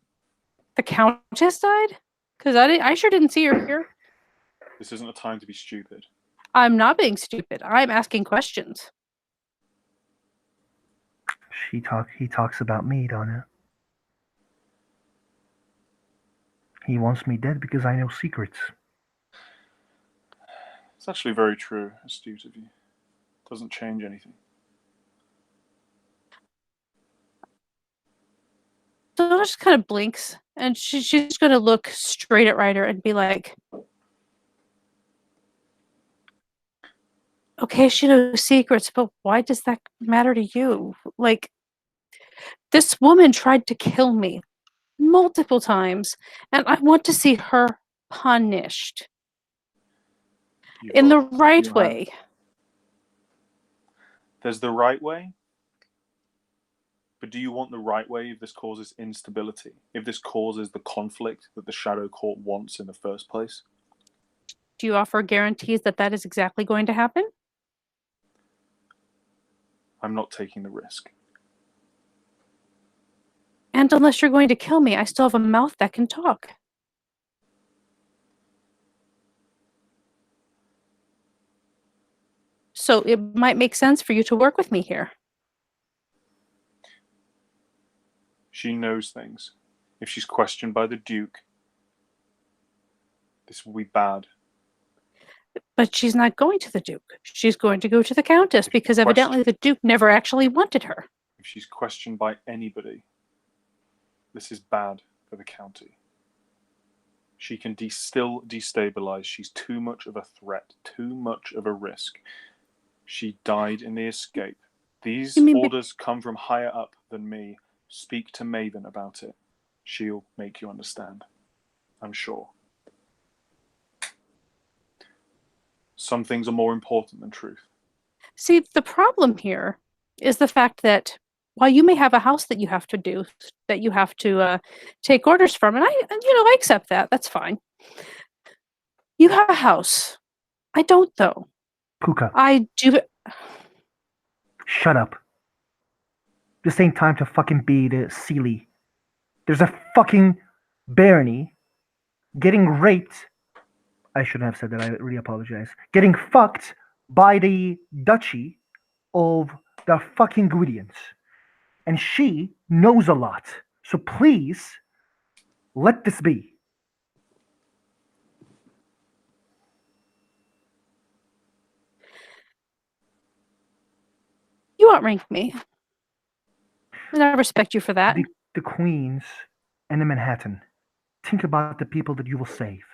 The Countess died? Because I sure didn't see her here. This isn't a time to be stupid. I'm not being stupid. I'm asking questions. He talks about me, Donna. He wants me dead because I know secrets. It's actually very true, astute of you. Doesn't change anything. So Donna just kind of blinks, and she's going to look straight at Ryder and be like, okay, she knows secrets, but why does that matter to you? Like, this woman tried to kill me multiple times, and I want to see her punished in the right way. There's the right way, but do you want the right way if this causes instability? If this causes the conflict that the Shadow Court wants in the first place? Do you offer guarantees that that is exactly going to happen? I'm not taking the risk. And unless you're going to kill me, I still have a mouth that can talk. So it might make sense for you to work with me here. She knows things. If she's questioned by the Duke, this will be bad. But she's not going to the Duke. She's going to go to the Countess because evidently the Duke never actually wanted her. If she's questioned by anybody, this is bad for the county. She can still destabilize. She's too much of a threat, too much of a risk. She died in the escape. These orders come from higher up than me. Speak to Maven about it. She'll make you understand. I'm sure. Some things are more important than truth. See, the problem here is the fact that while you may have a house that you have to take orders from, and I accept that. That's fine. You have a house. I don't, though. Puka, I do. shut up. This ain't time to fucking be the Sealy. There's a fucking barony getting raped. I shouldn't have said that. I really apologize. Getting fucked by the duchy of the fucking Gwydians. And she knows a lot. So please, let this be. You outrank me. And I respect you for that. The queens and the Manhattan. Think about the people that you will save.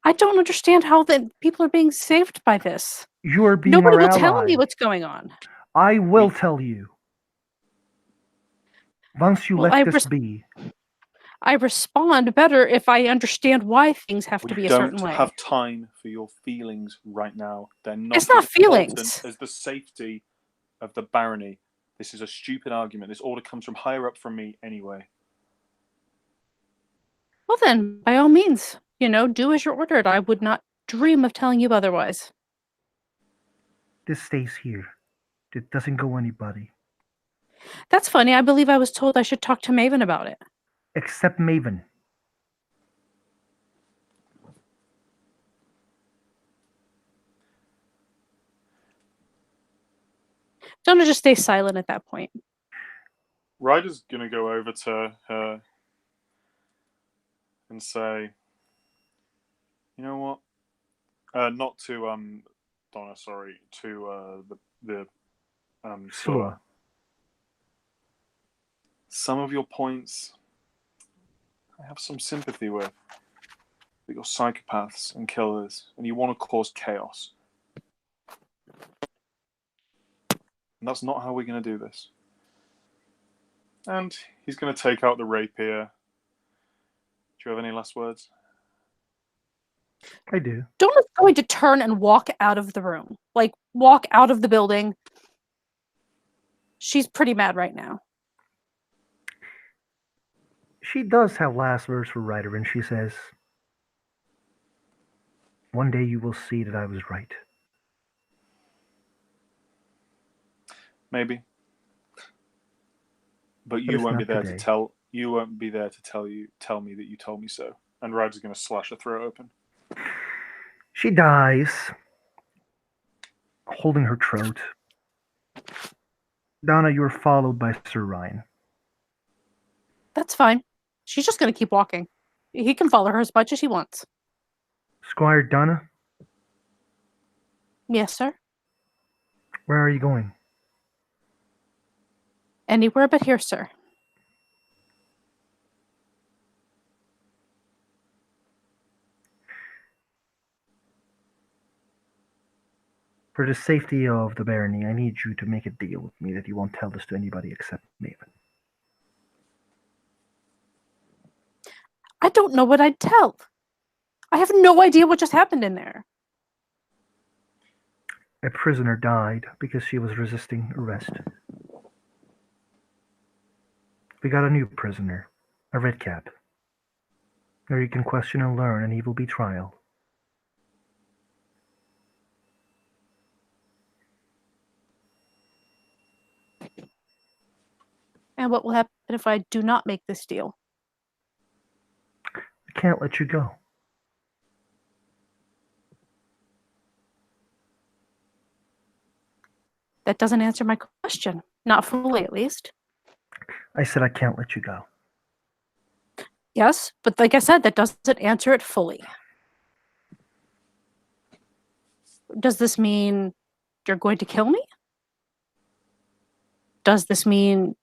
I don't understand how the people are being saved by this. You are being Nobody our will tell me ally. what's going on. I will tell you. Once you Well, let this be. I respond better if I understand why things have to be We a certain don't way. have time for your feelings right now. They're not It's not as important feelings. as the safety of the barony. This is a stupid argument. This order comes from higher up from me anyway. Well, then, by all means, do as you're ordered. I would not dream of telling you otherwise. This stays here. It doesn't go anybody. That's funny. I believe I was told I should talk to Maven about it. Except Maven. Donna just stays silent at that point. Ryder's going to go over to her and say, you know what? Not to Donna, sorry, to the Slua. Some of your points I have some sympathy with. That you're psychopaths and killers, and you want to cause chaos. And that's not how we're going to do this. And he's going to take out the rapier. Do you have any last words? I do. Donna's going to turn and walk out of the room. Like, walk out of the building. She's pretty mad right now. She does have last words for Ryder, and she says, one day you will see that I was right. Maybe. But you it's won't be not there today. to tell. You won't be there to tell me that you told me so. And Ryder's going to slash her throat open. She dies, holding her throat. Donna, you're followed by Sir Ryan. That's fine. She's just going to keep walking. He can follow her as much as he wants. Squire Donna, Yes, sir. where are you going? Anywhere but here, sir. For the safety of the barony, I need you to make a deal with me that you won't tell this to anybody except Maven. I don't know what I'd tell. I have no idea what just happened in there. A prisoner died because she was resisting arrest. We got a new prisoner, a redcap. There you can question and learn, and he will be trial. And what will happen if I do not make this deal? I can't let you go. That doesn't answer my question. Not fully, at least. I said I can't let you go. Yes, but like I said, that doesn't answer it fully. Does this mean you're going to kill me? Does this mean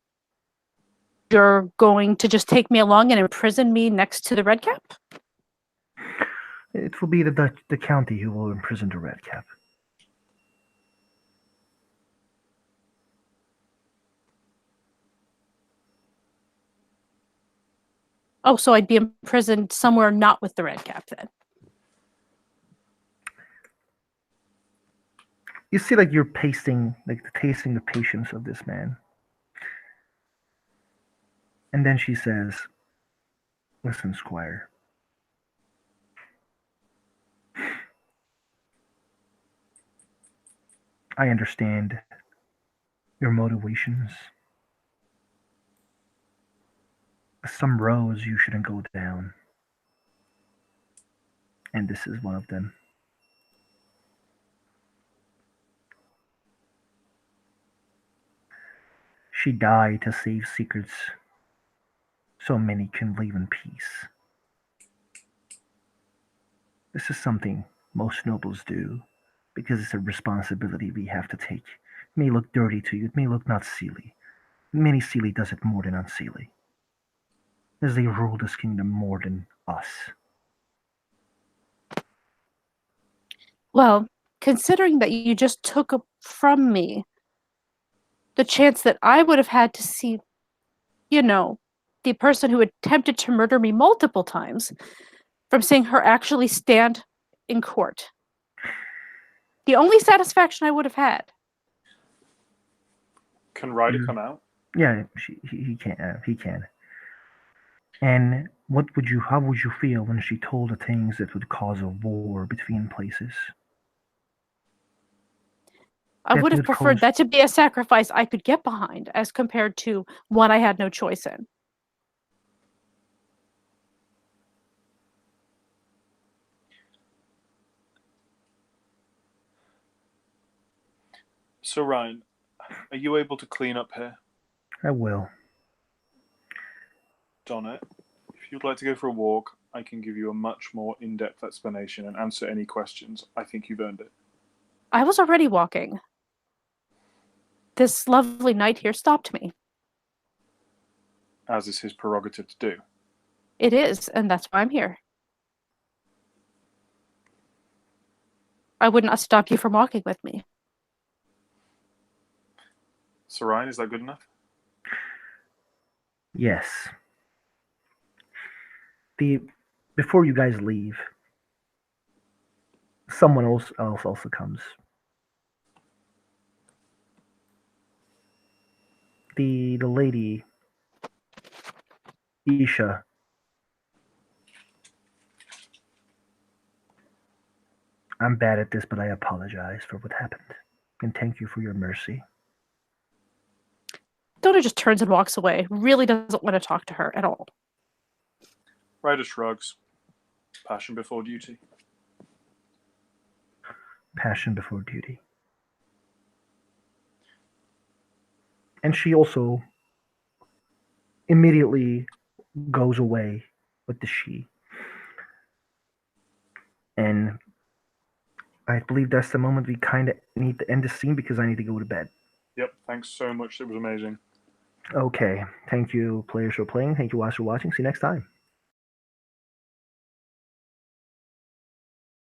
you're going to just take me along and imprison me next to the redcap? It will be the county who will imprison the redcap. Oh, so I'd be imprisoned somewhere not with the redcap then. You see, like you're tasting the patience of this man. And then she says, "Listen, Squire. I understand your motivations. Some roads you shouldn't go down, and this is one of them. She died to save secrets so many can live in peace. This is something most nobles do because it's a responsibility we have to take. It may look dirty to you, it may look not silly. Many Seelie does it more than unseelie. As they rule this kingdom more than us. Well, considering that you just took from me the chance that I would have had to see, you know, the person who attempted to murder me multiple times from seeing her actually stand in court. The only satisfaction I would have had. Can Ryder come out? Yeah, he can. He can. And how would you feel when she told the things that would cause a war between places? I That would have would preferred cause that to be a sacrifice I could get behind as compared to one I had no choice in. So, Ryan, are you able to clean up here? I will. Donna, if you'd like to go for a walk, I can give you a much more in-depth explanation and answer any questions. I think you've earned it. I was already walking. This lovely knight here stopped me. As is his prerogative to do. It is, and that's why I'm here. I would not stop you from walking with me. So, Ryan, is that good enough? Yes. Before you guys leave, someone else also comes. The lady Isha. I'm bad at this, but I apologize for what happened. And thank you for your mercy. Donna just turns and walks away. Really doesn't want to talk to her at all. Ryder shrugs. Passion before duty. Passion before duty. And she also immediately goes away with the she. And I believe that's the moment we kind of need to end the scene because I need to go to bed. Yep, thanks so much. It was amazing. Okay. Thank you, players, for playing. Thank you, guys, for watching. See you next time.